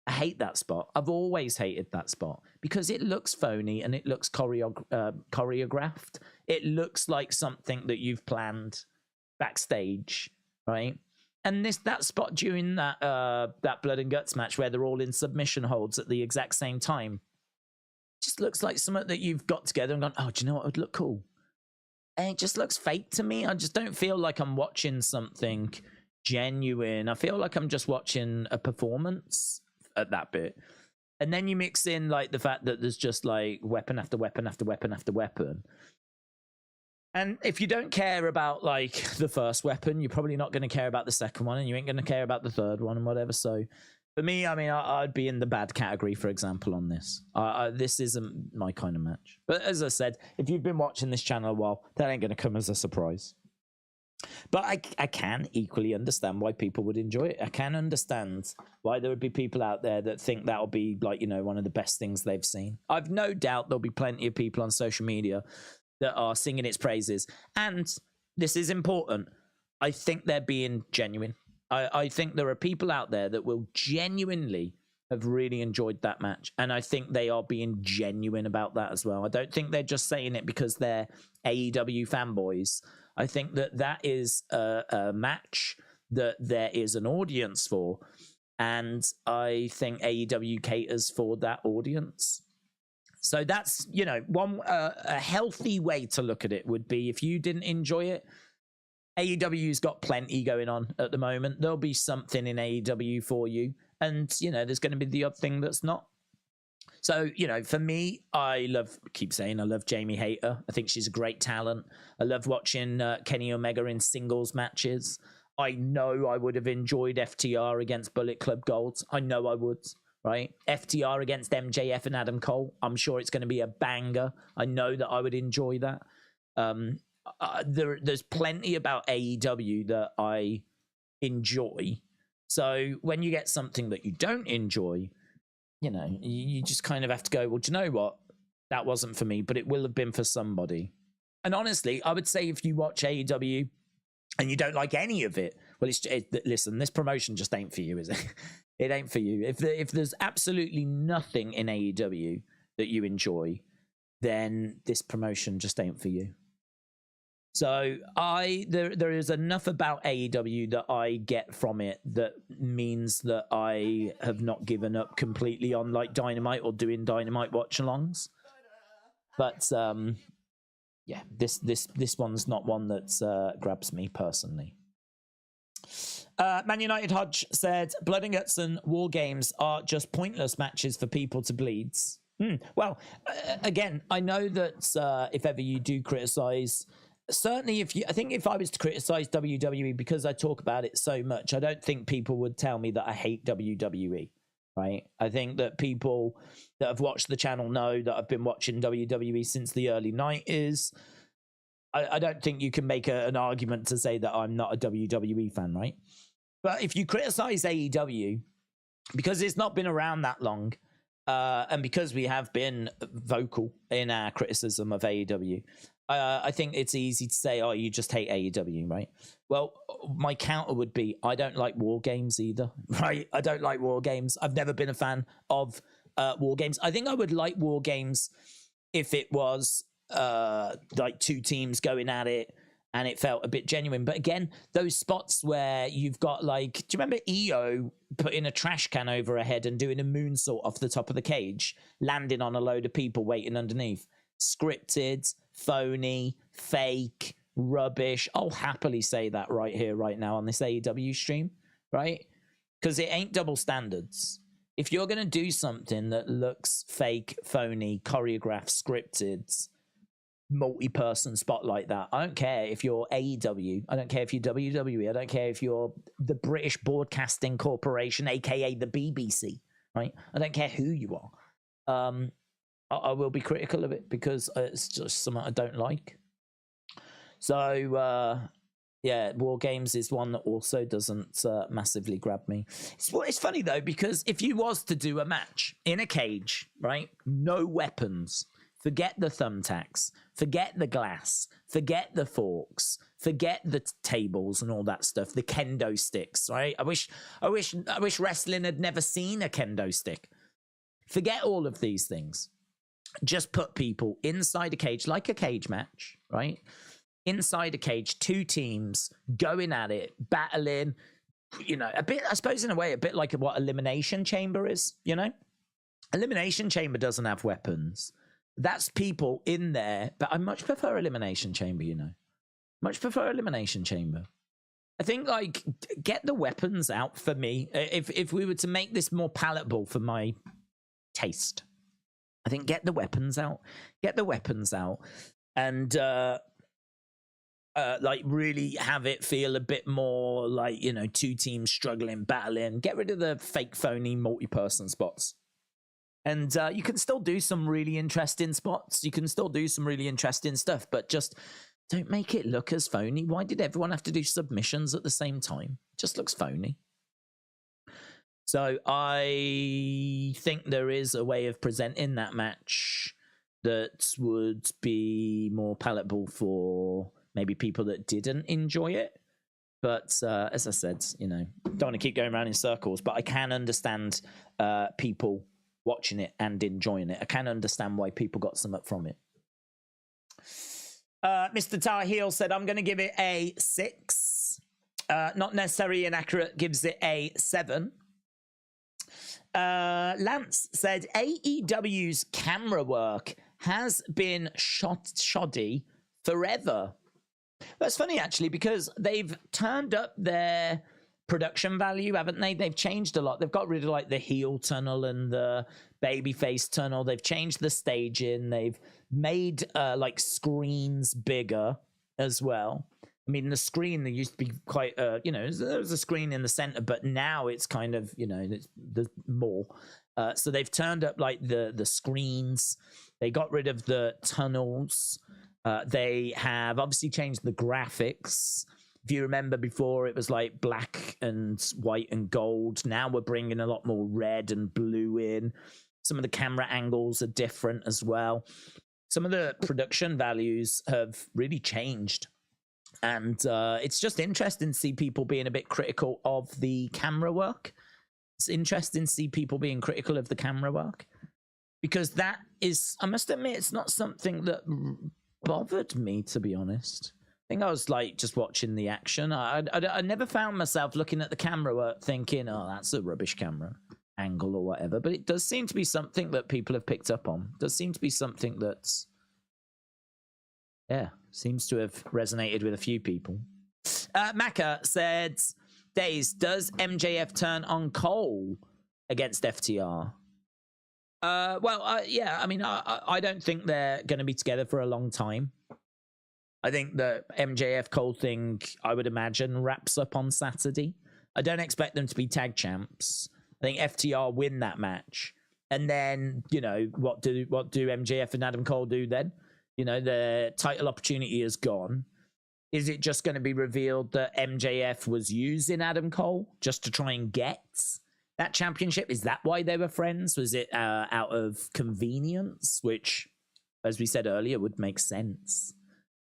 I hate that spot. I've always hated that spot because it looks phony and it looks choreographed. It looks like something that you've planned backstage, right? And that spot during that Blood and Guts match where they're all in submission holds at the exact same time, just looks like something that you've got together and gone, oh, do you know what would look cool? And it just looks fake to me. I just don't feel like I'm watching something genuine. I feel like I'm just watching a performance at that bit. And then you mix in like the fact that there's just like weapon after weapon after weapon after weapon. And if you don't care about like the first weapon, you're probably not going to care about the second one, and you ain't going to care about the third one and whatever. So for me, I mean, I'd be in the bad category, for example, on this. This isn't my kind of match. But as I said, if you've been watching this channel a while, that ain't going to come as a surprise. But I can equally understand why people would enjoy it. I can understand why there would be people out there that think that'll be like, you know, one of the best things they've seen. I've no doubt there'll be plenty of people on social media that are singing its praises. And this is important. I think they're being genuine. I think there are people out there that will genuinely have really enjoyed that match. And I think they are being genuine about that as well. I don't think they're just saying it because they're AEW fanboys. I think that is a match that there is an audience for. And I think AEW caters for that audience. So that's, you know, a healthy way to look at it would be if you didn't enjoy it, AEW's got plenty going on at the moment. There'll be something in AEW for you. And, you know, there's going to be the odd thing that's not. So, you know, for me, I love Jamie Hayter. I think she's a great talent. I love watching Kenny Omega in singles matches. I know I would have enjoyed FTR against Bullet Club Gold. I know I would, right? FTR against MJF and Adam Cole. I'm sure it's going to be a banger. I know that I would enjoy that. There's plenty about AEW that I enjoy. So when you get something that you don't enjoy, you know, you just kind of have to go, well, do you know what? That wasn't for me, but it will have been for somebody. And honestly, I would say if you watch AEW and you don't like any of it, well, listen, this promotion just ain't for you, is it? It ain't for you. If there's absolutely nothing in AEW that you enjoy, then this promotion just ain't for you. So there is enough about AEW that I get from it that means that I have not given up completely on like Dynamite or doing Dynamite watch-alongs. But yeah, this one's not one that grabs me personally. Man United Hodge said, Blood and Guts and War Games are just pointless matches for people to bleed. Well, again, I know that if ever you do criticize, certainly I think if I was to criticize WWE because I talk about it so much, I don't think people would tell me that I hate WWE, right? I think that people that have watched the channel know that I've been watching WWE since the early 90s. I don't think you can make an argument to say that I'm not a WWE fan, right? But if you criticize AEW, because it's not been around that long, and because we have been vocal in our criticism of AEW, I think it's easy to say, oh, you just hate AEW, right? Well, my counter would be, I don't like War Games either, right? I don't like War Games. I've never been a fan of War Games. I think I would like War Games if it was like two teams going at it and it felt a bit genuine. But again, those spots where you've got like, do you remember EO putting a trash can over her head and doing a moonsault off the top of the cage, landing on a load of people waiting underneath? Scripted, phony, fake, rubbish. I'll happily say that right here, right now on this AEW stream, right? Because it ain't double standards. If you're going to do something that looks fake, phony, choreographed, scripted, multi-person spot like that. I don't care if you're AEW. I don't care if you're WWE. I don't care if you're the British Broadcasting Corporation, aka the BBC, right? I don't care who you are. I will be critical of it because it's just something I don't like. So, yeah, War Games is one that also doesn't massively grab me. It's funny, though, because if you was to do a match in a cage, right, no weapons, forget the thumbtacks, forget the glass, forget the forks, forget the tables and all that stuff, the kendo sticks, right? I wish wrestling had never seen a kendo stick. Forget all of these things. Just put people inside a cage, like a cage match, right? Inside a cage, two teams going at it, battling, you know, a bit, I suppose in a way, a bit like what Elimination Chamber is, you know? Elimination Chamber doesn't have weapons. That's people in there, but I much prefer Elimination Chamber, you know? Much prefer Elimination Chamber. I think, like, get the weapons out for me. If we were to make this more palatable for my taste, I think get the weapons out. Get the weapons out. And, like, really have it feel a bit more like, you know, two teams struggling, battling. Get rid of the fake, phony, multi-person spots. And you can still do some really interesting spots. You can still do some really interesting stuff, but just don't make it look as phony. Why did everyone have to do submissions at the same time? It just looks phony. So I think there is a way of presenting that match that would be more palatable for maybe people that didn't enjoy it. But as I said, you know, don't want to keep going around in circles, but I can understand people watching it and enjoying it. I can understand why people got something from it. Mr. Tar Heel said, I'm going to give it a 6. Not necessarily inaccurate, gives it a 7. Lance said, AEW's camera work has been shoddy forever. That's funny, actually, because they've turned up their production value, haven't they? They've changed a lot. They've got rid of, like, the heel tunnel and the babyface tunnel. They've changed the staging. They've made, like, screens bigger as well. I mean, the screen, there used to be quite, you know, there was a screen in the center, but now it's kind of, you know, there's more. So they've turned up, like, the screens. They got rid of the tunnels. They have obviously changed the graphics. If you remember before, it was like black and white and gold. Now we're bringing a lot more red and blue in. Some of the camera angles are different as well. Some of the production values have really changed. And it's just interesting to see people being a bit critical of the camera work. It's interesting to see people being critical of the camera work. Because that is, I must admit, it's not something that bothered me, to be honest. I think I was like just watching the action. I never found myself looking at the camera work thinking, oh, that's a rubbish camera angle or whatever. But it does seem to be something that people have picked up on. It does seem to be something that's, yeah, seems to have resonated with a few people. Maka said, Days, does MJF turn on Cole against FTR? Yeah, I mean, I don't think they're going to be together for a long time. I think the MJF Cole thing, I would imagine, wraps up on Saturday. I don't expect them to be tag champs. I think FTR win that match. And then, you know, what do MJF and Adam Cole do then? You know, the title opportunity is gone. Is it just going to be revealed that MJF was using Adam Cole just to try and get that championship? Is that why they were friends? Was it out of convenience, which, as we said earlier, would make sense?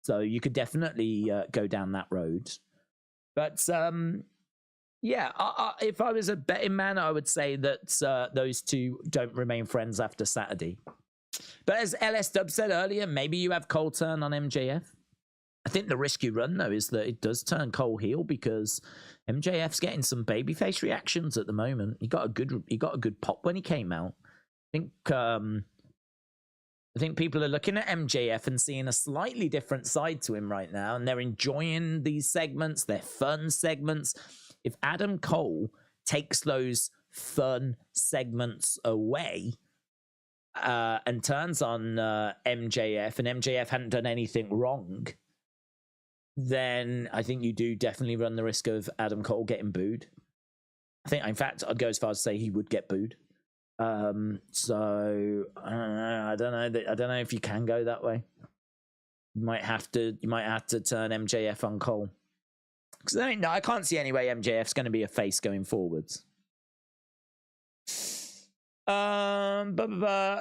So you could definitely go down that road. But yeah, if I was a betting man, I would say that those two don't remain friends after Saturday. But as LS Dub said earlier, maybe you have Cole turn on MJF. I think the risk you run, though, is that it does turn Cole heel because MJF's getting some babyface reactions at the moment. He got a good pop when he came out. I think people are looking at MJF and seeing a slightly different side to him right now, and they're enjoying these segments. They're fun segments. If Adam Cole takes those fun segments away, and turns on MJF, and MJF hadn't done anything wrong, then I think you do definitely run the risk of Adam Cole getting booed. I think, in fact, I'd go as far as to say he would get booed. So I don't know. I don't know if you can go that way. You might have to turn MJF on Cole, because I can't see any way MJF's going to be a face going forwards.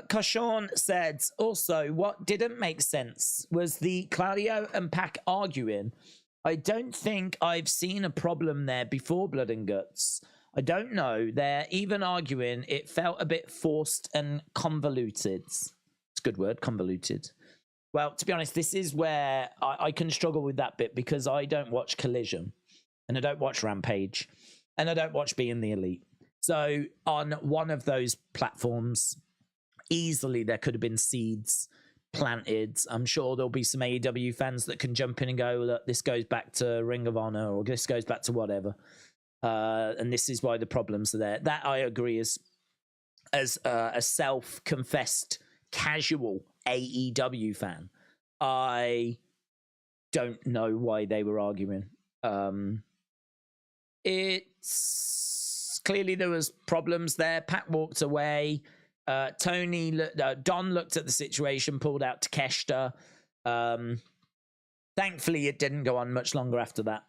Kashawn said, also, what didn't make sense was the Claudio and Pac arguing. I don't think I've seen a problem there before Blood and Guts. I don't know. They're even arguing. It felt a bit forced and convoluted. It's a good word, convoluted. Well, to be honest, this is where I can struggle with that bit, because I don't watch Collision, and I don't watch Rampage, and I don't watch Being the Elite. So on one of those platforms, easily there could have been seeds planted. I'm sure there'll be some AEW fans that can jump in and go, look, this goes back to Ring of Honor, or this goes back to whatever. And this is why the problems are there. That I agree as a self-confessed casual AEW fan. I don't know why they were arguing. It's clearly there was problems there. Pat walked away. Don looked at the situation, pulled out Takeshita. Thankfully, it didn't go on much longer after that.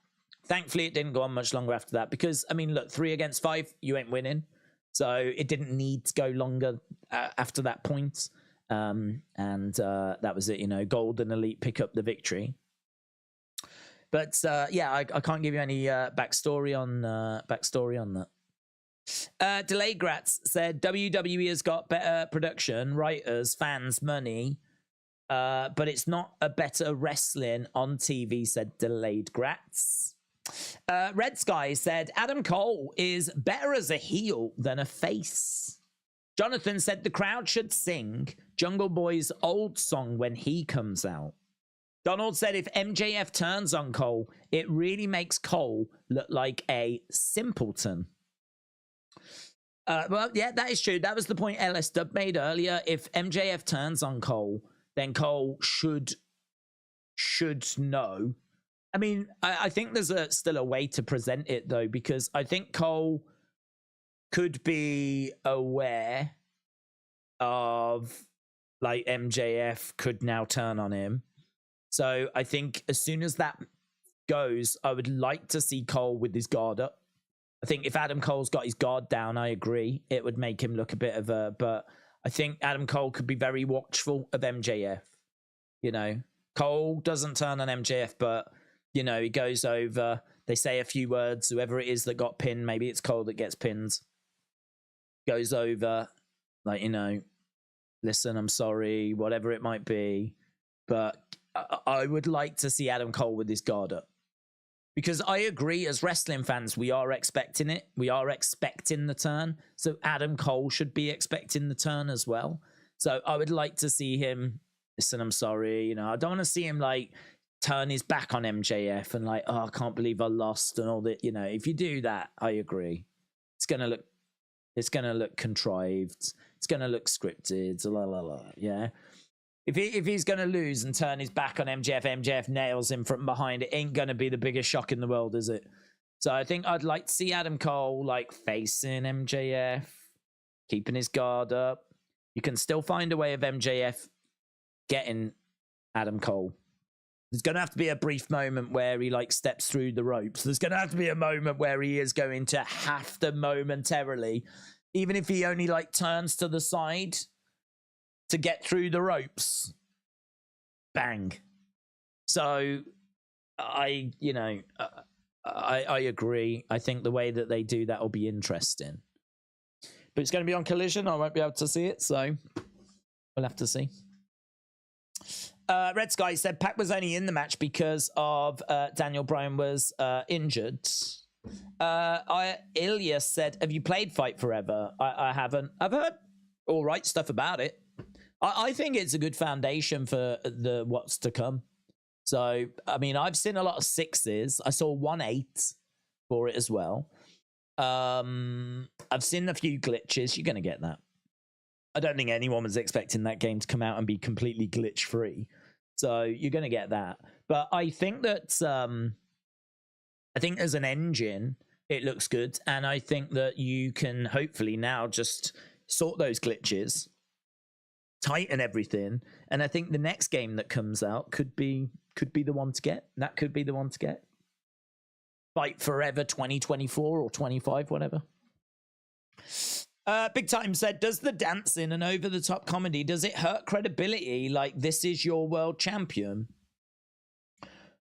Because, I mean, look, 3 against 5, you ain't winning. So it didn't need to go longer after that point. And that was it, Golden Elite pick up the victory. But yeah, I can't give you any backstory on that. Delayed Gratz said WWE has got better production, writers, fans, money, but it's not a better wrestling on TV, said Delayed Gratz. Red Sky said Adam Cole is better as a heel than a face. Jonathan said the crowd should sing Jungle Boy's old song when he comes out. Donald said if MJF turns on Cole, it really makes Cole look like a simpleton. Well, yeah, that is true. That was the point LS Dub made earlier. If MJF turns on Cole, then Cole should know. I mean, I think there's still a way to present it, though, because I think Cole could be aware of, like, MJF could now turn on him. So I think as soon as that goes, I would like to see Cole with his guard up. I think if Adam Cole's got his guard down, I agree. It would make him look a bit of a... But I think Adam Cole could be very watchful of MJF. Cole doesn't turn on MJF, but, he goes over. They say a few words. Whoever it is that got pinned, maybe it's Cole that gets pinned, goes over, like, listen, I'm sorry, whatever it might be. But I would like to see Adam Cole with his guard up. Because I agree, as wrestling fans, we are expecting it. We are expecting the turn. So Adam Cole should be expecting the turn as well. So I would like to see him, listen, I'm sorry. I don't want to see him, like, turn his back on MJF and, like, oh, I can't believe I lost and all that. If you do that, I agree. It's going to look contrived. It's going to look scripted. La, la, la, yeah. If he's going to lose and turn his back on MJF nails him from behind, it ain't going to be the biggest shock in the world, is it? So I think I'd like to see Adam Cole, like, facing MJF, keeping his guard up. You can still find a way of MJF getting Adam Cole. There's going to have to be a brief moment where he, like, steps through the ropes. There's going to have to be a moment where he is going to have to momentarily, even if he only, like, turns to the side to get through the ropes. Bang. So I agree. I think the way that they do that will be interesting. But it's going to be on Collision. I won't be able to see it, so we'll have to see. Red Sky said Pac was only in the match because of Daniel Bryan was injured. Ilya said, have you played Fight Forever? I haven't. I've heard all right stuff about it. I think it's a good foundation for the what's to come. So, I mean, I've seen a lot of 6s. I saw 1-8 for it as well. I've seen a few glitches. You're going to get that. I don't think anyone was expecting that game to come out and be completely glitch free. So you're going to get that. But I think that I think as an engine, it looks good. And I think that you can hopefully now just sort those glitches, tighten everything. And I think the next game that comes out could be the one to get. That could be the one to get. Fight Forever 2024 or 25, whatever. Big Time said, does the dancing and over-the-top comedy, does it hurt credibility like this is your world champion?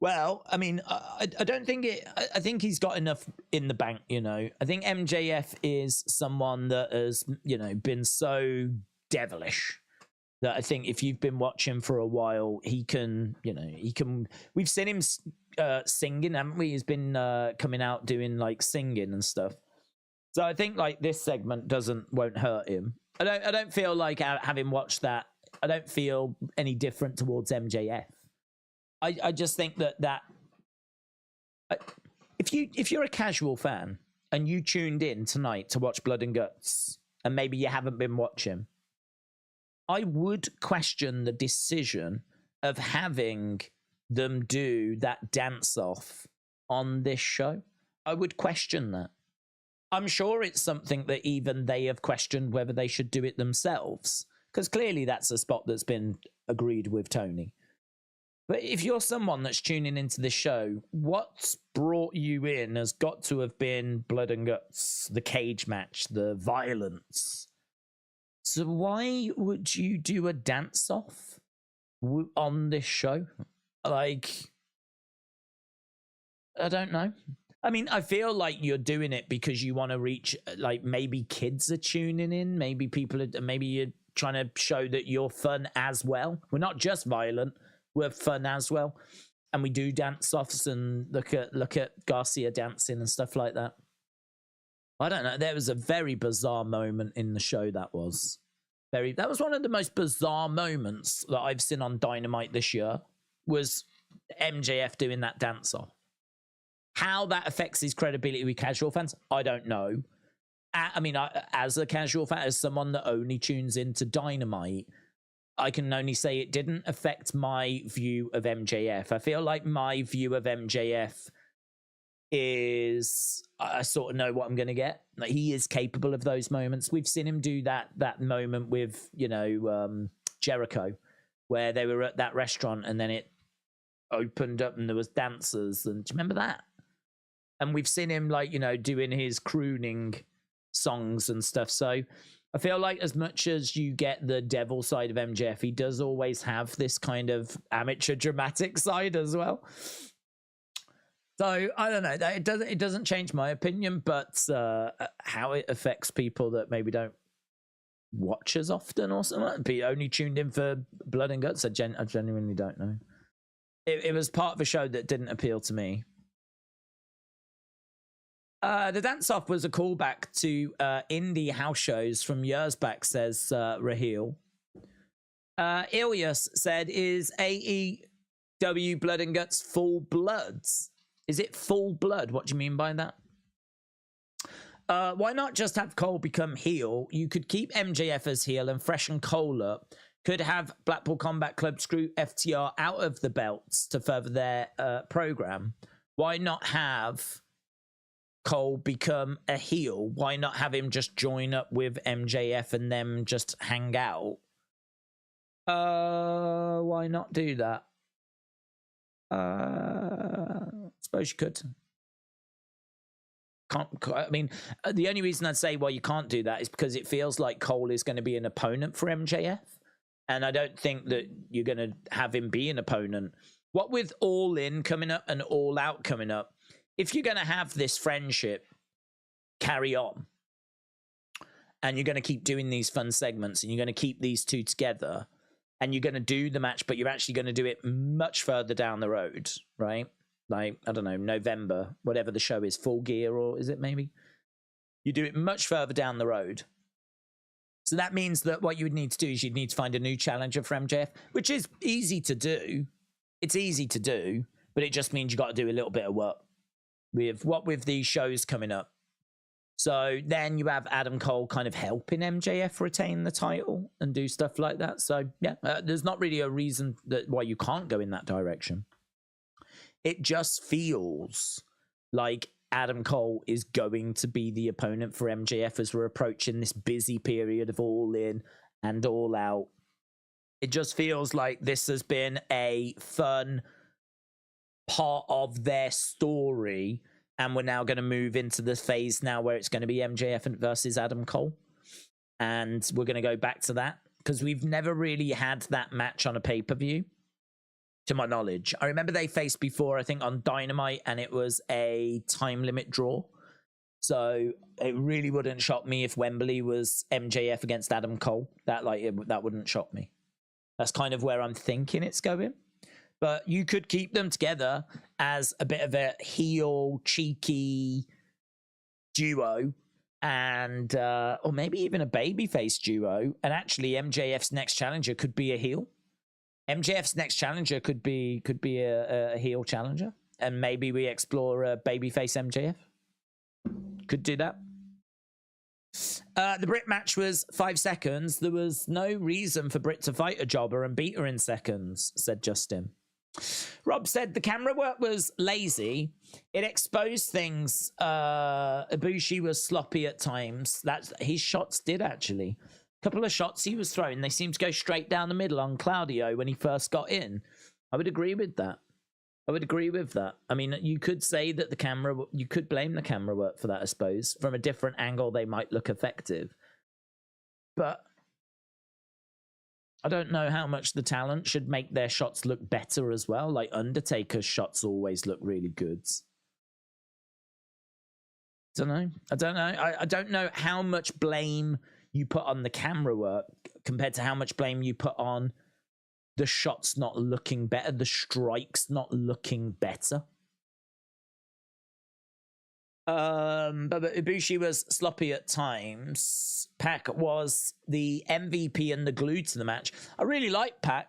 Well, I mean, I don't think it... I think he's got enough in the bank, you know. I think MJF is someone that has, you know, been so devilish that I think if you've been watching for a while, he can, you know, he can... We've seen him singing, haven't we? He's been coming out doing, like, singing and stuff. So I think like this segment won't hurt him. I don't feel like having watched that, I don't feel any different towards MJF. I just think that if you're a casual fan and you tuned in tonight to watch Blood and Guts and maybe you haven't been watching, I would question the decision of having them do that dance off on this show. I would question that. I'm sure it's something that even they have questioned whether they should do it themselves, because clearly that's a spot that's been agreed with Tony. But if you're someone that's tuning into the show, what's brought you in has got to have been Blood and Guts, the cage match, the violence. So why would you do a dance-off on this show? Like, I don't know. I mean, I feel like you're doing it because you want to reach, like, maybe kids are tuning in. Maybe maybe you're trying to show that you're fun as well. We're not just violent. We're fun as well. And we do dance-offs and look at Garcia dancing and stuff like that. I don't know. There was a very bizarre moment in the show that was one of the most bizarre moments that I've seen on Dynamite this year was MJF doing that dance-off. How that affects his credibility with casual fans, I don't know. I mean, as a casual fan, as someone that only tunes into Dynamite, I can only say it didn't affect my view of MJF. I feel like my view of MJF is, I sort of know what I'm going to get. Like, he is capable of those moments. We've seen him do that moment with, you know, Jericho, where they were at that restaurant and then it opened up and there was dancers. And do you remember that? And we've seen him, like, you know, doing his crooning songs and stuff. So I feel like as much as you get the devil side of MJF, he does always have this kind of amateur dramatic side as well. So I don't know. It doesn't change my opinion, but how it affects people that maybe don't watch as often or something, be only tuned in for Blood and Guts, I genuinely don't know. It was part of a show that didn't appeal to me. The dance-off was a callback to indie house shows from years back, says Raheel. Ilias said, is AEW Blood and Guts full bloods? Is it full blood? What do you mean by that? Why not just have Cole become heel? You could keep MJF as heel and freshen Cole up. Could have Blackpool Combat Club screw FTR out of the belts to further their program. Why not have Cole become a heel? Why not have him just join up with MJF and them just hang out? Why not do that? Suppose you could. I mean, the only reason I'd say why you can't do that is because it feels like Cole is going to be an opponent for MJF. And I don't think that you're going to have him be an opponent. What with All In coming up and All Out coming up, if you're going to have this friendship carry on and you're going to keep doing these fun segments and you're going to keep these two together and you're going to do the match, but you're actually going to do it much further down the road, right? Like, I don't know, November, whatever the show is, Full Gear, or is it maybe? You do it much further down the road. So that means that what you would need to do is you'd need to find a new challenger for MJF, which is easy to do. It's easy to do, but it just means you got to do a little bit of work. With these shows coming up, So then you have Adam Cole kind of helping MJF retain the title and do stuff like that. So yeah, there's not really a reason why you can't go in that direction. It just feels like Adam Cole is going to be the opponent for MJF as we're approaching this busy period of All In and All Out. It just feels like this has been a fun part of their story, and we're now going to move into the phase now where it's going to be MJF versus Adam Cole. And we're going to go back to that because we've never really had that match on a pay-per-view, to my knowledge. I remember they faced before, I think, on Dynamite, and it was a time limit draw. So it really wouldn't shock me if Wembley was MJF against Adam Cole. That wouldn't shock me. That's kind of where I'm thinking it's going. But you could keep them together as a bit of a heel, cheeky duo, and or maybe even a babyface duo. And actually, MJF's next challenger could be a heel. MJF's next challenger could be a heel challenger, and maybe we explore a babyface MJF. Could do that. The Brit match was 5 seconds. There was no reason for Brit to fight a jobber and beat her in seconds, said Justin. Rob said the camera work was lazy. It exposed things. Ibushi was sloppy at times. His shots did actually. A couple of shots he was throwing, they seemed to go straight down the middle on Claudio when he first got in. I would agree with that. I mean, you could say that you could blame the camera work for that, I suppose. From a different angle, they might look effective. But I don't know how much the talent should make their shots look better as well. Like, Undertaker's shots always look really good. I don't know how much blame you put on the camera work compared to how much blame you put on the shots not looking better, the strikes not looking better. But Ibushi was sloppy at times. Pac was the MVP and the glue to the match. I really like Pac.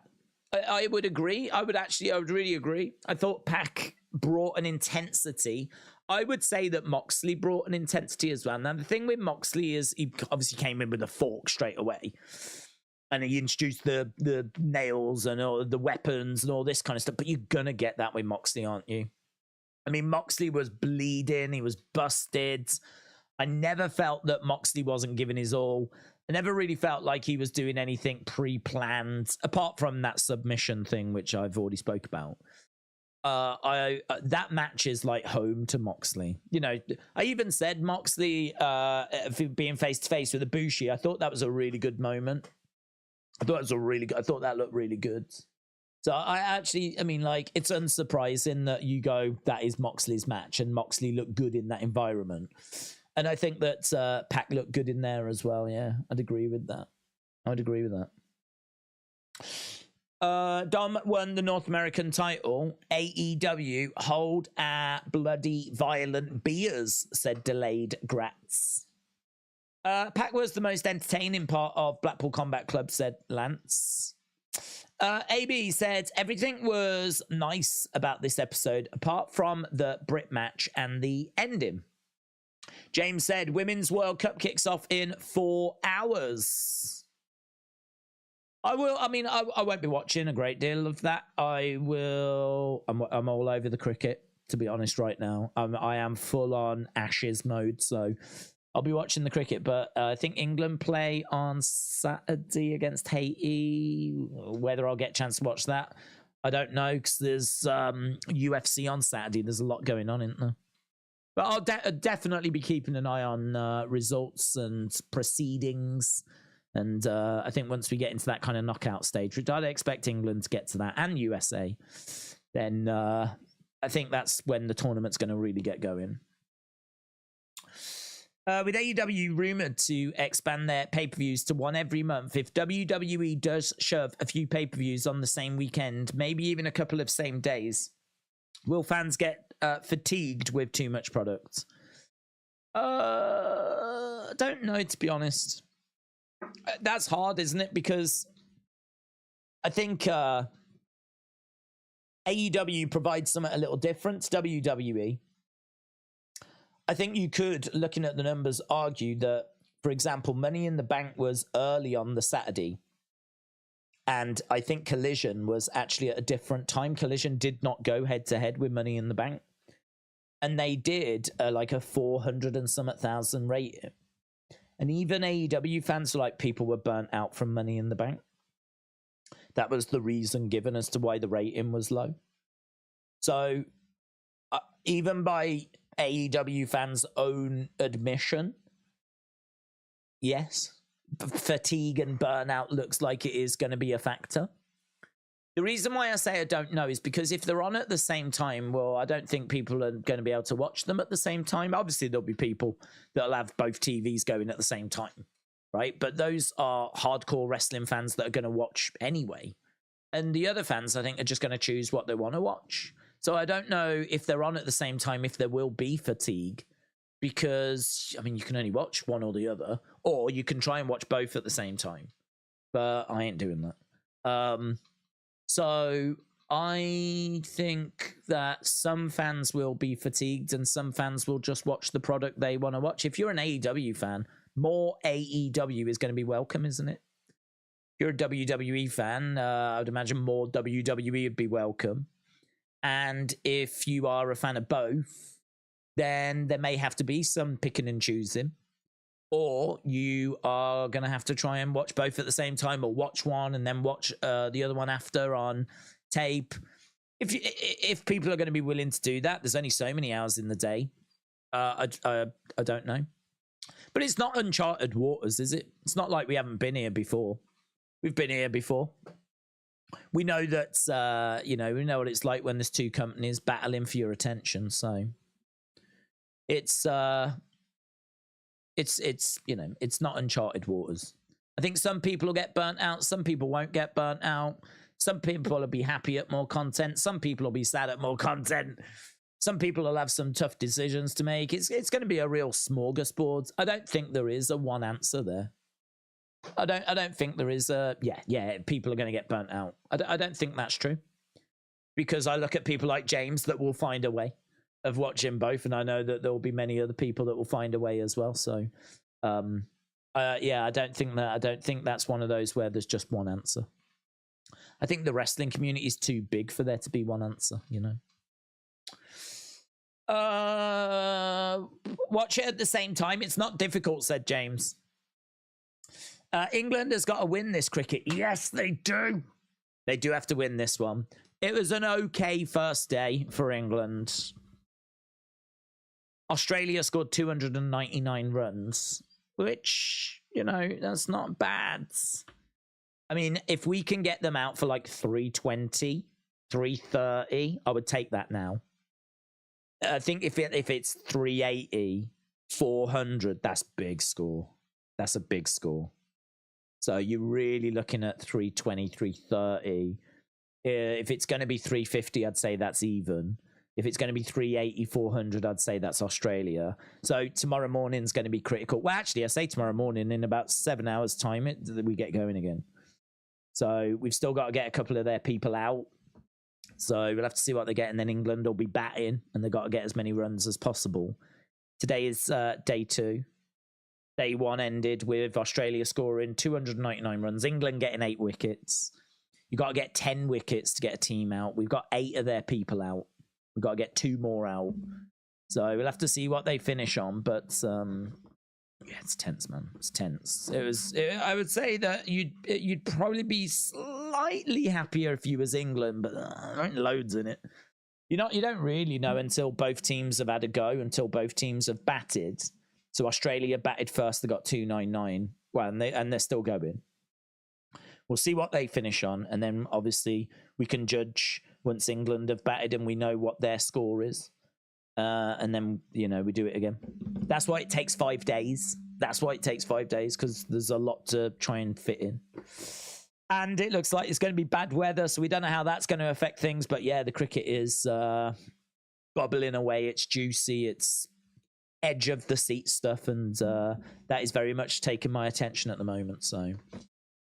I would agree. I would really agree. I thought Pac brought an intensity. I would say that Moxley brought an intensity as well. Now, the thing with Moxley is he obviously came in with a fork straight away. And he introduced the nails and all the weapons and all this kind of stuff. But you're going to get that with Moxley, aren't you? I mean, Moxley was bleeding. He was busted. I never felt that Moxley wasn't giving his all. I never really felt like he was doing anything pre-planned, apart from that submission thing, which I've already spoke about. That match is like home to Moxley. You know, I even said Moxley being face-to-face with Ibushi. I thought that was a really good moment. I thought that looked really good. So I mean, like, it's unsurprising that you go, that is Moxley's match, and Moxley looked good in that environment. And I think that Pac looked good in there as well. Yeah, I'd agree with that. Dom won the North American title. AEW hold bloody violent beers, said Delayed Gratz. Pac was the most entertaining part of Blackpool Combat Club, said Lance. AB said everything was nice about this episode, apart from the Brit match and the ending. James said Women's World Cup kicks off in 4 hours. I won't be watching a great deal of that. I'm all over the cricket, to be honest, right now. I am full on Ashes mode, so I'll be watching the cricket, but I think England play on Saturday against Haiti. Whether I'll get a chance to watch that, I don't know, because there's UFC on Saturday. There's a lot going on, isn't there? But I'll definitely be keeping an eye on results and proceedings. And I think once we get into that kind of knockout stage, which I'd expect England to get to that, and USA, then I think that's when the tournament's going to really get going. With AEW rumored to expand their pay-per-views to one every month, if WWE does shove a few pay-per-views on the same weekend, maybe even a couple of same days, will fans get fatigued with too much product? I don't know, to be honest. That's hard, isn't it? Because I think AEW provides something a little different to WWE. I think you could, looking at the numbers, argue that, for example, Money in the Bank was early on the Saturday. And I think Collision was actually at a different time. Collision did not go head to head with Money in the Bank. And they did like a 400 and some thousand rating. And even AEW fans, like, people were burnt out from Money in the Bank. That was the reason given as to why the rating was low. So even by AEW fans' own admission, yes, fatigue and burnout looks like it is going to be a factor. The reason why I say I don't know is because if they're on at the same time, well, I don't think people are going to be able to watch them at the same time. Obviously, there'll be people that'll have both TVs going at the same time, right? But those are hardcore wrestling fans that are going to watch anyway. And the other fans, I think, are just going to choose what they want to watch. So I don't know if they're on at the same time, if there will be fatigue, because, I mean, you can only watch one or the other, or you can try and watch both at the same time. But I ain't doing that. So I think that some fans will be fatigued and some fans will just watch the product they want to watch. If you're an AEW fan, more AEW is going to be welcome, isn't it? If you're a WWE fan, I would imagine more WWE would be welcome. And if you are a fan of both, then there may have to be some picking and choosing. Or you are going to have to try and watch both at the same time, or watch one and then watch the other one after on tape. If people are going to be willing to do that, there's only so many hours in the day. I don't know. But it's not uncharted waters, is it? It's not like we haven't been here before. We've been here before. We know that, we know what it's like when there's two companies battling for your attention. So it's not uncharted waters. I think some people will get burnt out. Some people won't get burnt out. Some people will be happy at more content. Some people will be sad at more content. Some people will have some tough decisions to make. It's going to be a real smorgasbord. I don't think there is a one answer there. I don't think there is a, people are going to get burnt out. I don't think that's true. Because I look at people like James that will find a way of watching both, and I know that there will be many other people that will find a way as well. So, I don't think that's one of those where there's just one answer. I think the wrestling community is too big for there to be one answer, you know. Watch it at the same time. It's not difficult, said James. England has got to win this cricket. Yes, they do. They do have to win this one. It was an okay first day for England. Australia scored 299 runs, which, that's not bad. I mean, if we can get them out for like 320, 330, I would take that now. I think if it's 380, 400, that's big score. That's a big score. So you're really looking at 320, 330. If it's going to be 350, I'd say that's even. If it's going to be 380, 400, I'd say that's Australia. So tomorrow morning's going to be critical. Well, actually, I say tomorrow morning, in about 7 hours' time, we get going again. So we've still got to get a couple of their people out. So we'll have to see what they get. And then England will be batting, and they've got to get as many runs as possible. Today is day 2. Day 1 ended with Australia scoring 299 runs, England getting 8 wickets. You've got to get 10 wickets to get a team out. We've got 8 of their people out. We've got to get 2 more out. So we'll have to see what they finish on. But it's tense, man. It's tense. I would say that you'd probably be slightly happier if you was England, but there ain't loads in it. You don't really know until both teams have had a go, until both teams have batted. So Australia batted first. They got 299. Well, and they're still going. We'll see what they finish on, and then obviously we can judge once England have batted and we know what their score is. And then, we do it again. That's why it takes 5 days. That's why it takes 5 days, because there's a lot to try and fit in. And it looks like it's going to be bad weather, so we don't know how that's going to affect things. But yeah, the cricket is bubbling away. It's juicy. It's edge of the seat stuff, and that is very much taking my attention at the moment. So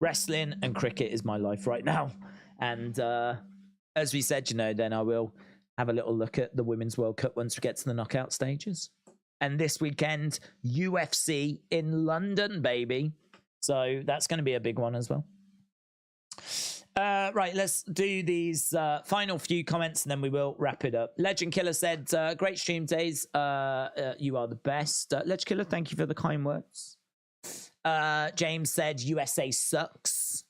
wrestling and cricket is my life right now. And as we said, then I will have a little look at the Women's World Cup once we get to the knockout stages. And this weekend, UFC in London, baby. So that's going to be a big one as well. Right, let's do these final few comments and then we will wrap it up. Legend Killer said, great stream days. You are the best. Legend Killer, thank you for the kind words. James said, USA sucks.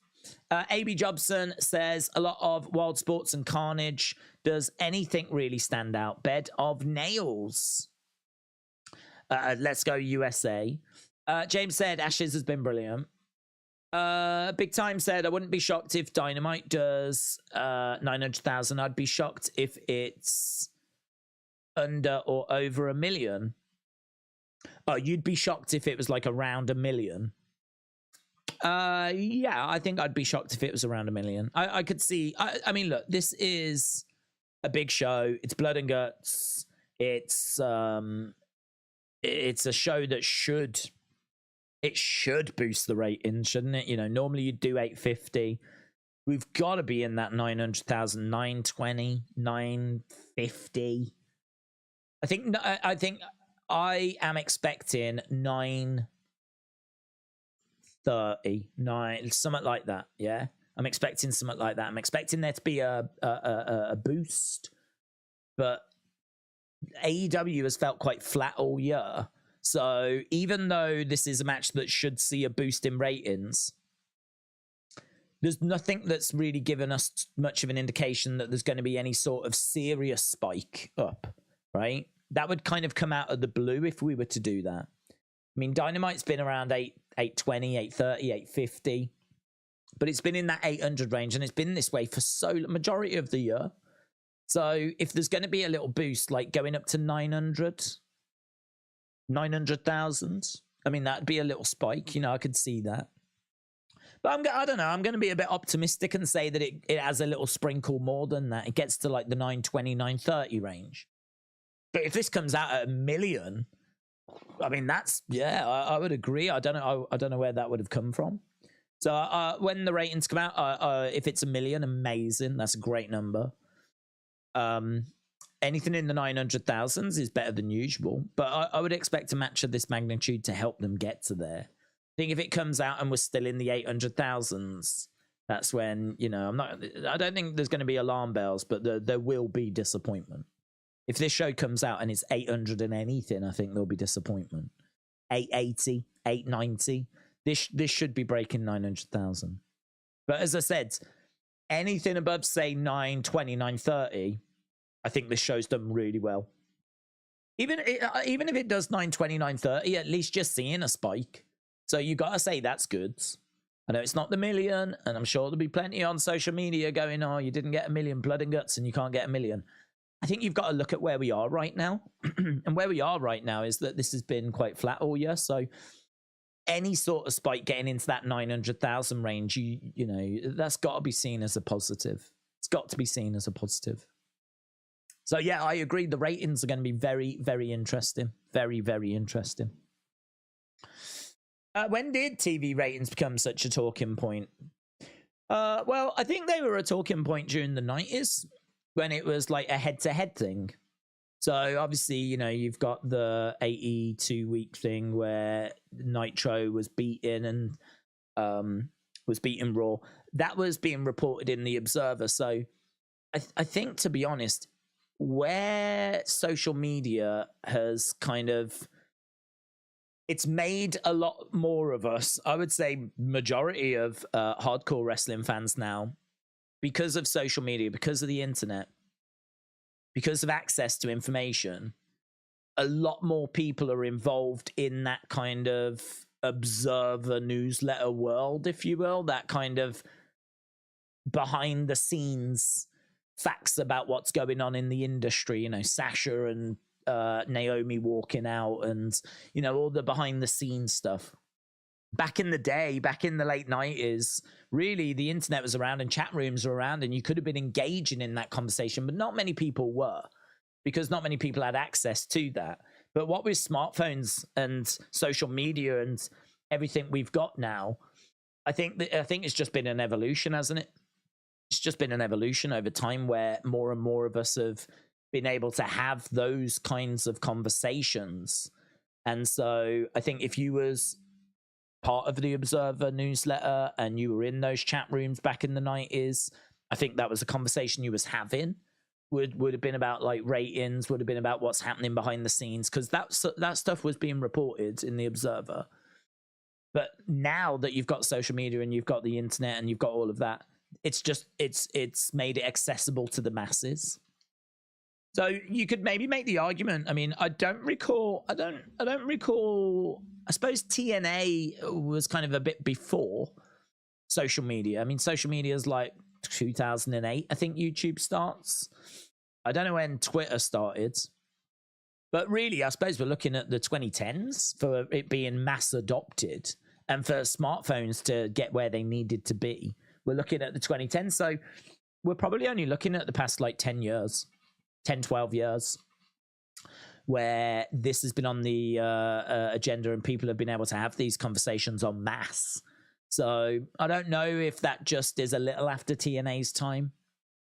AB Jobson says, a lot of wild sports and carnage. Does anything really stand out? Bed of nails. Let's go USA. James said, Ashes has been brilliant. Big Time said, I wouldn't be shocked if Dynamite does 900,000. I'd be shocked if it's under or over 1 million. Oh, you'd be shocked if it was like around 1 million. Yeah, I think I'd be shocked if it was around 1 million. I could see. I mean, look, this is a big show. It's Blood and Guts. It's a show that should boost the ratings, shouldn't it? You know, normally you'd do 850. We've got to be in that 900,000, 920, 950. I think I am expecting 930, something like that. Yeah, I'm expecting something like that. I'm expecting there to be a boost, but AEW has felt quite flat all year. So even though this is a match that should see a boost in ratings, there's nothing that's really given us much of an indication that there's going to be any sort of serious spike up, right? That would kind of come out of the blue if we were to do that. I mean, Dynamite's been around 820, 830, 850, but it's been in that 800 range, and it's been this way for majority of the year. So if there's going to be a little boost, like going up to 900,000, I mean, that'd be a little spike. You know, I could see that. But I don't know. I'm going to be a bit optimistic and say that it has a little sprinkle more than that. It gets to like the 920, 930 range. But if this comes out at 1 million, I mean, that's, yeah, I would agree. I don't know where that would have come from. So when the ratings come out, if it's 1 million, amazing. That's a great number. Anything in the 900,000s is better than usual, but I would expect a match of this magnitude to help them get to there. I think if it comes out and we're still in the 800,000s, that's when, you know, I don't think there's going to be alarm bells, but there will be disappointment. If this show comes out and it's 800 and anything, I think there'll be disappointment. 880, 890. This should be breaking 900,000. But as I said, anything above, say, 920, 930, I think this show's done really well. Even if it does 920, 930, at least just seeing a spike. So you got to say that's good. I know it's not the 1 million, and I'm sure there'll be plenty on social media going, oh, you didn't get 1 million Blood and Guts and you can't get 1 million. I think you've got to look at where we are right now. And where we are right now is that this has been quite flat all year. So any sort of spike getting into that 900,000 range, you know, that's got to be seen as a positive. It's got to be seen as a positive. So, yeah, I agree. The ratings are going to be very, very interesting. Very, very interesting. When did TV ratings become such a talking point? Well, I think they were a talking point during the 90s when it was like a head-to-head thing. So, obviously, you know, you've got the 82-week thing where Nitro was beaten and was beaten Raw. That was being reported in The Observer. So, I think, to be honest, where social media has kind of, it's made a lot more of us, I would say majority of hardcore wrestling fans now, because of social media, because of the internet, because of access to information, a lot more people are involved in that kind of observer newsletter world, if you will, that kind of behind the scenes facts about what's going on in the industry, you know, Sasha and Naomi walking out and, you know, all the behind the scenes stuff. Back in the day, back in the late 90s, really the internet was around and chat rooms were around and you could have been engaging in that conversation, but not many people were, because not many people had access to that. But what with smartphones and social media and everything we've got now, I think it's just been an evolution, hasn't it? It's just been an evolution over time where more and more of us have been able to have those kinds of conversations And so I think if you was part of the Observer newsletter and you were in those chat rooms back in the 90s, I think that was a conversation you was having. Would have been about like ratings, would have been about what's happening behind the scenes, because that stuff was being reported in the Observer. But now that you've got social media and you've got the internet and you've got all of that, it's made it accessible to the masses. So you could maybe make the argument. I mean, I don't recall. I suppose TNA was kind of a bit before social media. I mean, social media is like 2008. I think YouTube starts. I don't know when Twitter started. But really, I suppose we're looking at the 2010s for it being mass adopted and for smartphones to get where they needed to be. We're looking at the 2010s. So we're probably only looking at the past like 10 years, 10, 12 years, where this has been on the agenda and people have been able to have these conversations en masse. So I don't know if that just is a little after TNA's time.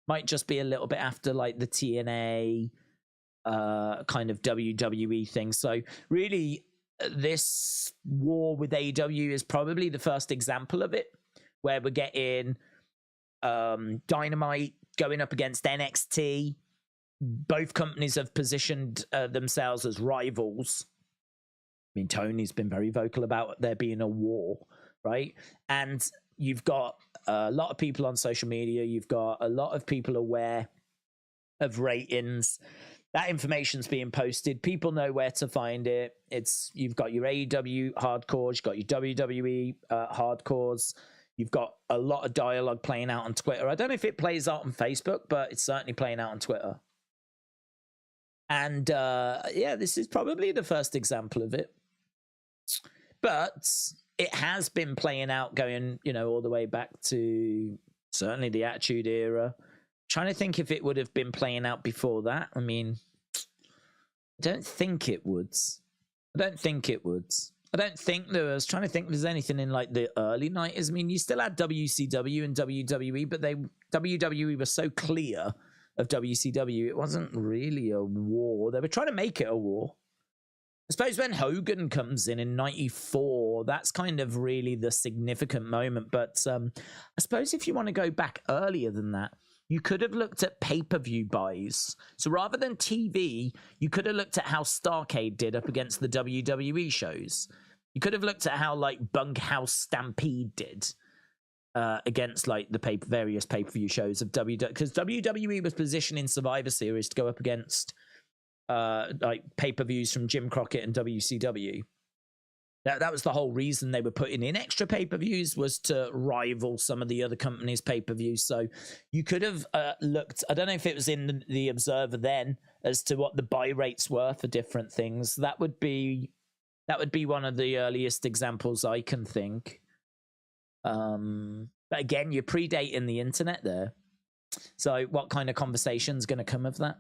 Might just be a little bit after like the TNA kind of WWE thing. So really, this war with AEW is probably the first example of it, where we're getting Dynamite going up against NXT. Both companies have positioned themselves as rivals. I mean, Tony's been very vocal about there being a war, right? And you've got a lot of people on social media. You've got a lot of people aware of ratings. That information's being posted. People know where to find it. You've got your AEW hardcores, you've got your WWE hardcores. You've got a lot of dialogue playing out on Twitter. I don't know if it plays out on Facebook, but it's certainly playing out on Twitter. And yeah, this is probably the first example of it. But it has been playing out going, all the way back to certainly the Attitude Era. Trying to think if it would have been playing out before that. I mean, I don't think it would. I don't think there was, trying to think if there's anything in like the early 90s. I mean, you still had WCW and WWE, but WWE was so clear of WCW, it wasn't really a war. They were trying to make it a war. I suppose when Hogan comes in 94, that's kind of really the significant moment. But I suppose if you want to go back earlier than that, you could have looked at pay-per-view buys. So rather than TV, you could have looked at how Starrcade did up against the WWE shows. You could have looked at how like Bunkhouse Stampede did against like the various pay-per-view shows of WWE, because WWE was positioning Survivor Series to go up against like pay-per-views from Jim Crockett and WCW. That was the whole reason they were putting in extra pay-per-views, was to rival some of the other companies' pay-per-views. So you could have looked, I don't know if it was in the Observer then, as to what the buy rates were for different things. That would be one of the earliest examples I can think. But again, you're predating the internet there. So what kind of conversation's going to come of that?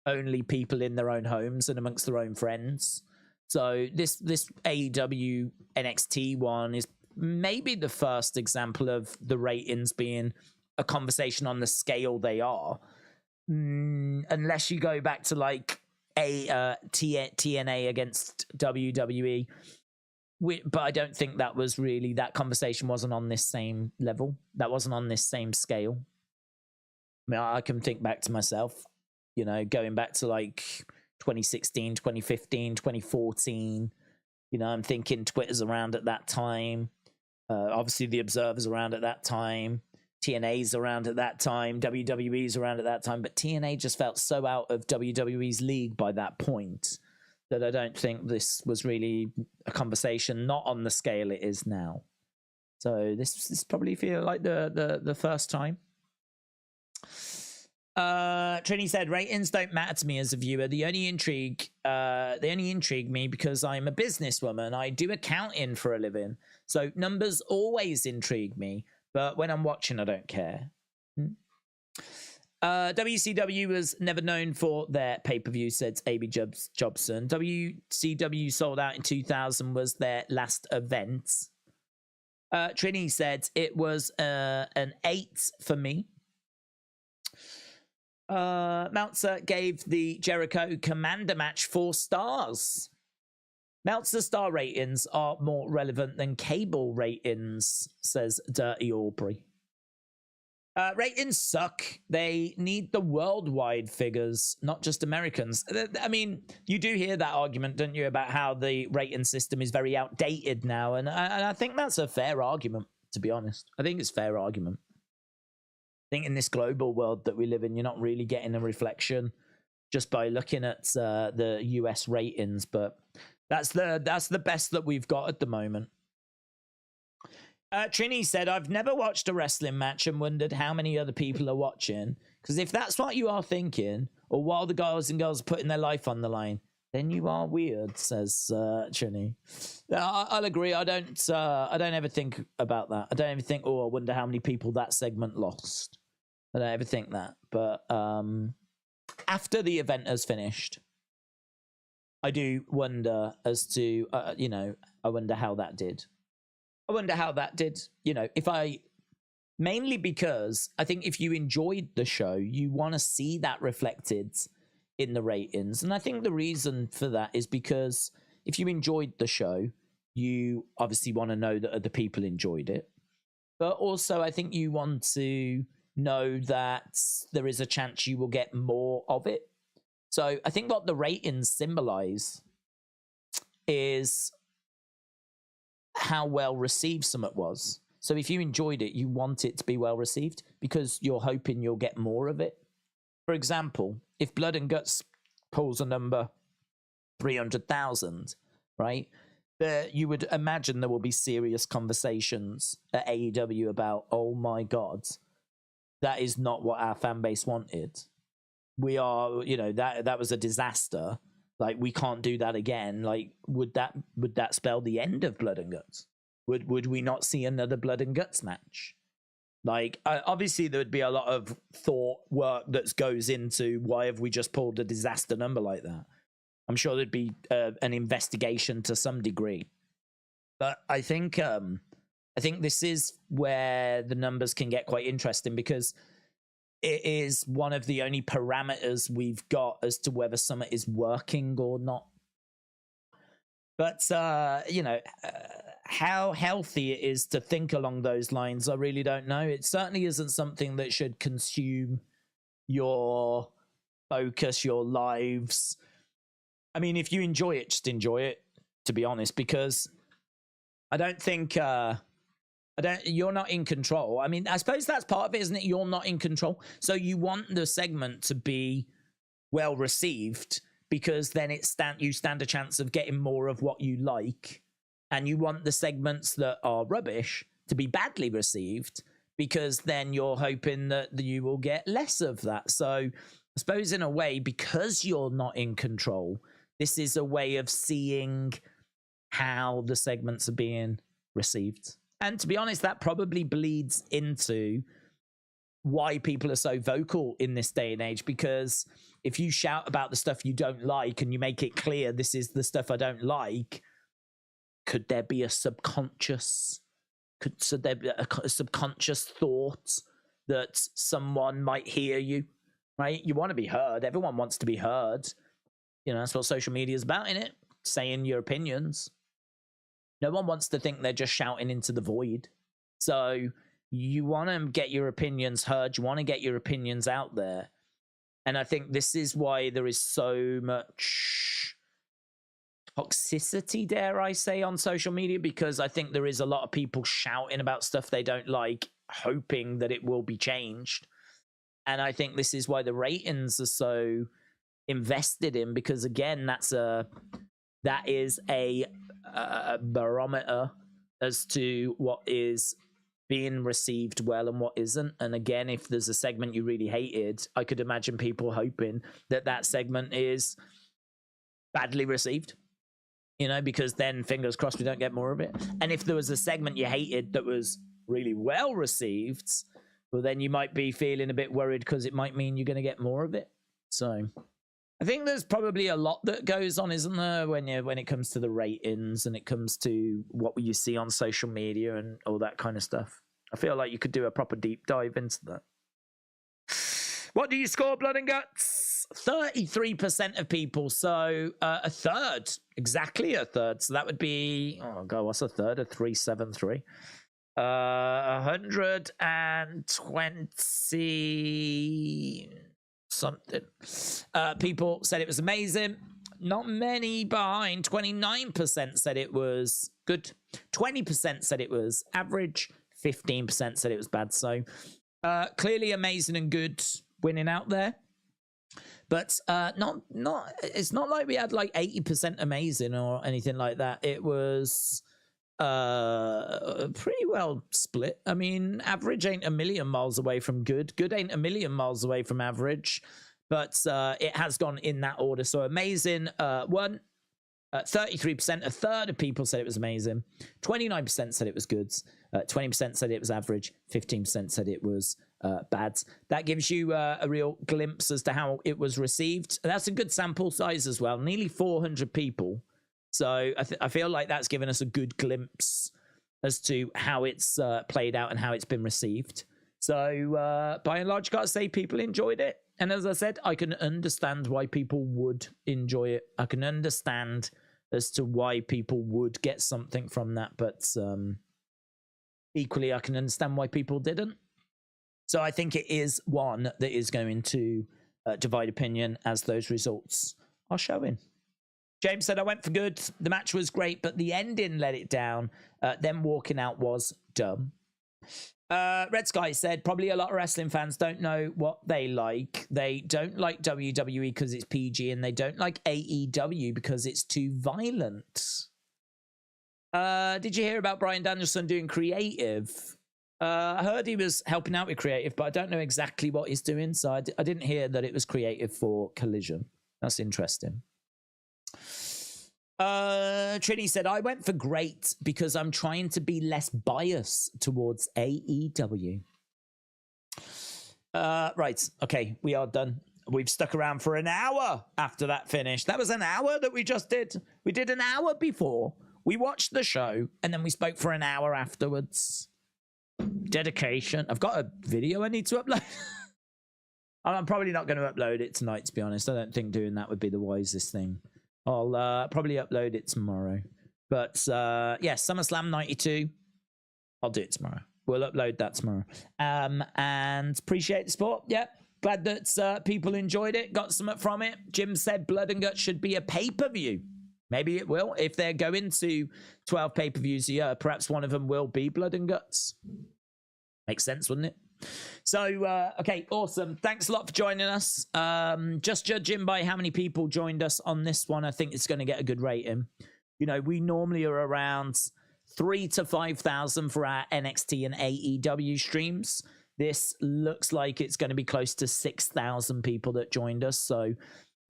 Only people in their own homes and amongst their own friends. So this AEW NXT one is maybe the first example of the ratings being a conversation on the scale they are. Unless you go back to like TNA against WWE. But I don't think that was really, that conversation wasn't on this same level. That wasn't on this same scale. I mean, I can think back to myself, going back to like 2016, 2015, 2014. I'm thinking Twitter's around at that time. Obviously, the Observer's around at that time. TNA's around at that time. WWE's around at that time. But TNA just felt so out of WWE's league by that point that I don't think this was really a conversation, not on the scale it is now. So this probably feel like the first time. Trini said, ratings don't matter to me as a viewer. They only intrigue me because I'm a businesswoman. I do accounting for a living. So numbers always intrigue me. But when I'm watching, I don't care. WCW was never known for their pay-per-view, said A.B. Jobson. WCW sold out in 2000 was their last event. Trini said it was an 8 for me. Meltzer gave the Jericho Commander match 4 stars. Meltzer star ratings are more relevant than cable ratings, says Dirty Aubrey. Ratings suck. They need the worldwide figures, not just Americans. I mean, you do hear that argument, don't you, about how the rating system is very outdated now, and I think that's a fair argument, to be honest. I think it's a fair argument. I think in this global world that we live in, you're not really getting a reflection just by looking at the US ratings, but that's the best that we've got at the moment. Trini said, I've never watched a wrestling match and wondered how many other people are watching. Because if that's what you are thinking, or while the guys and girls are putting their life on the line, then you are weird, says Trini. I'll agree. I don't ever think about that. I don't ever think, oh, I wonder how many people that segment lost. I don't ever think that. But after the event has finished, I do wonder as to, I wonder how that did. I wonder how that did, mainly because I think if you enjoyed the show, you want to see that reflected in the ratings. And I think the reason for that is because if you enjoyed the show, you obviously want to know that other people enjoyed it. But also, I think you want to know that there is a chance you will get more of it. So I think what the ratings symbolize is how well received something was. So if you enjoyed it, you want it to be well received because you're hoping you'll get more of it. For example, if Blood and Guts pulls a number 300,000, right? You would imagine there will be serious conversations at AEW about, oh my God, that is not what our fan base wanted. We are, that was a disaster. Like, we can't do that again. Like, would that spell the end of Blood and Guts? Would we not see another Blood and Guts match? Like, obviously there would be a lot of thought work that goes into why have we just pulled a disaster number like that. I'm sure there'd be an investigation to some degree. But I think this is where the numbers can get quite interesting because it is one of the only parameters we've got as to whether something is working or not. But, how healthy it is to think along those lines, I really don't know. It certainly isn't something that should consume your focus, your lives. I mean, if you enjoy it, just enjoy it, to be honest, because I don't think... you're not in control. I mean, I suppose that's part of it, isn't it? You're not in control. So you want the segment to be well received because then you stand a chance of getting more of what you like. And you want the segments that are rubbish to be badly received because then you're hoping that you will get less of that. So I suppose in a way, because you're not in control, this is a way of seeing how the segments are being received. And to be honest, that probably bleeds into why people are so vocal in this day and age, because if you shout about the stuff you don't like and you make it clear this is the stuff I don't like, could there be a subconscious thought that someone might hear you, right? You want to be heard. Everyone wants to be heard. That's what social media is about, innit? Saying your opinions. No one wants to think they're just shouting into the void. So you want to get your opinions heard. You want to get your opinions out there. And I think this is why there is so much toxicity, dare I say, on social media, because I think there is a lot of people shouting about stuff they don't like, hoping that it will be changed. And I think this is why the ratings are so invested in, because again, that is a barometer as to what is being received well and what isn't. And again, if there's a segment you really hated, I could imagine people hoping that segment is badly received, because then fingers crossed we don't get more of it. And if there was a segment you hated that was really well received, well, then you might be feeling a bit worried because it might mean you're going to get more of it. So I think there's probably a lot that goes on, isn't there, when it comes to the ratings and it comes to what you see on social media and all that kind of stuff. I feel like you could do a proper deep dive into that. What do you score Blood and Guts? 33% of people. So a third, exactly a third. So that would be, oh god, what's a third of 373? 120 something. People said it was amazing. Not many behind. 29% said it was good. 20% said it was average. 15% said it was bad. So clearly amazing and good winning out there. But it's not like we had like 80% amazing or anything like that. It was pretty well split. I mean, average ain't a million miles away from good. Good ain't a million miles away from average. But it has gone in that order. So amazing won. 33%, a third of people said it was amazing. 29% said it was good. 20% said it was average. 15% said it was bad. That gives you a real glimpse as to how it was received. That's a good sample size as well. Nearly 400 people. So I feel like that's given us a good glimpse as to how it's played out and how it's been received. So by and large, gotta say people enjoyed it. And as I said, I can understand why people would enjoy it. I can understand as to why people would get something from that. But equally, I can understand why people didn't. So I think it is one that is going to divide opinion as those results are showing. James said, I went for good. The match was great, but the ending let it down. Them walking out was dumb. Red Sky said, probably a lot of wrestling fans don't know what they like. They don't like WWE because it's PG, and they don't like AEW because it's too violent. Did you hear about Bryan Danielson doing creative? I heard he was helping out with creative, but I don't know exactly what he's doing, so I didn't hear that it was creative for Collision. That's interesting. Trini said, I went for great because I'm trying to be less biased towards AEW. Right. Okay. We are done. We've stuck around for an hour after that finished. That was an hour that we just did. We did an hour before. We watched the show and then we spoke for an hour afterwards. Dedication. I've got a video I need to upload. I'm probably not going to upload it tonight, to be honest. I don't think doing that would be the wisest thing. I'll probably upload it tomorrow. But yeah, SummerSlam 92. I'll do it tomorrow. We'll upload that tomorrow. And appreciate the support. Yeah, glad that people enjoyed it, got something from it. Jim said Blood and Guts should be a pay-per-view. Maybe it will. If they're going to 12 pay-per-views a year, perhaps one of them will be Blood and Guts. Makes sense, wouldn't it? So, okay, awesome. Thanks a lot for joining us. Just judging by how many people joined us on this one, I think it's going to get a good rating. You know, we normally are around 3,000 to 5,000 for our NXT and AEW streams. This looks like it's going to be close to 6,000 people that joined us. So,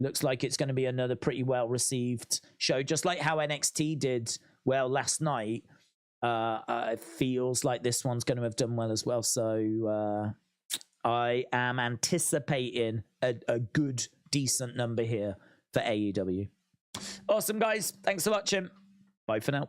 looks like it's going to be another pretty well-received show. Just like how NXT did well last night. It feels like this one's going to have done well as well. So I am anticipating a good, decent number here for AEW. Awesome, guys. Thanks for watching. Bye for now.